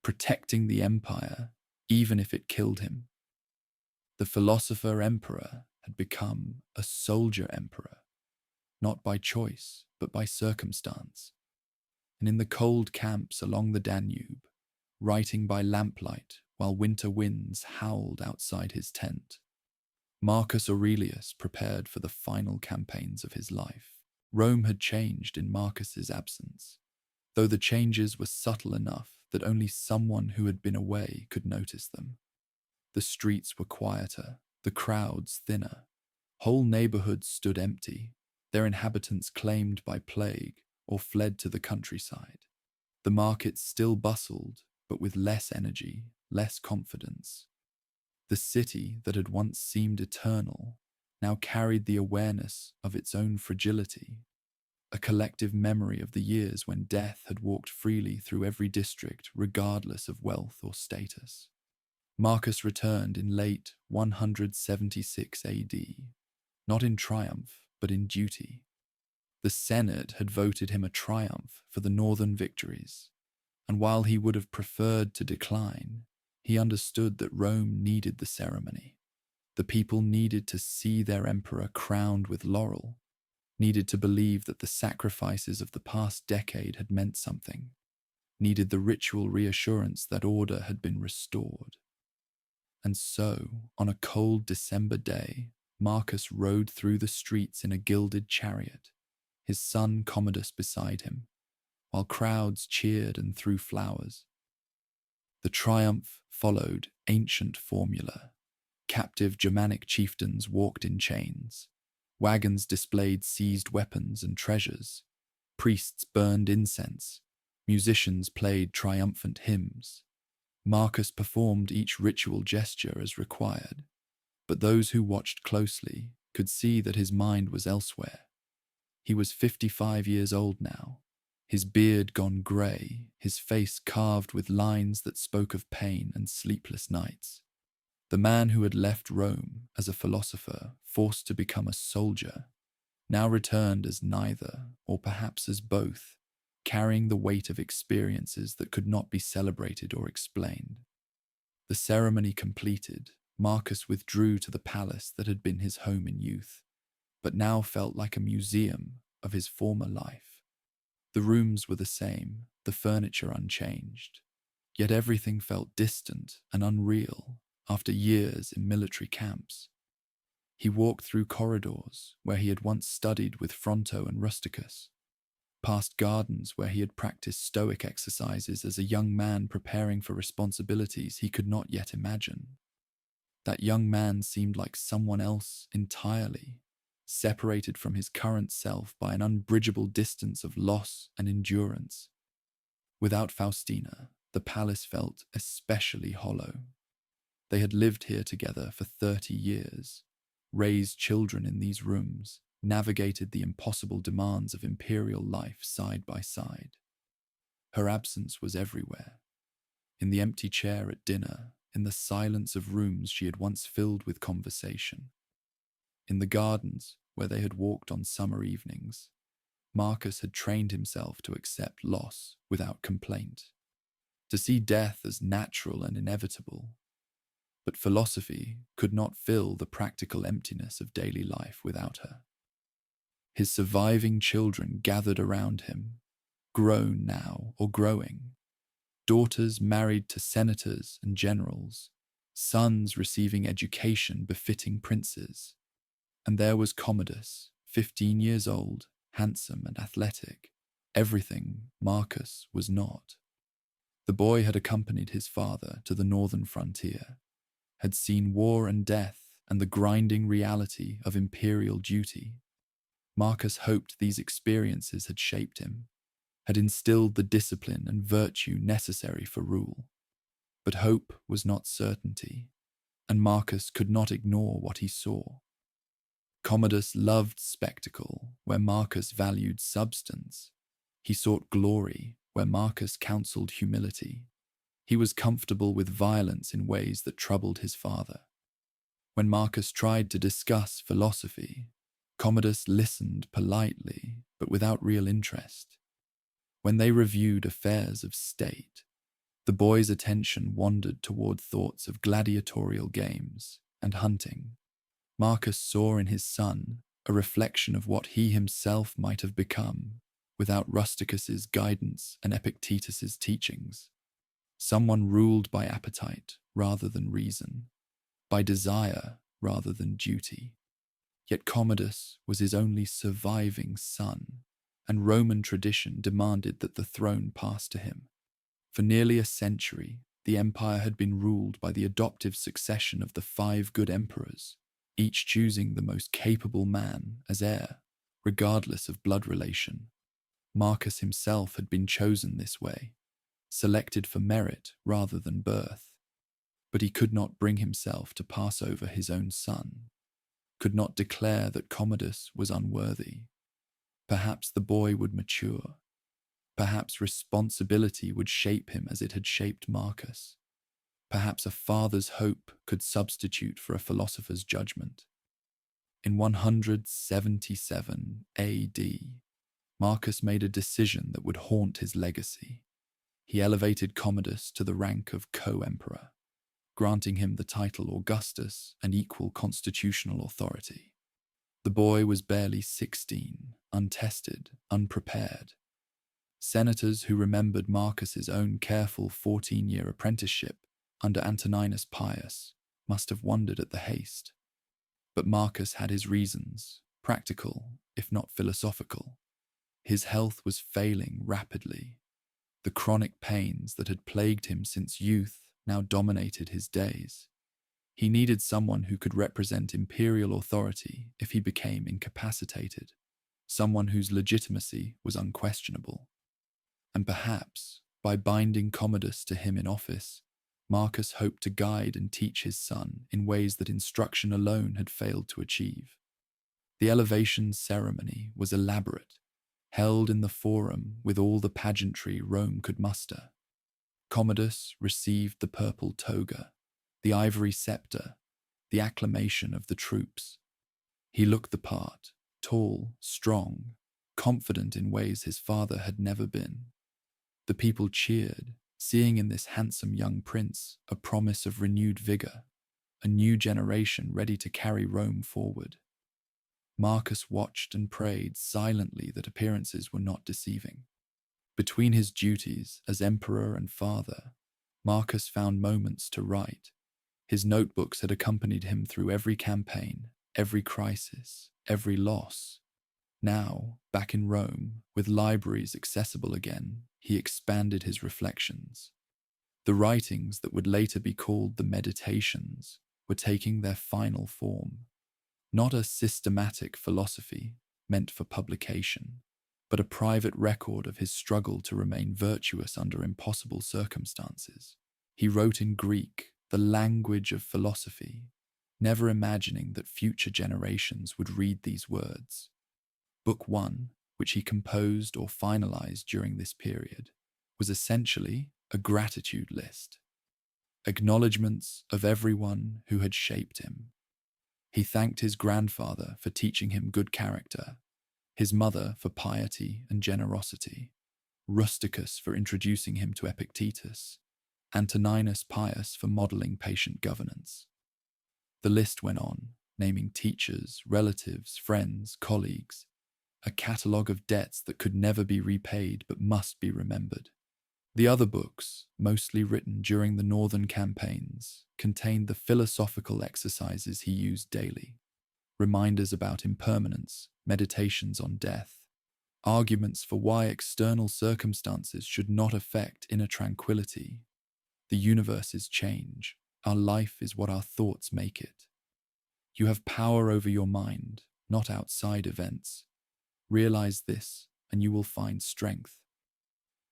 protecting the empire, even if it killed him. The philosopher emperor had become a soldier emperor, not by choice, but by circumstance. And in the cold camps along the Danube, writing by lamplight while winter winds howled outside his tent, Marcus Aurelius prepared for the final campaigns of his life. Rome had changed in Marcus's absence, though the changes were subtle enough that only someone who had been away could notice them. The streets were quieter, the crowds thinner. Whole neighborhoods stood empty, their inhabitants claimed by plague or fled to the countryside. The markets still bustled, but with less energy, less confidence. The city that had once seemed eternal now carried the awareness of its own fragility, a collective memory of the years when death had walked freely through every district regardless of wealth or status. Marcus returned in late 176 AD, not in triumph, but in duty. The Senate had voted him a triumph for the northern victories, and while he would have preferred to decline, he understood that Rome needed the ceremony. The people needed to see their emperor crowned with laurel, needed to believe that the sacrifices of the past decade had meant something, needed the ritual reassurance that order had been restored. And so, on a cold December day, Marcus rode through the streets in a gilded chariot, his son Commodus beside him, while crowds cheered and threw flowers. The triumph followed ancient formula. Captive Germanic chieftains walked in chains. Wagons displayed seized weapons and treasures. Priests burned incense. Musicians played triumphant hymns. Marcus performed each ritual gesture as required, but those who watched closely could see that his mind was elsewhere. He was 55 years old now, his beard gone grey, his face carved with lines that spoke of pain and sleepless nights. The man who had left Rome as a philosopher, forced to become a soldier, now returned as neither, or perhaps as both, carrying the weight of experiences that could not be celebrated or explained. The ceremony completed, Marcus withdrew to the palace that had been his home in youth, but now felt like a museum of his former life. The rooms were the same, the furniture unchanged, yet everything felt distant and unreal after years in military camps. He walked through corridors where he had once studied with Fronto and Rusticus, past gardens where he had practiced stoic exercises as a young man preparing for responsibilities he could not yet imagine. That young man seemed like someone else entirely, separated from his current self by an unbridgeable distance of loss and endurance. Without Faustina, the palace felt especially hollow. They had lived here together for 30 years, raised children in these rooms, navigated the impossible demands of imperial life side by side. Her absence was everywhere. In the empty chair at dinner, in the silence of rooms she had once filled with conversation. In the gardens where they had walked on summer evenings, Marcus had trained himself to accept loss without complaint, to see death as natural and inevitable. But philosophy could not fill the practical emptiness of daily life without her. His surviving children gathered around him, grown now or growing, daughters married to senators and generals, sons receiving education befitting princes. And there was Commodus, 15 years old, handsome and athletic, everything Marcus was not. The boy had accompanied his father to the northern frontier, had seen war and death and the grinding reality of imperial duty. Marcus hoped these experiences had shaped him, had instilled the discipline and virtue necessary for rule. But hope was not certainty, and Marcus could not ignore what he saw. Commodus loved spectacle where Marcus valued substance. He sought glory where Marcus counseled humility. He was comfortable with violence in ways that troubled his father. When Marcus tried to discuss philosophy, Commodus listened politely but without real interest. When they reviewed affairs of state, the boy's attention wandered toward thoughts of gladiatorial games and hunting. Marcus saw in his son a reflection of what he himself might have become without Rusticus's guidance and Epictetus's teachings. Someone ruled by appetite rather than reason, by desire rather than duty. Yet Commodus was his only surviving son, and Roman tradition demanded that the throne pass to him. For nearly a century, the empire had been ruled by the adoptive succession of the 5 good emperors, each choosing the most capable man as heir, regardless of blood relation. Marcus himself had been chosen this way, selected for merit rather than birth. But he could not bring himself to pass over his own son, could not declare that Commodus was unworthy. Perhaps the boy would mature. Perhaps responsibility would shape him as it had shaped Marcus. Perhaps a father's hope could substitute for a philosopher's judgment. In 177 AD, Marcus made a decision that would haunt his legacy. He elevated Commodus to the rank of co-emperor, granting him the title Augustus and equal constitutional authority. The boy was barely 16, untested, unprepared. Senators who remembered Marcus's own careful 14-year apprenticeship under Antoninus Pius must have wondered at the haste. But Marcus had his reasons, practical, if not philosophical. His health was failing rapidly. The chronic pains that had plagued him since youth now dominated his days. He needed someone who could represent imperial authority if he became incapacitated, someone whose legitimacy was unquestionable. And perhaps, by binding Commodus to him in office, Marcus hoped to guide and teach his son in ways that instruction alone had failed to achieve. The elevation ceremony was elaborate, held in the forum with all the pageantry Rome could muster. Commodus received the purple toga, the ivory scepter, the acclamation of the troops. He looked the part, tall, strong, confident in ways his father had never been. The people cheered, seeing in this handsome young prince a promise of renewed vigor, a new generation ready to carry Rome forward. Marcus watched and prayed silently that appearances were not deceiving. Between his duties as emperor and father, Marcus found moments to write. His notebooks had accompanied him through every campaign, every crisis, every loss. Now, back in Rome, with libraries accessible again, he expanded his reflections. The writings that would later be called the Meditations were taking their final form. Not a systematic philosophy meant for publication, but a private record of his struggle to remain virtuous under impossible circumstances. He wrote in Greek, the language of philosophy, never imagining that future generations would read these words. Book 1, which he composed or finalized during this period, was essentially a gratitude list. Acknowledgements of everyone who had shaped him. He thanked his grandfather for teaching him good character, his mother for piety and generosity, Rusticus for introducing him to Epictetus, Antoninus Pius for modeling patient governance. The list went on, naming teachers, relatives, friends, colleagues. a catalogue of debts that could never be repaid but must be remembered. The other books, mostly written during the northern campaigns, contained the philosophical exercises he used daily, reminders about impermanence, meditations on death, arguments for why external circumstances should not affect inner tranquility. The universe is change. Our life is what our thoughts make it. You have power over your mind, not outside events. Realize this, and you will find strength.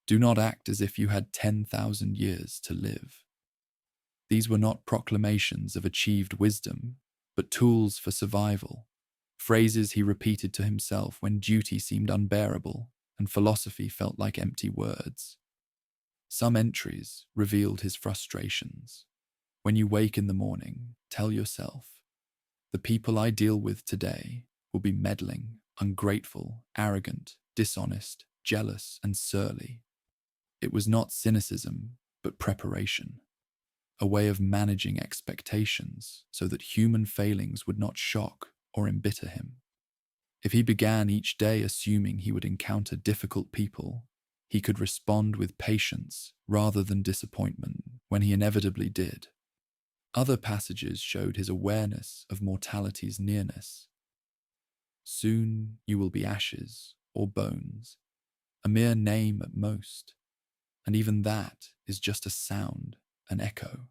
Do not act as if you had 10,000 years to live. These were not proclamations of achieved wisdom, but tools for survival, phrases he repeated to himself when duty seemed unbearable and philosophy felt like empty words. Some entries revealed his frustrations. When you wake in the morning, tell yourself, the people I deal with today will be meddling, ungrateful, arrogant, dishonest, jealous, and surly. It was not cynicism, but preparation, a way of managing expectations so that human failings would not shock or embitter him. If he began each day assuming he would encounter difficult people, he could respond with patience rather than disappointment when he inevitably did. Other passages showed his awareness of mortality's nearness. Soon you will be ashes or bones, a mere name at most, and even that is just a sound, an echo.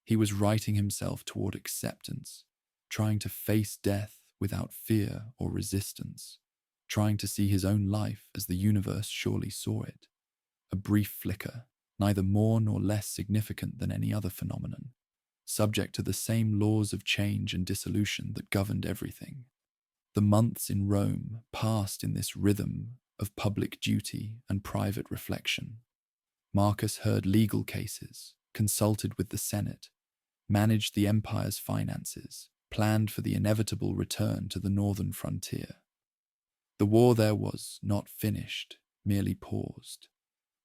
He was writing himself toward acceptance, trying to face death without fear or resistance, trying to see his own life as the universe surely saw it, a brief flicker, neither more nor less significant than any other phenomenon, subject to the same laws of change and dissolution that governed everything. The months in Rome passed in this rhythm of public duty and private reflection. Marcus heard legal cases, consulted with the Senate, managed the empire's finances, planned for the inevitable return to the northern frontier. The war there was not finished, merely paused.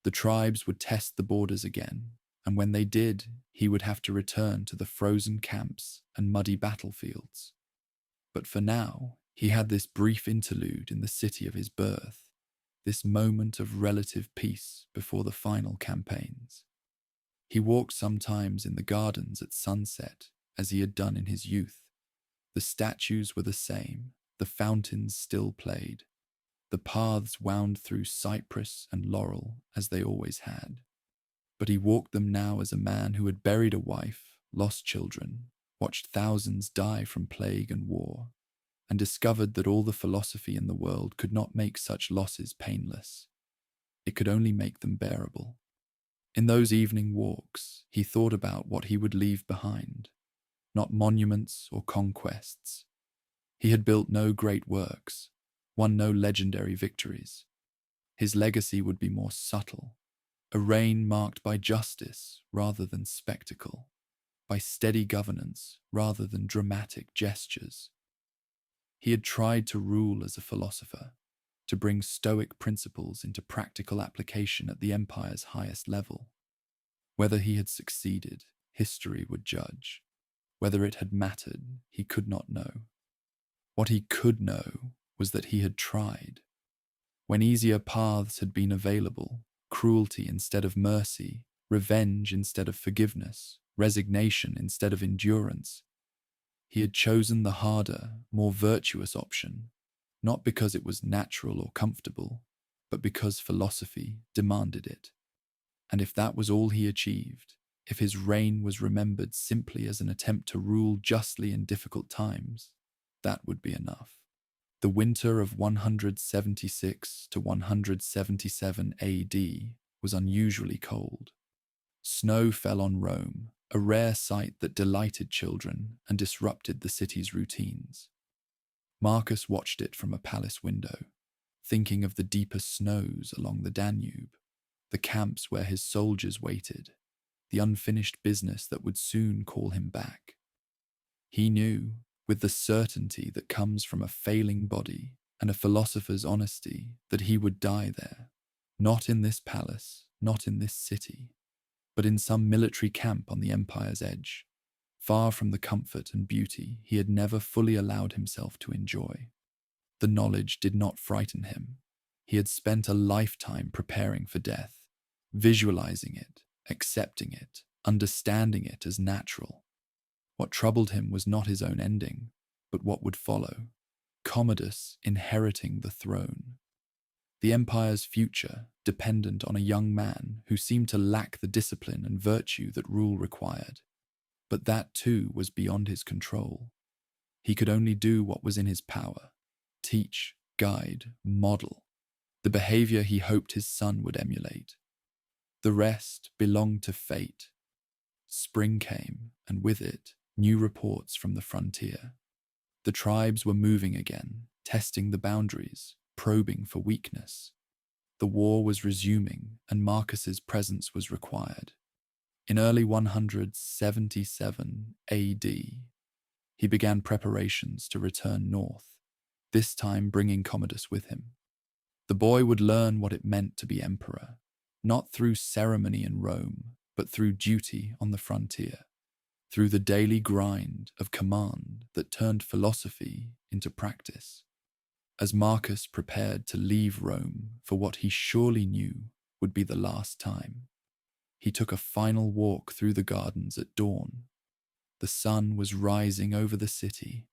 The tribes would test the borders again, and when they did, he would have to return to the frozen camps and muddy battlefields. But for now, he had this brief interlude in the city of his birth, this moment of relative peace before the final campaigns. He walked sometimes in the gardens at sunset, as he had done in his youth. The statues were the same, the fountains still played. The paths wound through cypress and laurel as they always had. But he walked them now as a man who had buried a wife, lost children, watched thousands die from plague and war, and discovered that all the philosophy in the world could not make such losses painless. It could only make them bearable. In those evening walks, he thought about what he would leave behind, not monuments or conquests. He had built no great works, won no legendary victories. His legacy would be more subtle, a reign marked by justice rather than spectacle, by steady governance rather than dramatic gestures. He had tried to rule as a philosopher, to bring Stoic principles into practical application at the empire's highest level. Whether he had succeeded, history would judge. Whether it had mattered, he could not know. What he could know was that he had tried. When easier paths had been available, cruelty instead of mercy, revenge instead of forgiveness, resignation instead of endurance, he had chosen the harder, more virtuous option, not because it was natural or comfortable, but because philosophy demanded it. And if that was all he achieved, if his reign was remembered simply as an attempt to rule justly in difficult times, that would be enough. The winter of 176 to 177 AD was unusually cold. Snow fell on Rome, a rare sight that delighted children and disrupted the city's routines. Marcus watched it from a palace window, thinking of the deeper snows along the Danube, the camps where his soldiers waited, the unfinished business that would soon call him back. He knew, with the certainty that comes from a failing body and a philosopher's honesty, that he would die there, not in this palace, not in this city, but in some military camp on the empire's edge, far from the comfort and beauty he had never fully allowed himself to enjoy. The knowledge did not frighten him. He had spent a lifetime preparing for death, visualizing it, accepting it, understanding it as natural. What troubled him was not his own ending, but what would follow. Commodus inheriting the throne. The empire's future dependent on a young man who seemed to lack the discipline and virtue that rule required. But that too was beyond his control. He could only do what was in his power: teach, guide, model the behavior he hoped his son would emulate. The rest belonged to fate. Spring came, and with it, new reports from the frontier. The tribes were moving again, testing the boundaries, probing for weakness. The war was resuming, and Marcus's presence was required. In early 177 AD, he began preparations to return north, this time bringing Commodus with him. The boy would learn what it meant to be emperor, not through ceremony in Rome, but through duty on the frontier, through the daily grind of command that turned philosophy into practice. As Marcus prepared to leave Rome for what he surely knew would be the last time, he took a final walk through the gardens at dawn. The sun was rising over the city,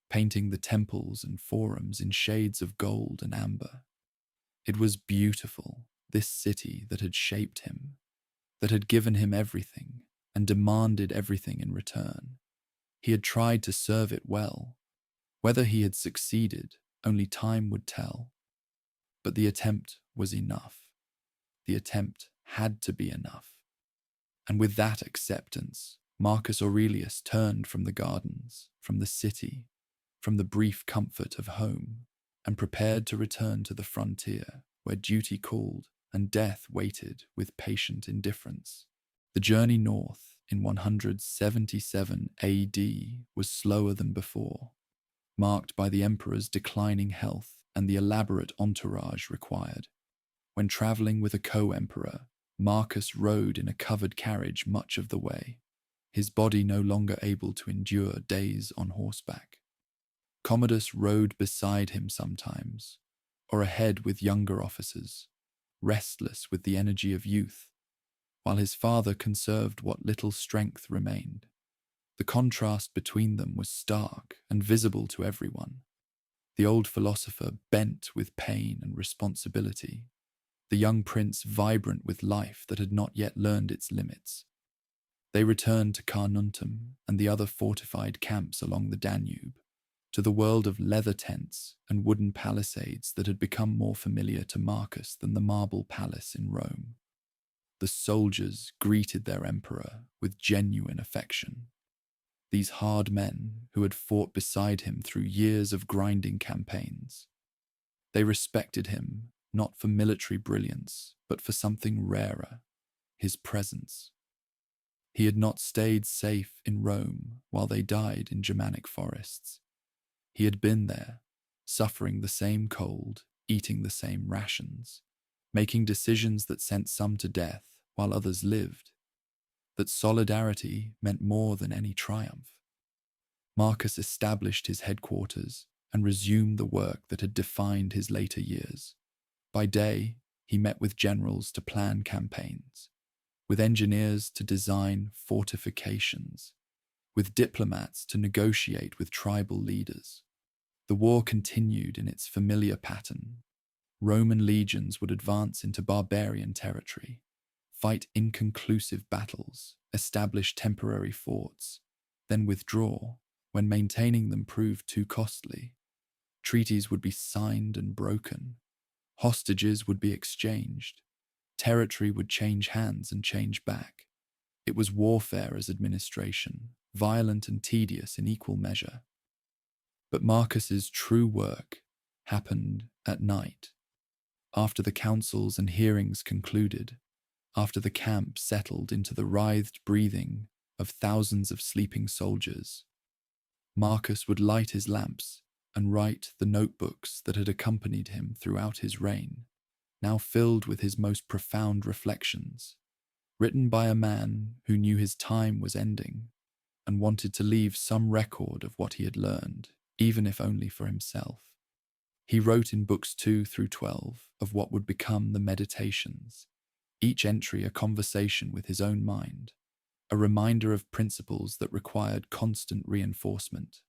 painting the temples and forums in shades of gold and amber. It was beautiful, this city that had shaped him, that had given him everything and demanded everything in return. He had tried to serve it well. Whether he had succeeded, only time would tell. But the attempt was enough. The attempt had to be enough. And with that acceptance, Marcus Aurelius turned from the gardens, from the city, from the brief comfort of home, and prepared to return to the frontier, where duty called and death waited with patient indifference. The journey north in 177 AD was slower than before, marked by the emperor's declining health and the elaborate entourage required. When travelling with a co-emperor, Marcus rode in a covered carriage much of the way, his body no longer able to endure days on horseback. Commodus rode beside him sometimes, or ahead with younger officers, restless with the energy of youth, while his father conserved what little strength remained. The contrast between them was stark and visible to everyone. The old philosopher bent with pain and responsibility, the young prince vibrant with life that had not yet learned its limits. They returned to Carnuntum and the other fortified camps along the Danube, to the world of leather tents and wooden palisades that had become more familiar to Marcus than the marble palace in Rome. The soldiers greeted their emperor with genuine affection. These hard men who had fought beside him through years of grinding campaigns. They respected him not for military brilliance, but for something rarer, his presence. He had not stayed safe in Rome while they died in Germanic forests. He had been there, suffering the same cold, eating the same rations, making decisions that sent some to death while others lived. That solidarity meant more than any triumph. Marcus established his headquarters and resumed the work that had defined his later years. By day, he met with generals to plan campaigns, with engineers to design fortifications, with diplomats to negotiate with tribal leaders. The war continued in its familiar pattern. Roman legions would advance into barbarian territory, fight inconclusive battles, establish temporary forts, then withdraw when maintaining them proved too costly. Treaties would be signed and broken. Hostages would be exchanged. Territory would change hands and change back. It was warfare as administration, violent and tedious in equal measure. But Marcus's true work happened at night, after the councils and hearings concluded, after the camp settled into the writhed breathing of thousands of sleeping soldiers. Marcus would light his lamps and write the notebooks that had accompanied him throughout his reign, now filled with his most profound reflections, written by a man who knew his time was ending and wanted to leave some record of what he had learned, even if only for himself. He wrote in books 2 through 12 of what would become the Meditations, each entry a conversation with his own mind, a reminder of principles that required constant reinforcement.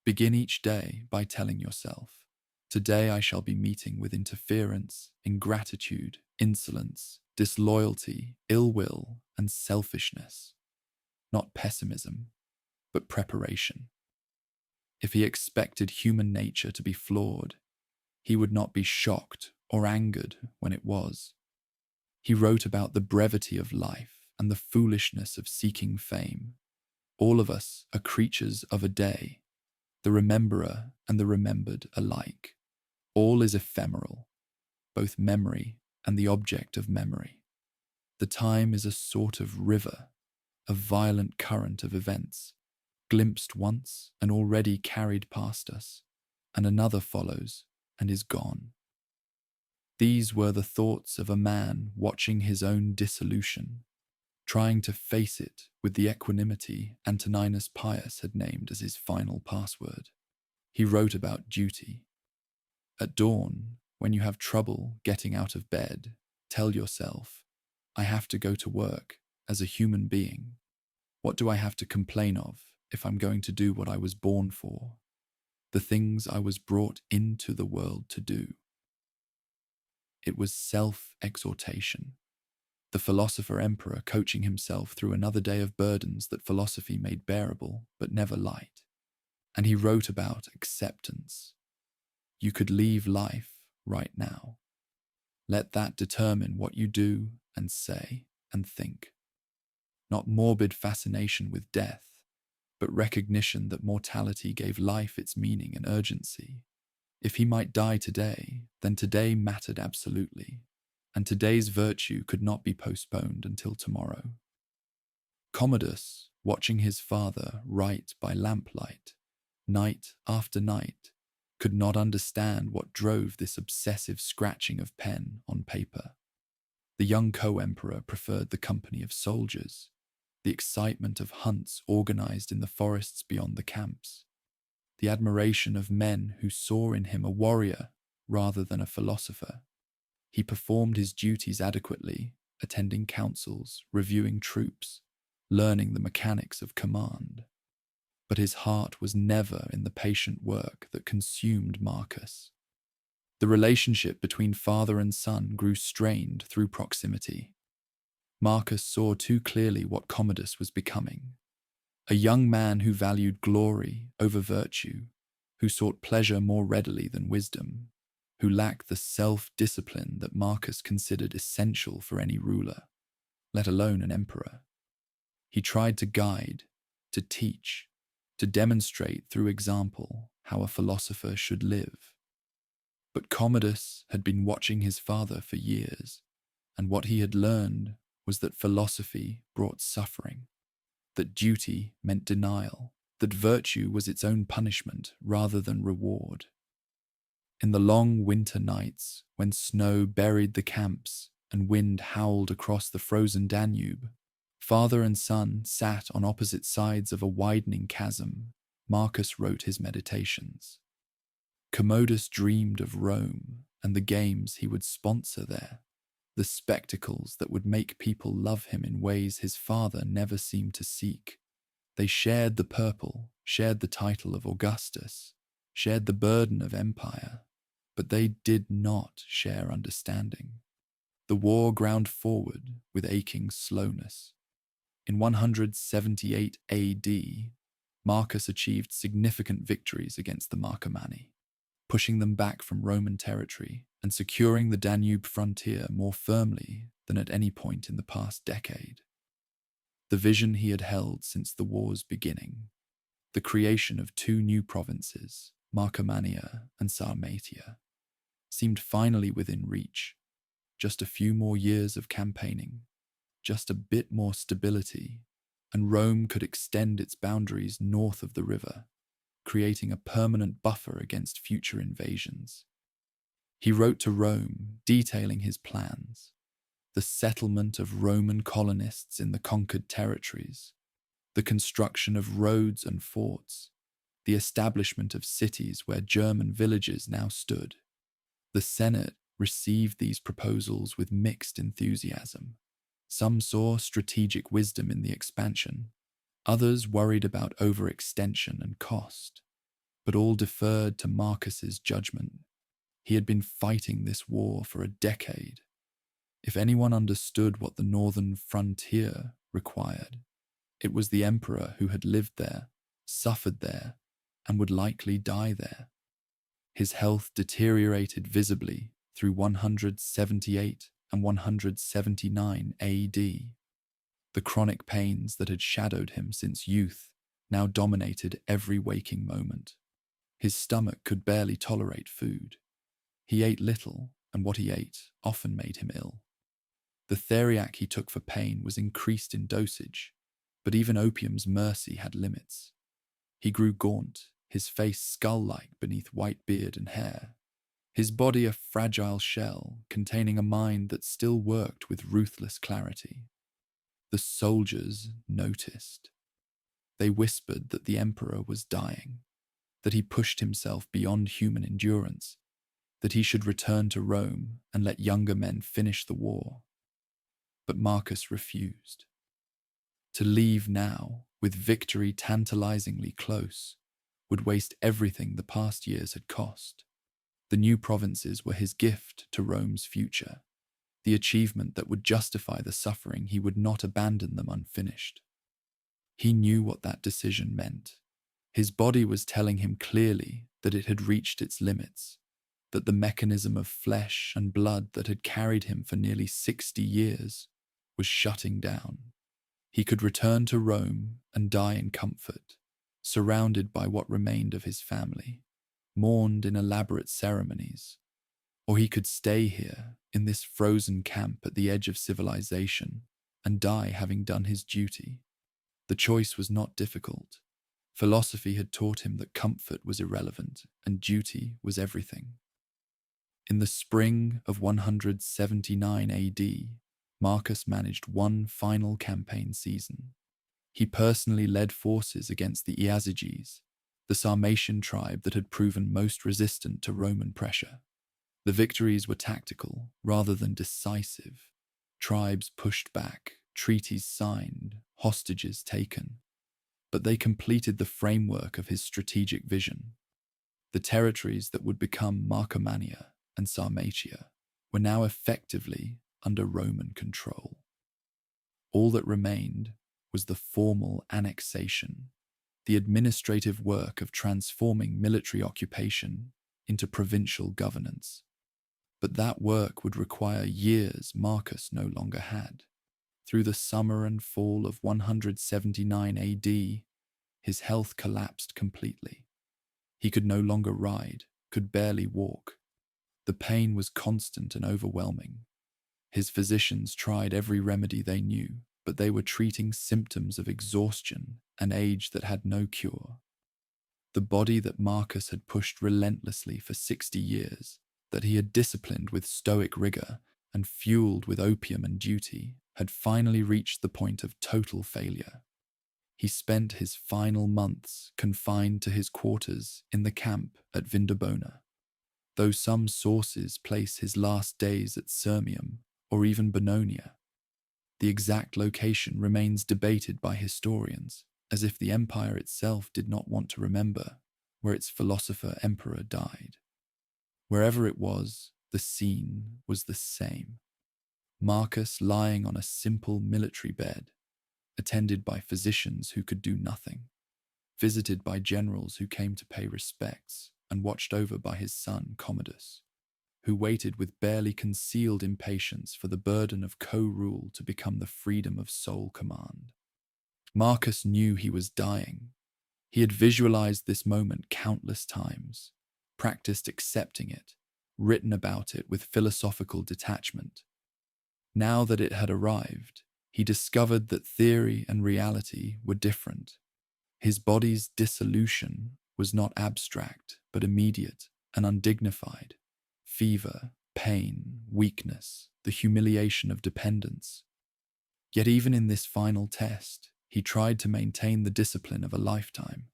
Begin each day by telling yourself, "Today I shall be meeting with interference, ingratitude, insolence, disloyalty, ill will, and selfishness." Not pessimism, but preparation. If he expected human nature to be flawed, he would not be shocked or angered when it was. He wrote about the brevity of life and the foolishness of seeking fame. All of us are creatures of a day, the rememberer and the remembered alike. All is ephemeral, both memory and the object of memory. The time is a sort of river, a violent current of events, glimpsed once and already carried past us, and another follows and is gone. These were the thoughts of a man watching his own dissolution, trying to face it with the equanimity Antoninus Pius had named as his final password. He wrote about duty. At dawn, when you have trouble getting out of bed, tell yourself, "I have to go to work as a human being. What do I have to complain of if I'm going to do what I was born for? The things I was brought into the world to do." It was self-exhortation. The philosopher emperor coaching himself through another day of burdens that philosophy made bearable but never light. And he wrote about acceptance. You could leave life right now. Let that determine what you do and say and think. Not morbid fascination with death, but recognition that mortality gave life its meaning and urgency. If he might die today, then today mattered absolutely, and today's virtue could not be postponed until tomorrow. Commodus, watching his father write by lamplight, night after night, could not understand what drove this obsessive scratching of pen on paper. The young co-emperor preferred the company of soldiers, the excitement of hunts organized in the forests beyond the camps, the admiration of men who saw in him a warrior rather than a philosopher. He performed his duties adequately, attending councils, reviewing troops, learning the mechanics of command. But his heart was never in the patient work that consumed Marcus. The relationship between father and son grew strained through proximity. Marcus saw too clearly what Commodus was becoming. A young man who valued glory over virtue, who sought pleasure more readily than wisdom, who lacked the self-discipline that Marcus considered essential for any ruler, let alone an emperor. He tried to guide, to teach, to demonstrate through example how a philosopher should live. But Commodus had been watching his father for years, and what he had learned was that philosophy brought suffering, that duty meant denial, that virtue was its own punishment rather than reward. In the long winter nights, when snow buried the camps and wind howled across the frozen Danube, father and son sat on opposite sides of a widening chasm. Marcus wrote his meditations. Commodus dreamed of Rome and the games he would sponsor there, the spectacles that would make people love him in ways his father never seemed to seek. They shared the purple, shared the title of Augustus, shared the burden of empire, but they did not share understanding. The war ground forward with aching slowness. In 178 AD, Marcus achieved significant victories against the Marcomanni, pushing them back from Roman territory and securing the Danube frontier more firmly than at any point in the past decade. The vision he had held since the war's beginning, the creation of two new provinces, Marcomannia and Sarmatia, seemed finally within reach. Just a few more years of campaigning, just a bit more stability, and Rome could extend its boundaries north of the river, creating a permanent buffer against future invasions. He wrote to Rome, detailing his plans, the settlement of Roman colonists in the conquered territories, the construction of roads and forts, the establishment of cities where German villages now stood. The Senate received these proposals with mixed enthusiasm. Some saw strategic wisdom in the expansion, others worried about overextension and cost, but all deferred to Marcus's judgment. He had been fighting this war for a decade. If anyone understood what the northern frontier required, it was the emperor who had lived there, suffered there, and would likely die there. His health deteriorated visibly through 178 and 179 AD. The chronic pains that had shadowed him since youth now dominated every waking moment. His stomach could barely tolerate food. He ate little, and what he ate often made him ill. The theriac he took for pain was increased in dosage, but even opium's mercy had limits. He grew gaunt, his face skull-like beneath white beard and hair, his body a fragile shell containing a mind that still worked with ruthless clarity. The soldiers noticed. They whispered that the emperor was dying, that he pushed himself beyond human endurance, that he should return to Rome and let younger men finish the war. But Marcus refused. To leave now, with victory tantalizingly close, would waste everything the past years had cost. The new provinces were his gift to Rome's future, the achievement that would justify the suffering. He would not abandon them unfinished. He knew what that decision meant. His body was telling him clearly that it had reached its limits, that the mechanism of flesh and blood that had carried him for nearly 60 years was shutting down. He could return to Rome and die in comfort, surrounded by what remained of his family, mourned in elaborate ceremonies. Or he could stay here, in this frozen camp at the edge of civilization, and die having done his duty. The choice was not difficult. Philosophy had taught him that comfort was irrelevant and duty was everything. In the spring of 179 AD, Marcus managed one final campaign season. He personally led forces against the Iazyges, the Sarmatian tribe that had proven most resistant to Roman pressure. The victories were tactical rather than decisive. Tribes pushed back, treaties signed, hostages taken. But they completed the framework of his strategic vision. The territories that would become Marcomannia and Sarmatia were now effectively under Roman control. All that remained was the formal annexation, the administrative work of transforming military occupation into provincial governance. But that work would require years Marcus no longer had. Through the summer and fall of 179 AD, his health collapsed completely. He could no longer ride, could barely walk. The pain was constant and overwhelming. His physicians tried every remedy they knew, but they were treating symptoms of exhaustion and age that had no cure. The body that Marcus had pushed relentlessly for 60 years, that he had disciplined with stoic rigor and fueled with opium and duty, had finally reached the point of total failure. He spent his final months confined to his quarters in the camp at Vindobona, though some sources place his last days at Sirmium or even Bononia. The exact location remains debated by historians, as if the empire itself did not want to remember where its philosopher emperor died. Wherever it was, the scene was the same. Marcus lying on a simple military bed, attended by physicians who could do nothing, visited by generals who came to pay respects, and watched over by his son Commodus, who waited with barely concealed impatience for the burden of co-rule to become the freedom of sole command. Marcus knew he was dying. He had visualized this moment countless times, practiced accepting it, written about it with philosophical detachment. Now that it had arrived, he discovered that theory and reality were different. His body's dissolution was not abstract, but immediate and undignified. Fever, pain, weakness, the humiliation of dependence. Yet even in this final test, he tried to maintain the discipline of a lifetime.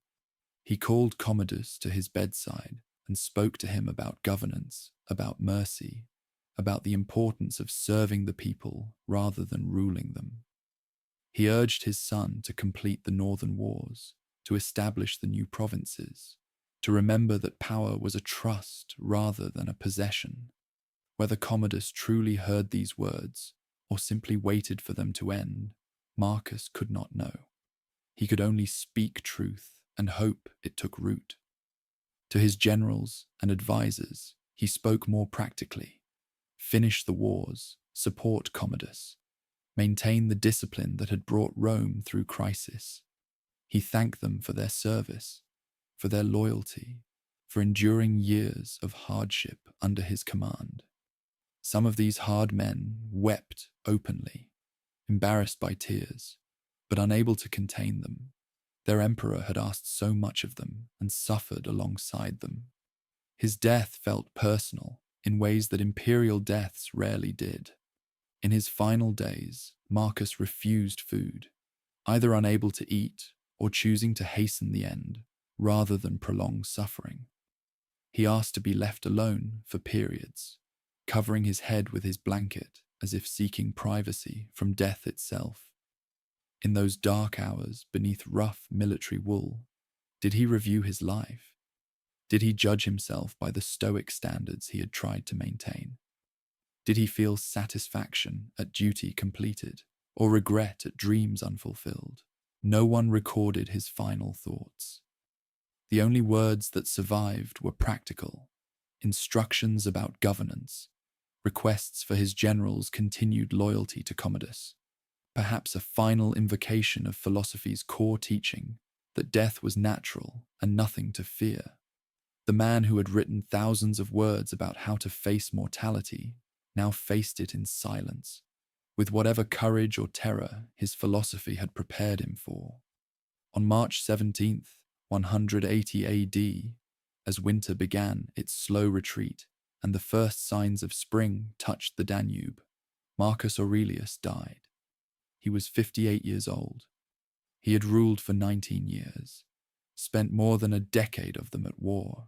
He called Commodus to his bedside and spoke to him about governance, about mercy, about the importance of serving the people rather than ruling them. He urged his son to complete the northern wars, to establish the new provinces, to remember that power was a trust rather than a possession. Whether Commodus truly heard these words or simply waited for them to end, Marcus could not know. He could only speak truth and hope it took root. To his generals and advisors, he spoke more practically. Finish the wars, support Commodus, maintain the discipline that had brought Rome through crisis. He thanked them for their service, for their loyalty, for enduring years of hardship under his command. Some of these hard men wept openly, embarrassed by tears, but unable to contain them. Their emperor had asked so much of them and suffered alongside them. His death felt personal in ways that imperial deaths rarely did. In his final days, Marcus refused food, either unable to eat or choosing to hasten the end rather than prolong suffering. He asked to be left alone for periods, covering his head with his blanket as if seeking privacy from death itself. In those dark hours beneath rough military wool, did he review his life? Did he judge himself by the stoic standards he had tried to maintain? Did he feel satisfaction at duty completed, or regret at dreams unfulfilled? No one recorded his final thoughts. The only words that survived were practical, instructions about governance, requests for his generals' continued loyalty to Commodus, perhaps a final invocation of philosophy's core teaching that death was natural and nothing to fear. The man who had written thousands of words about how to face mortality now faced it in silence, with whatever courage or terror his philosophy had prepared him for. On March 17th, 180 AD, as winter began its slow retreat and the first signs of spring touched the Danube, Marcus Aurelius died. He was 58 years old. He had ruled for 19 years, spent more than a decade of them at war,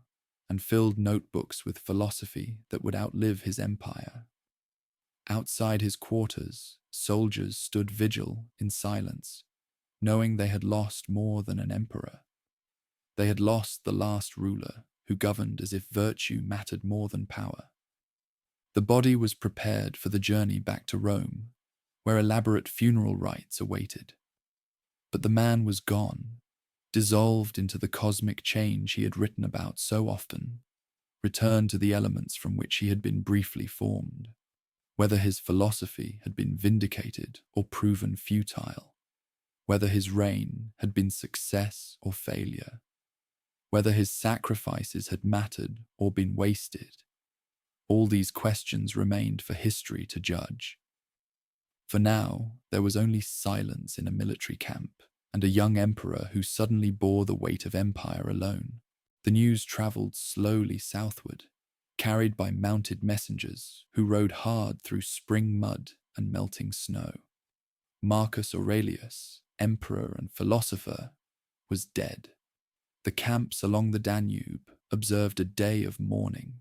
and filled notebooks with philosophy that would outlive his empire. Outside his quarters, soldiers stood vigil in silence, knowing they had lost more than an emperor. They had lost the last ruler who governed as if virtue mattered more than power. The body was prepared for the journey back to Rome, where elaborate funeral rites awaited. But the man was gone, dissolved into the cosmic change he had written about so often, returned to the elements from which he had been briefly formed. Whether his philosophy had been vindicated or proven futile, whether his reign had been success or failure, whether his sacrifices had mattered or been wasted, all these questions remained for history to judge. For now, there was only silence in a military camp and a young emperor who suddenly bore the weight of empire alone. The news travelled slowly southward, carried by mounted messengers who rode hard through spring mud and melting snow. Marcus Aurelius, emperor and philosopher, was dead. The camps along the Danube observed a day of mourning,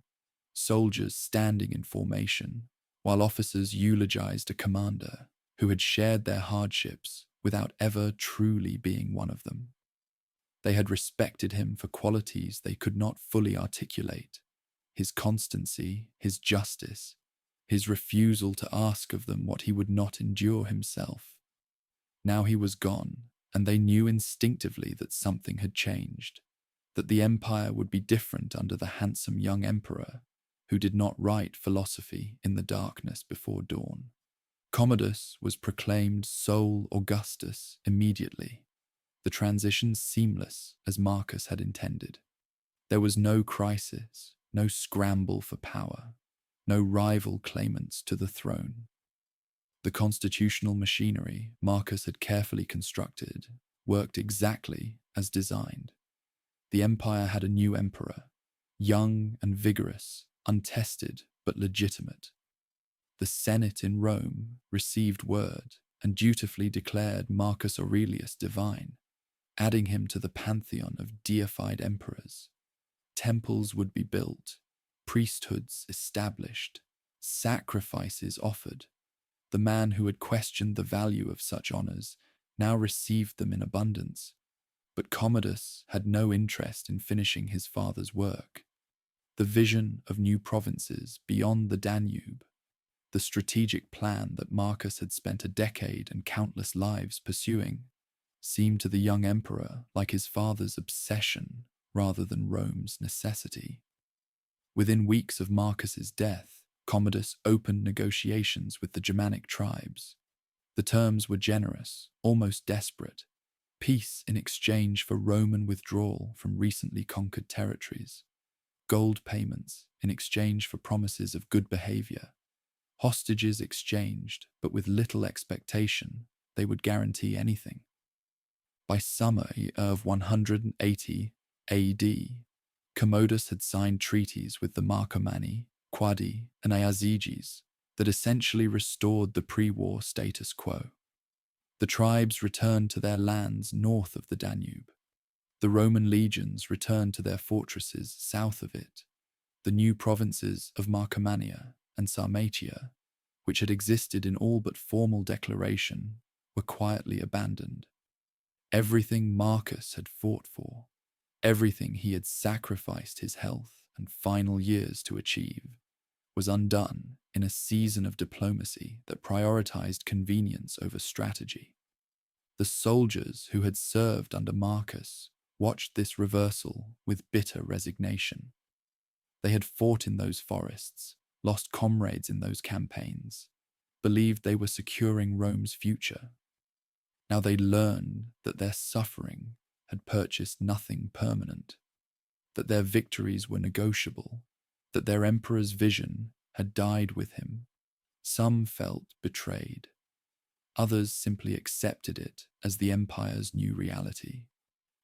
soldiers standing in formation, while officers eulogized a commander who had shared their hardships without ever truly being one of them. They had respected him for qualities they could not fully articulate: his constancy, his justice, his refusal to ask of them what he would not endure himself. Now he was gone, and they knew instinctively that something had changed, that the empire would be different under the handsome young emperor who did not write philosophy in the darkness before dawn. Commodus was proclaimed sole Augustus immediately, the transition seamless as Marcus had intended. There was no crisis, no scramble for power, no rival claimants to the throne. The constitutional machinery Marcus had carefully constructed worked exactly as designed. The empire had a new emperor, young and vigorous, untested but legitimate. The Senate in Rome received word and dutifully declared Marcus Aurelius divine. adding him to the pantheon of deified emperors. Temples would be built, priesthoods established, sacrifices offered. The man who had questioned the value of such honors now received them in abundance. But Commodus had no interest in finishing his father's work. The vision of new provinces beyond the Danube, the strategic plan that Marcus had spent a decade and countless lives pursuing, seemed to the young emperor like his father's obsession rather than Rome's necessity. Within weeks of Marcus's death, Commodus opened negotiations with the Germanic tribes. The terms were generous, almost desperate. Peace in exchange for Roman withdrawal from recently conquered territories. Gold payments in exchange for promises of good behavior. Hostages exchanged, but with little expectation they would guarantee anything. By summer of 180 AD, Commodus had signed treaties with the Marcomanni, Quadi, and Iazyges that essentially restored the pre-war status quo. The tribes returned to their lands north of the Danube. The Roman legions returned to their fortresses south of it. The new provinces of Marcomannia and Sarmatia, which had existed in all but formal declaration, were quietly abandoned. Everything Marcus had fought for, everything he had sacrificed his health and final years to achieve, was undone in a season of diplomacy that prioritized convenience over strategy. The soldiers who had served under Marcus watched this reversal with bitter resignation. They had fought in those forests, lost comrades in those campaigns, believed they were securing Rome's future. Now they learned that their suffering had purchased nothing permanent, that their victories were negotiable, that their emperor's vision had died with him. Some felt betrayed. Others simply accepted it as the empire's new reality.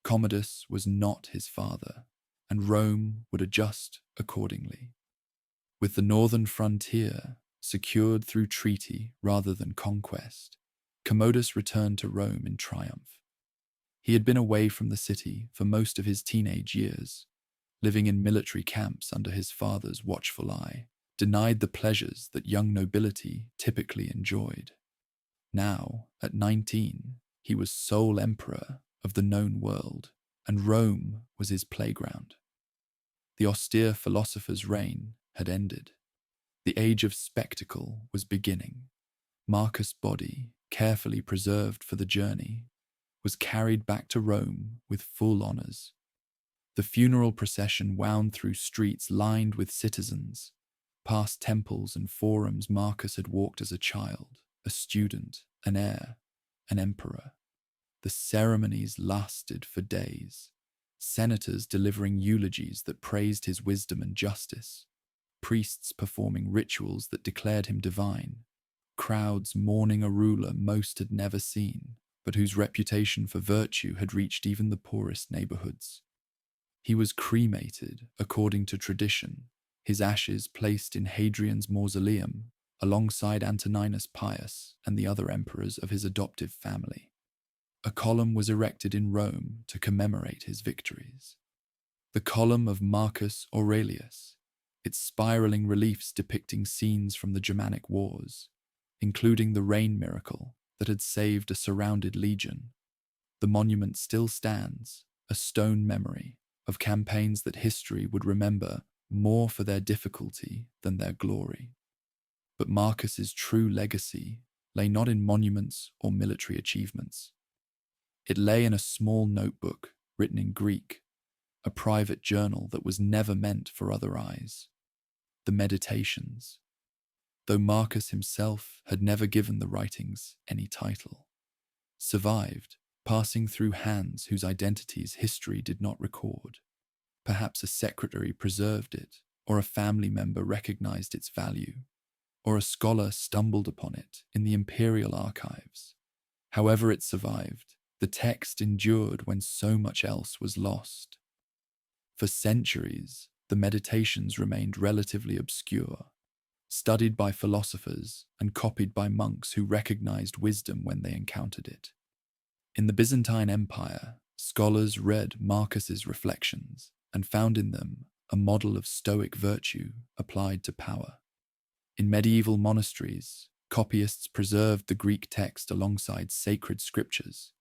Commodus was not his father, and Rome would adjust accordingly. With the northern frontier secured through treaty rather than conquest, Commodus returned to Rome in triumph. He had been away from the city for most of his teenage years, living in military camps under his father's watchful eye, denied the pleasures that young nobility typically enjoyed. Now, at 19, he was sole emperor of the known world, and Rome was his playground. The austere philosopher's reign had ended. The age of spectacle was beginning. Marcus' body, carefully preserved for the journey, was carried back to Rome with full honors. The funeral procession wound through streets lined with citizens, past temples and forums Marcus had walked as a child, a student, an heir, an emperor. The ceremonies lasted for days, senators delivering eulogies that praised his wisdom and justice, priests performing rituals that declared him divine, crowds mourning a ruler most had never seen, but whose reputation for virtue had reached even the poorest neighborhoods. He was cremated according to tradition, his ashes placed in Hadrian's mausoleum alongside Antoninus Pius and the other emperors of his adoptive family. A column was erected in Rome to commemorate his victories. The column of Marcus Aurelius, its spiraling reliefs depicting scenes from the Germanic wars, including the rain miracle that had saved a surrounded legion. The monument still stands, a stone memory of campaigns that history would remember more for their difficulty than their glory. But Marcus's true legacy lay not in monuments or military achievements. It lay in a small notebook written in Greek, a private journal that was never meant for other eyes. The Meditations. Though Marcus himself had never given the writings any title, survived, passing through hands whose identities history did not record. Perhaps a secretary preserved it, or a family member recognized its value, or a scholar stumbled upon it in the imperial archives. However it survived, the text endured when so much else was lost. For centuries, the Meditations remained relatively obscure, studied by philosophers and copied by monks who recognized wisdom when they encountered it. In the Byzantine Empire, Scholars read Marcus's reflections and found in them a model of Stoic virtue applied to power. In medieval monasteries, copyists preserved the Greek text alongside sacred scriptures,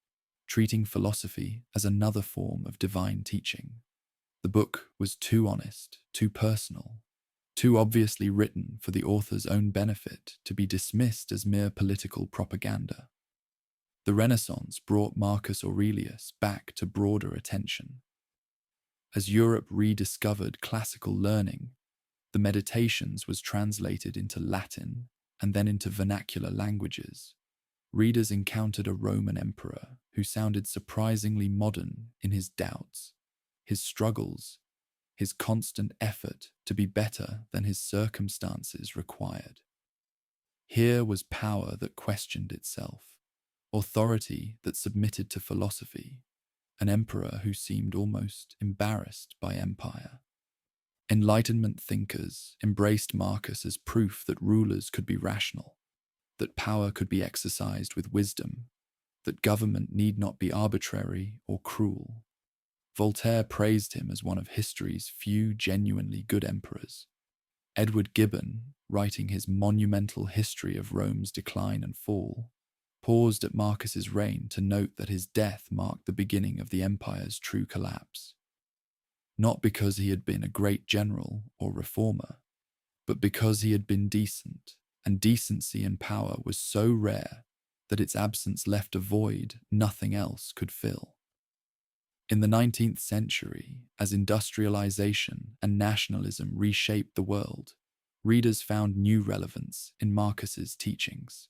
treating philosophy as another form of divine teaching. The book was too honest, too personal, too obviously written for the author's own benefit to be dismissed as mere political propaganda. The Renaissance brought Marcus Aurelius back to broader attention. As Europe rediscovered classical learning, the Meditations was translated into Latin and then into vernacular languages. Readers encountered a Roman emperor who sounded surprisingly modern in his doubts, his struggles, his constant effort to be better than his circumstances required. Here was power that questioned itself, authority that submitted to philosophy, an emperor who seemed almost embarrassed by empire. Enlightenment thinkers embraced Marcus as proof that rulers could be rational, that power could be exercised with wisdom, that government need not be arbitrary or cruel. Voltaire praised him as one of history's few genuinely good emperors. Edward Gibbon, writing his monumental history of Rome's decline and fall, paused at Marcus's reign to note that his death marked the beginning of the empire's true collapse. Not because he had been a great general or reformer, but because he had been decent, and decency in power was so rare that its absence left a void nothing else could fill. In the 19th century, as industrialization and nationalism reshaped the world, readers found new relevance in Marcus's teachings.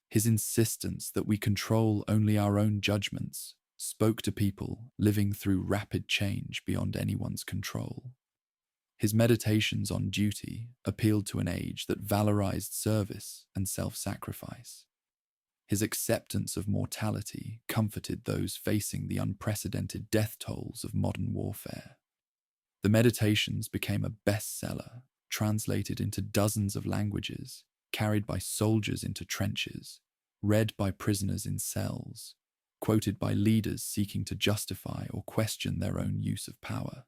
His insistence that we control only our own judgments spoke to people living through rapid change beyond anyone's control. His meditations on duty appealed to an age that valorized service and self-sacrifice. His acceptance of mortality comforted those facing the unprecedented death tolls of modern warfare. The Meditations became a bestseller, translated into dozens of languages, carried by soldiers into trenches, read by prisoners in cells, quoted by leaders seeking to justify or question their own use of power.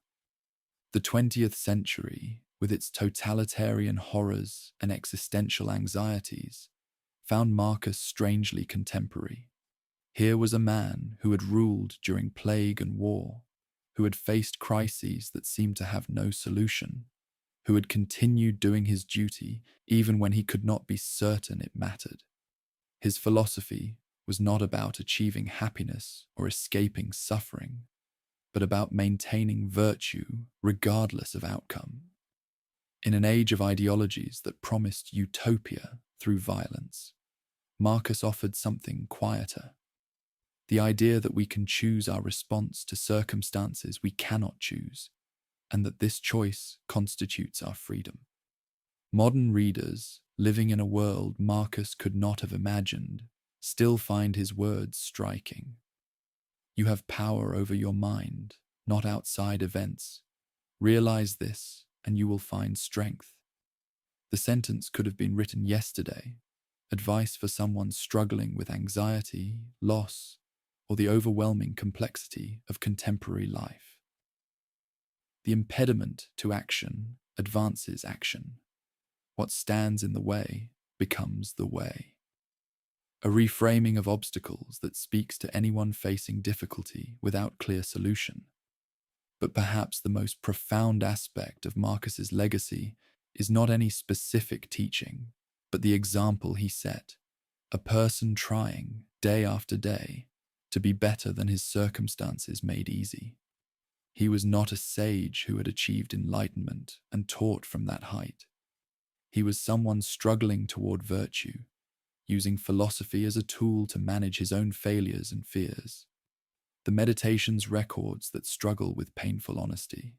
The 20th century, with its totalitarian horrors and existential anxieties, found Marcus strangely contemporary. Here was a man who had ruled during plague and war, who had faced crises that seemed to have no solution, who had continued doing his duty even when he could not be certain it mattered. His philosophy was not about achieving happiness or escaping suffering, but about maintaining virtue regardless of outcome. In an age of ideologies that promised utopia through violence, Marcus offered something quieter: the idea that we can choose our response to circumstances we cannot choose, and that this choice constitutes our freedom. Modern readers, living in a world Marcus could not have imagined, still find his words striking. You have power over your mind, not outside events. Realize this, and you will find strength. The sentence could have been written yesterday, advice for someone struggling with anxiety, loss, or the overwhelming complexity of contemporary life. The impediment to action advances action. What stands in the way becomes the way. A reframing of obstacles that speaks to anyone facing difficulty without clear solution. But perhaps the most profound aspect of Marcus's legacy is not any specific teaching, but the example he set, a person trying, day after day, to be better than his circumstances made easy. He was not a sage who had achieved enlightenment and taught from that height. He was someone struggling toward virtue, using philosophy as a tool to manage his own failures and fears. The Meditations records that struggle with painful honesty,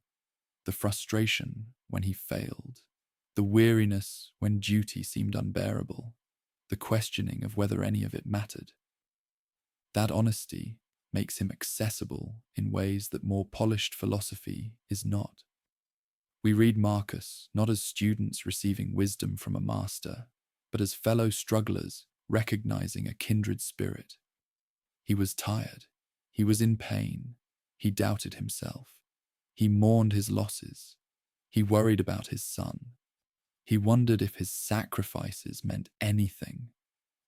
the frustration when he failed, the weariness when duty seemed unbearable, the questioning of whether any of it mattered. That honesty makes him accessible in ways that more polished philosophy is not. We read Marcus not as students receiving wisdom from a master, but as fellow strugglers recognizing a kindred spirit. He was tired, he was in pain, He doubted himself. He mourned his losses. He worried about his son. He wondered if his sacrifices meant anything,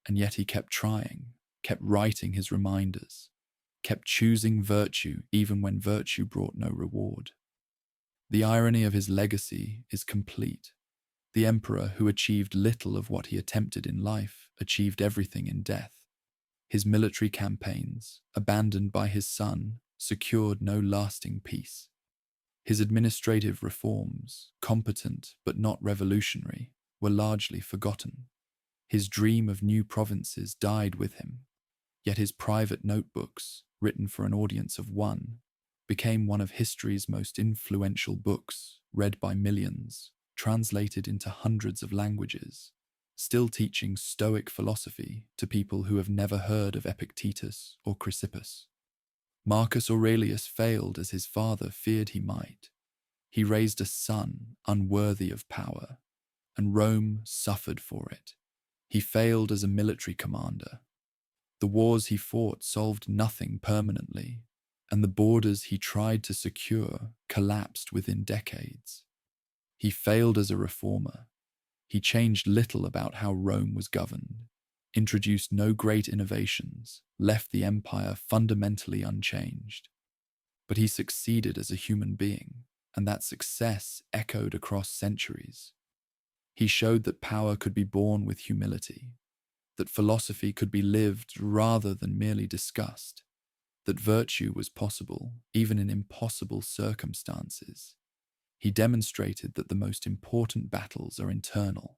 and yet he kept trying, kept writing his reminders, kept choosing virtue even when virtue brought no reward. The irony of his legacy is complete. The emperor who achieved little of what he attempted in life achieved everything in death. His military campaigns, abandoned by his son, secured no lasting peace. His administrative reforms, competent but not revolutionary, were largely forgotten. His dream of new provinces died with him, yet his private notebooks, written for an audience of one, became one of history's most influential books, read by millions, translated into hundreds of languages, still teaching Stoic philosophy to people who have never heard of Epictetus or Chrysippus. Marcus Aurelius failed as his father feared he might. He raised a son unworthy of power, and Rome suffered for it. He failed as a military commander. The wars he fought solved nothing permanently, and the borders he tried to secure collapsed within decades. He failed as a reformer. He changed little about how Rome was governed, introduced no great innovations, left the empire fundamentally unchanged. But he succeeded as a human being, and that success echoed across centuries. He showed that power could be born with humility, that philosophy could be lived rather than merely discussed, that virtue was possible even in impossible circumstances. He demonstrated that the most important battles are internal,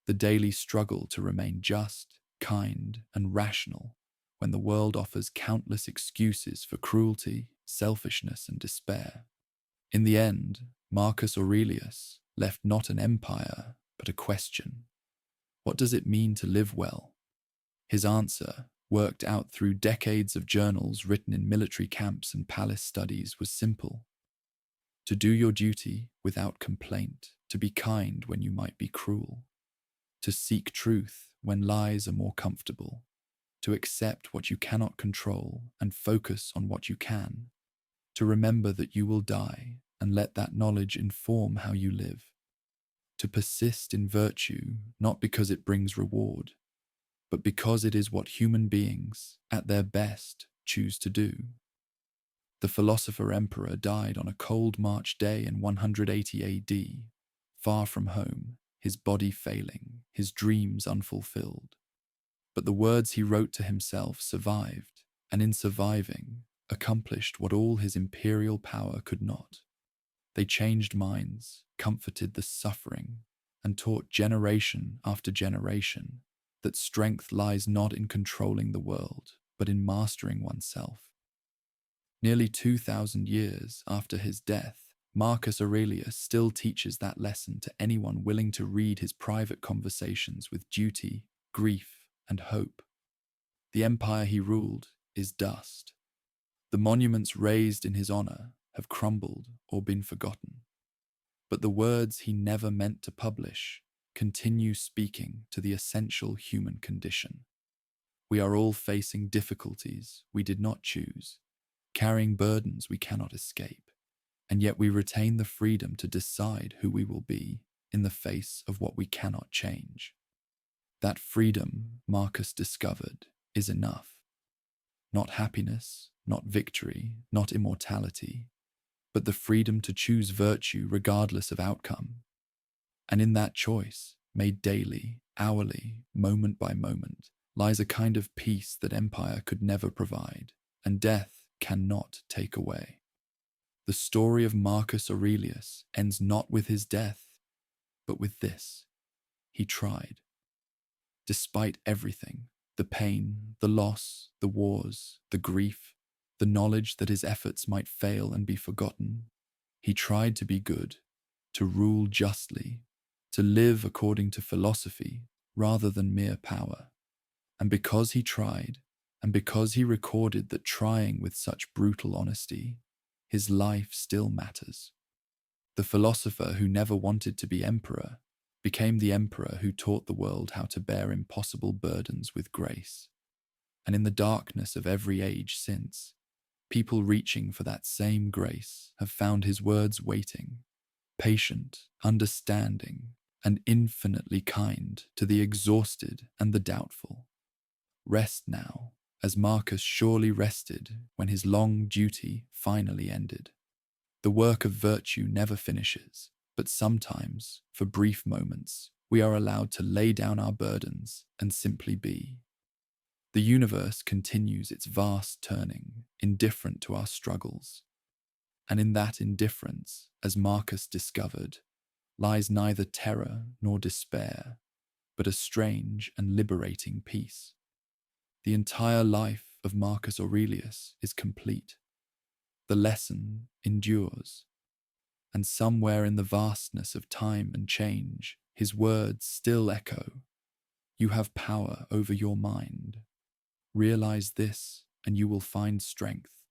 the daily struggle to remain just, kind, and rational when the world offers countless excuses for cruelty, selfishness, and despair. In the end, Marcus Aurelius left not an empire, but a question. What does it mean to live well? His answer, worked out through decades of journals written in military camps and palace studies, was simple. To do your duty without complaint, to be kind when you might be cruel, to seek truth when lies are more comfortable, to accept what you cannot control and focus on what you can, to remember that you will die and let that knowledge inform how you live, to persist in virtue not because it brings reward, but because it is what human beings, at their best, choose to do. The philosopher emperor died on a cold March day in 180 AD, far from home, his body failing, his dreams unfulfilled. But the words he wrote to himself survived, and in surviving, accomplished what all his imperial power could not. They changed minds, comforted the suffering, and taught generation after generation that strength lies not in controlling the world, but in mastering oneself. Nearly 2,000 years after his death, Marcus Aurelius still teaches that lesson to anyone willing to read his private conversations with duty, grief, and hope. The empire he ruled is dust. The monuments raised in his honor have crumbled or been forgotten. But the words he never meant to publish continue speaking to the essential human condition. We are all facing difficulties we did not choose, carrying burdens we cannot escape, and yet we retain the freedom to decide who we will be in the face of what we cannot change. That freedom, Marcus discovered, is enough. Not happiness, not victory, not immortality, but the freedom to choose virtue regardless of outcome. And in that choice, made daily, hourly, moment by moment, lies a kind of peace that empire could never provide, and death cannot take away. The story of Marcus Aurelius ends not with his death, but with this: he tried. Despite everything, the pain, the loss, the wars, the grief, the knowledge that his efforts might fail and be forgotten, he tried to be good, to rule justly, to live according to philosophy rather than mere power. And because he tried, and because he recorded that trying with such brutal honesty, his life still matters. The philosopher who never wanted to be emperor became the emperor who taught the world how to bear impossible burdens with grace. And in the darkness of every age since, People reaching for that same grace have found his words waiting, patient, understanding, and infinitely kind to the exhausted and the doubtful. Rest now, as Marcus surely rested when his long duty finally ended. The work of virtue never finishes, but sometimes, for brief moments, we are allowed to lay down our burdens and simply be. The universe continues its vast turning, indifferent to our struggles. And in that indifference, as Marcus discovered, lies neither terror nor despair, but a strange and liberating peace. The entire life of Marcus Aurelius is complete. The lesson endures, and somewhere in the vastness of time and change, his words still echo. You have power over your mind. Realize this, and you will find strength.